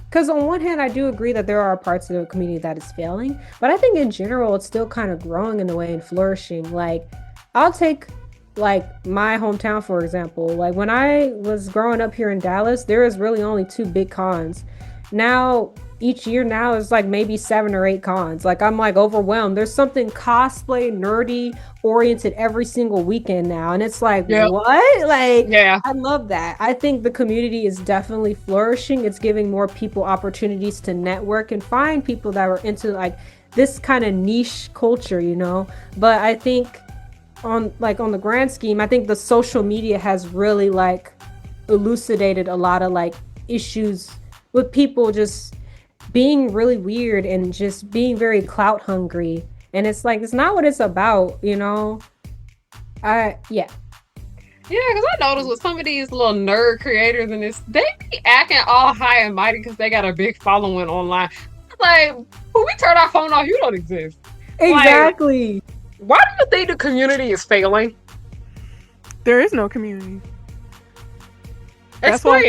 because on one hand, I do agree that there are parts of the community that is failing, but I think in general, it's still kind of growing in a way and flourishing. Like, I'll take like my hometown, for example. Like, when I was growing up here in Dallas, there is really only 2 big cons. Now, each year now is like maybe 7 or 8 cons. Like, I'm like overwhelmed. There's something cosplay nerdy oriented every single weekend now. And it's like, what? Like, I love that. I think the community is definitely flourishing. It's giving more people opportunities to network and find people that are into like this kind of niche culture, you know? But I think on the grand scheme, I think the social media has really like elucidated a lot of like issues with people just being really weird and just being very clout hungry. And it's like, it's not what it's about, you know? Yeah, because I noticed with some of these little nerd creators in this, they be acting all high and mighty because they got a big following online. Like, when we turn our phone off, you don't exist. Exactly. Like, why do you think the community is failing? There is no community. That's why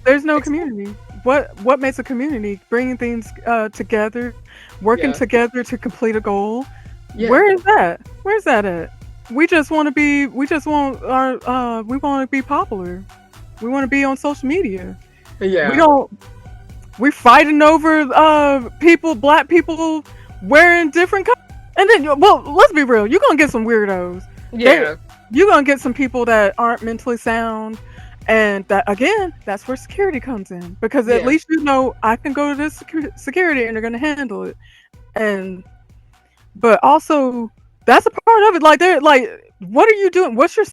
there's no community. What makes a community? Bringing things together, working together to complete a goal. Where is that? Where's that at? We just want to be. We want to be popular. We want to be on social media. Yeah. We're fighting over black people wearing different colors. And then, well, let's be real. You're gonna get some weirdos. Yeah. You're gonna get some people that aren't mentally sound. And that, again, that's where security comes in, because at least you know I can go to this security and they're going to handle it. But also that's a part of it. Like, they're like, what are you doing? What's your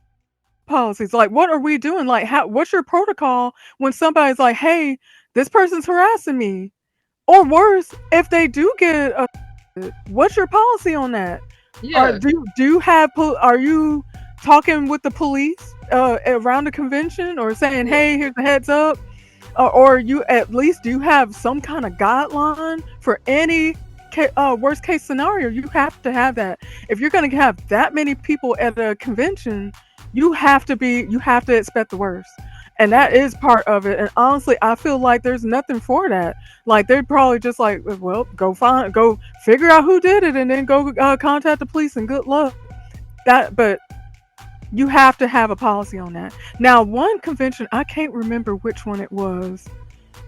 policies? Like, what are we doing? Like, what's your protocol when somebody's like, hey, this person's harassing me? Or worse, if they do get what's your policy on that? Yeah. Are you talking with the police around the convention, or saying, hey, here's a heads up, or you at least do have some kind of guideline for any worst case scenario? You have to have that. If you're going to have that many people at a convention, you have to expect the worst. And that is part of it. And honestly, I feel like there's nothing for that. Like they're probably just like, well, go figure out who did it, and then go contact the police and good luck. But you have to have a policy on that. Now, one convention, I can't remember which one it was,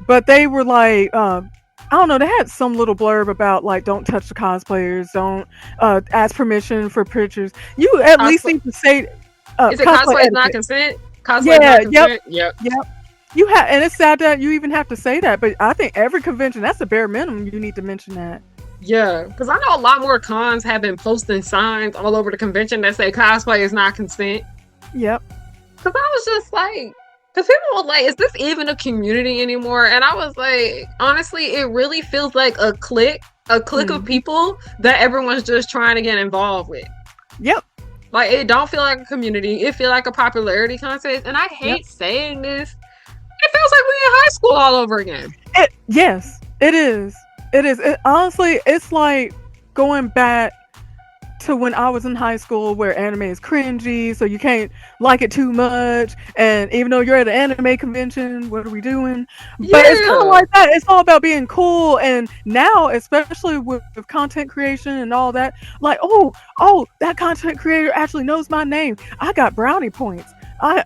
but they were like, I don't know, they had some little blurb about like, don't touch the cosplayers, don't ask permission for pictures. You at least need to say, is it cosplay is not consent? Cosplay yeah, is not consent? Yep. You have, and it's sad that you even have to say that, but I think every convention, that's the bare minimum. You need to mention that. Yeah, because I know a lot more cons have been posting signs all over the convention that say cosplay is not consent. Yep. Because I was just like, because people were like, is this even a community anymore? And I was like, honestly, it really feels like a clique of people that everyone's just trying to get involved with. Yep. Like, it don't feel like a community. It feels like a popularity contest. And I hate saying this. It feels like we're in high school all over again. Yes, it is. It is. Honestly, it's like going back to when I was in high school, where anime is cringy, so you can't like it too much. And even though you're at an anime convention, what are we doing? Yeah. But it's kind of like that. It's all about being cool. And now, especially with content creation and all that, like, oh, that content creator actually knows my name. I got brownie points. I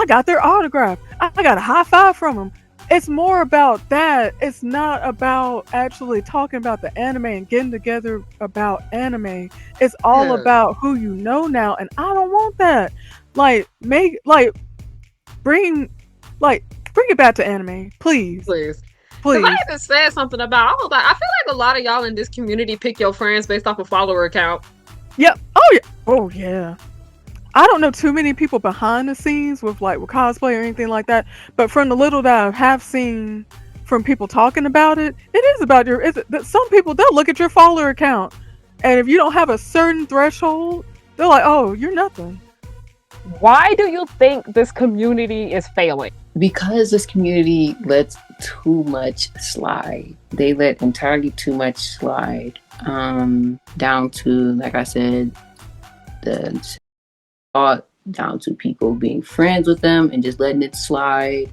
got their autograph. I got a high five from them. It's more about that. It's not about actually talking about the anime and getting together about anime. It's all about who you know now, and I don't want that. Bring it back to anime, please. Please. I even said something about, I was like, I feel like a lot of y'all in this community pick your friends based off a follower count. Yep. Oh yeah. I don't know too many people behind the scenes with cosplay or anything like that, but from the little that I have seen from people talking about it, it is about some people, they'll look at your follower account, and if you don't have a certain threshold, they're like, oh, you're nothing. Why do you think this community is failing? Because this community lets too much slide. They let entirely too much slide. Down to, like I said, down to people being friends with them and just letting it slide.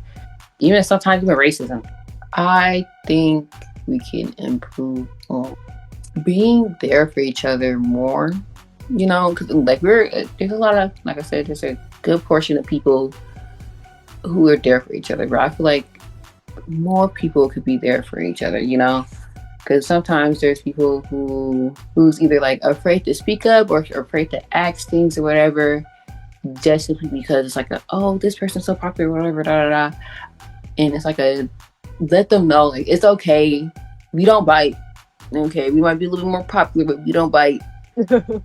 Even sometimes even racism. I think we can improve on being there for each other more. You know, because there's a lot of, like I said, there's a good portion of people who are there for each other. But I feel like more people could be there for each other, you know? Because sometimes there's people who's either like afraid to speak up or afraid to ask things or whatever, just simply because it's like, this person's so popular, whatever, and it's like let them know, like, it's okay. We don't bite. Okay, we might be a little bit more popular, but we don't bite.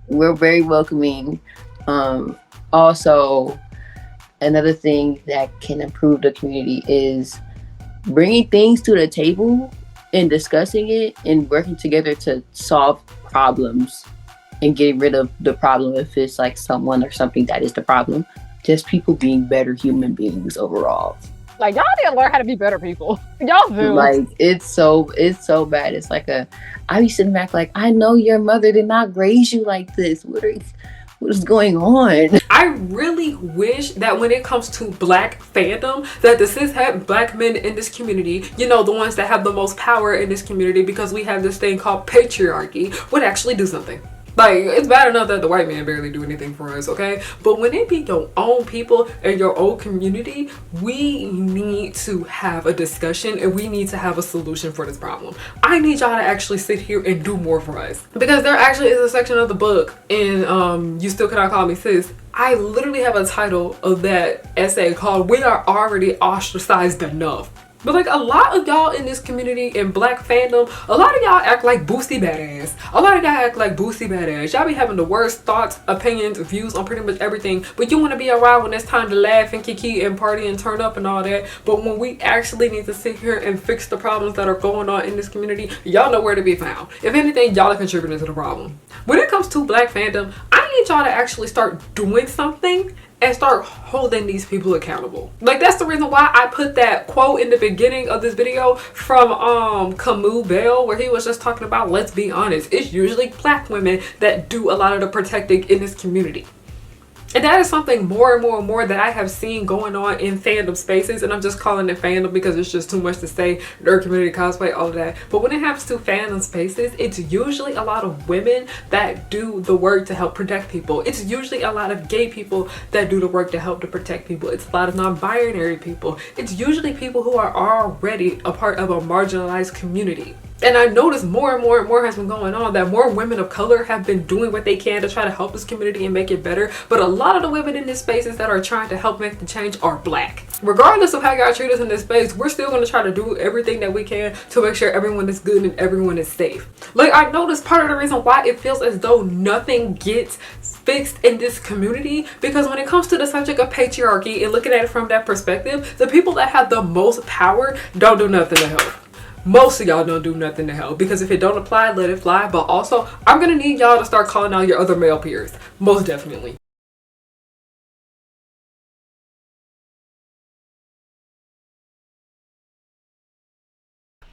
We're very welcoming. Also, another thing that can improve the community is bringing things to the table and discussing it and working together to solve problems and getting rid of the problem if it's like someone or something that is the problem. Just people being better human beings overall. Like, y'all need to learn how to be better people. Y'all do. Like, it's so bad. It's like I be sitting back like, I know your mother did not raise you like this. What is going on? I really wish that when it comes to black fandom, that the cis-het black men in this community, you know, the ones that have the most power in this community, because we have this thing called patriarchy, would actually do something. Like, it's bad enough that the white man barely do anything for us, okay? But when it be your own people and your own community, we need to have a discussion and we need to have a solution for this problem. I need y'all to actually sit here and do more for us. Because there actually is a section of the book in You Still Cannot Call Me Sis. I literally have a title of that essay called We Are Already Ostracized Enough. But like, a lot of y'all in this community in black fandom, a lot of y'all act like Boosie Badass. A lot of y'all act like Boosie Badass. Y'all be having the worst thoughts, opinions, views on pretty much everything. But you want to be around when it's time to laugh and kiki and party and turn up and all that. But when we actually need to sit here and fix the problems that are going on in this community, y'all know where to be found. If anything, y'all are contributing to the problem. When it comes to black fandom, I need y'all to actually start doing something and start holding these people accountable. Like, that's the reason why I put that quote in the beginning of this video from Camus Bell, where he was just talking about, let's be honest, it's usually black women that do a lot of the protecting in this community. And that is something more and more and more that I have seen going on in fandom spaces. And I'm just calling it fandom because it's just too much to say. Nerd community, cosplay, all of that. But when it happens to fandom spaces, it's usually a lot of women that do the work to help protect people. It's usually a lot of gay people that do the work to help to protect people. It's a lot of non-binary people. It's usually people who are already a part of a marginalized community. And I noticed more and more and more has been going on that more women of color have been doing what they can to try to help this community and make it better. But a lot of the women in this spaces that are trying to help make the change are black. Regardless of how y'all treat us in this space, we're still going to try to do everything that we can to make sure everyone is good and everyone is safe. Like, I noticed part of the reason why it feels as though nothing gets fixed in this community, because when it comes to the subject of patriarchy and looking at it from that perspective, the people that have the most power don't do nothing to help. Most of y'all don't do nothing to help, because if it don't apply, let it fly. But also, I'm gonna need y'all to start calling out your other male peers. Most definitely.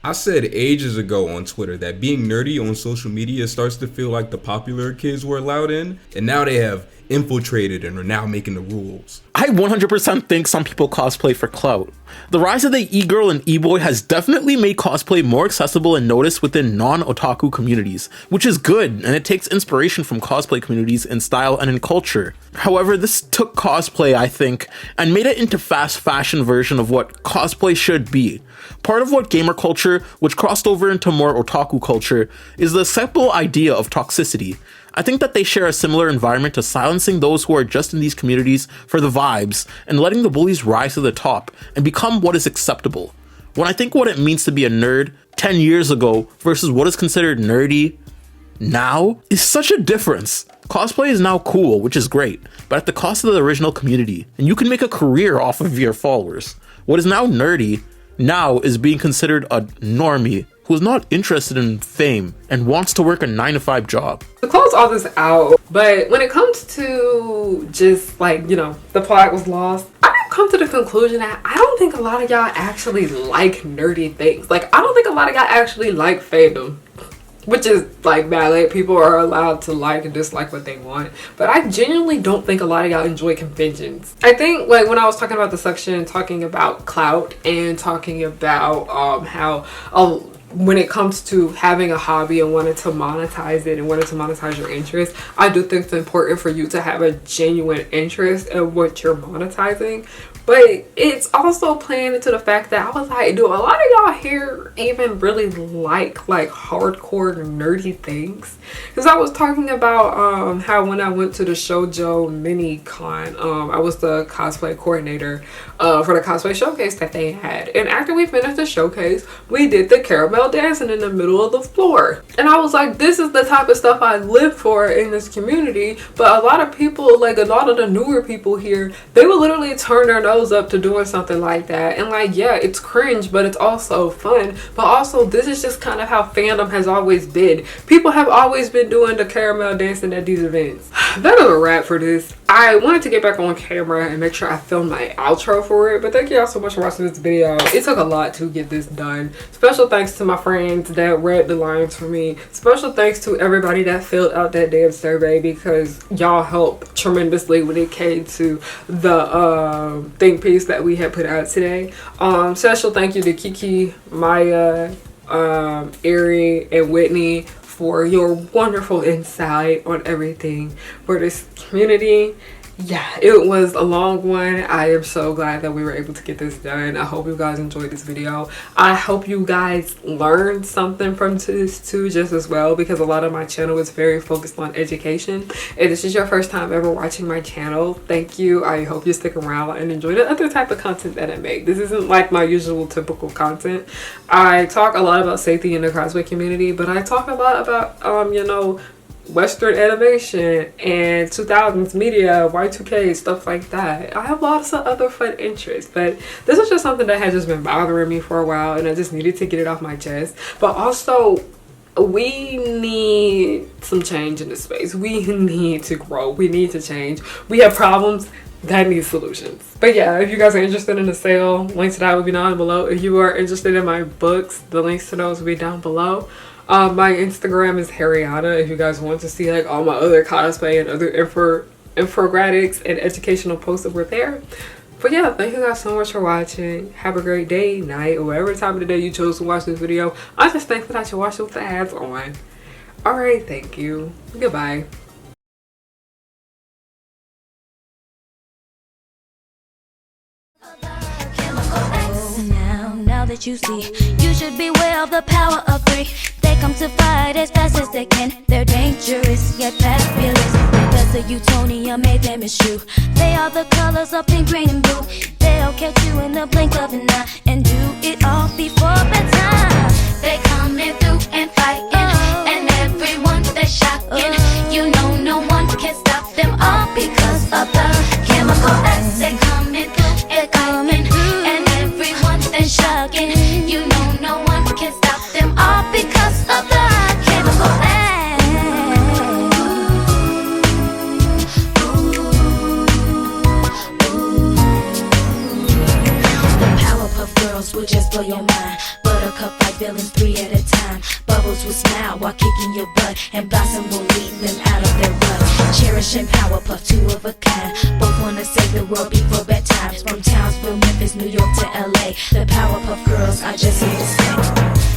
I said ages ago on Twitter that being nerdy on social media starts to feel like the popular kids were allowed in, and now they have infiltrated and are now making the rules. I 100% think some people cosplay for clout. The rise of the e-girl and e-boy has definitely made cosplay more accessible and noticed within non-otaku communities, which is good, and it takes inspiration from cosplay communities in style and in culture. However, this took cosplay, I think, and made it into fast fashion version of what cosplay should be. Part of what gamer culture, which crossed over into more otaku culture, is the simple idea of toxicity. I think that they share a similar environment to silencing those who are just in these communities for the vibes and letting the bullies rise to the top and become what is acceptable. When I think what it means to be a nerd 10 years ago versus what is considered nerdy now is such a difference. Cosplay is now cool, which is great, but at the cost of the original community, and you can make a career off of your followers. What is now nerdy now is being considered a normie who is not interested in fame and wants to work a 9-to-5 job. To close all this out, but when it comes to just like, you know, the plot was lost, I've come to the conclusion that I don't think a lot of y'all actually like nerdy things. Like, I don't think a lot of y'all actually like fandom. Which is like bad. Like, people are allowed to like and dislike what they want, but I genuinely don't think a lot of y'all enjoy conventions. I think, like, when I was talking about the section talking about clout and talking about how when it comes to having a hobby and wanting to monetize it and wanting to monetize your interest, I do think it's important for you to have a genuine interest in what you're monetizing. But it's also playing into the fact that I was like, do a lot of y'all here even really like hardcore nerdy things? Because I was talking about how when I went to the Shoujo mini con, I was the cosplay coordinator for the cosplay showcase that they had. And after we finished the showcase, we did the caramel dancing in the middle of the floor. And I was like, this is the type of stuff I live for in this community. But a lot of people, like a lot of the newer people here, they would literally turn their nose up to doing something like that. And like, yeah, it's cringe, but it's also fun. But also, this is just kind of how fandom has always been. People have always been doing the caramel dancing at these events. That is a wrap for this. I wanted to get back on camera and make sure I filmed my outro for it, but thank y'all so much for watching this video. It took a lot to get this done. Special thanks to my friends that read the lines for me. Special thanks to everybody that filled out that damn survey, because y'all helped tremendously when it came to the think piece that we had put out today. Special thank you to Kiki, Maya, Ari, and Whitney for your wonderful insight on everything for this community. Yeah, it was a long one. I am so glad that we were able to get this done. I hope you guys enjoyed this video. I hope you guys learned something from this too, just as well, because a lot of my channel is very focused on education. If this is your first time ever watching my channel, thank you. I hope you stick around and enjoy the other type of content that I make. This isn't like my usual typical content. I talk a lot about safety in the cosplay community, but I talk a lot about you know, Western animation and 2000s media, Y2K, stuff like that. I have lots of other fun interests, but this was just something that had just been bothering me for a while, and I just needed to get it off my chest. But also, we need some change in this space. We need to grow. We need to change. We have problems that need solutions. But yeah, if you guys are interested in the sale, links to that will be down below. If you are interested in my books, the links to those will be down below. My Instagram is Harriana if you guys want to see like all my other cosplay and other infographics and educational posts that were there. But yeah, thank you guys so much for watching. Have a great day, night, or whatever time of the day you chose to watch this video. I'm just thankful that you watched it with the ads on. Alright, thank you. Goodbye. Now that you see, you should beware of the power of three. They come to fight as fast as they can. They're dangerous yet fabulous, because the Utonium made them eschew. They are the colors of pink, green, and blue. They'll catch you in the blink of an eye and do it all before bedtime. They coming through and fighting, and everyone they're shocking. You know no one can stop them all because of the chemical X. They coming through and coming through, and everyone they're shocking. You know no one can stop them all because of the chemical X. The Powerpuff Girls will just blow your mind. Buttercup fight villains 3 at a time. Bubbles will smile while kicking your butt, and Blossom will lead them out of their rut. Cherish and Powerpuff, 2 of a kind. Both wanna save the world before bedtime. From Townsville, Memphis, New York to LA, the Powerpuff Girls are just here to stay.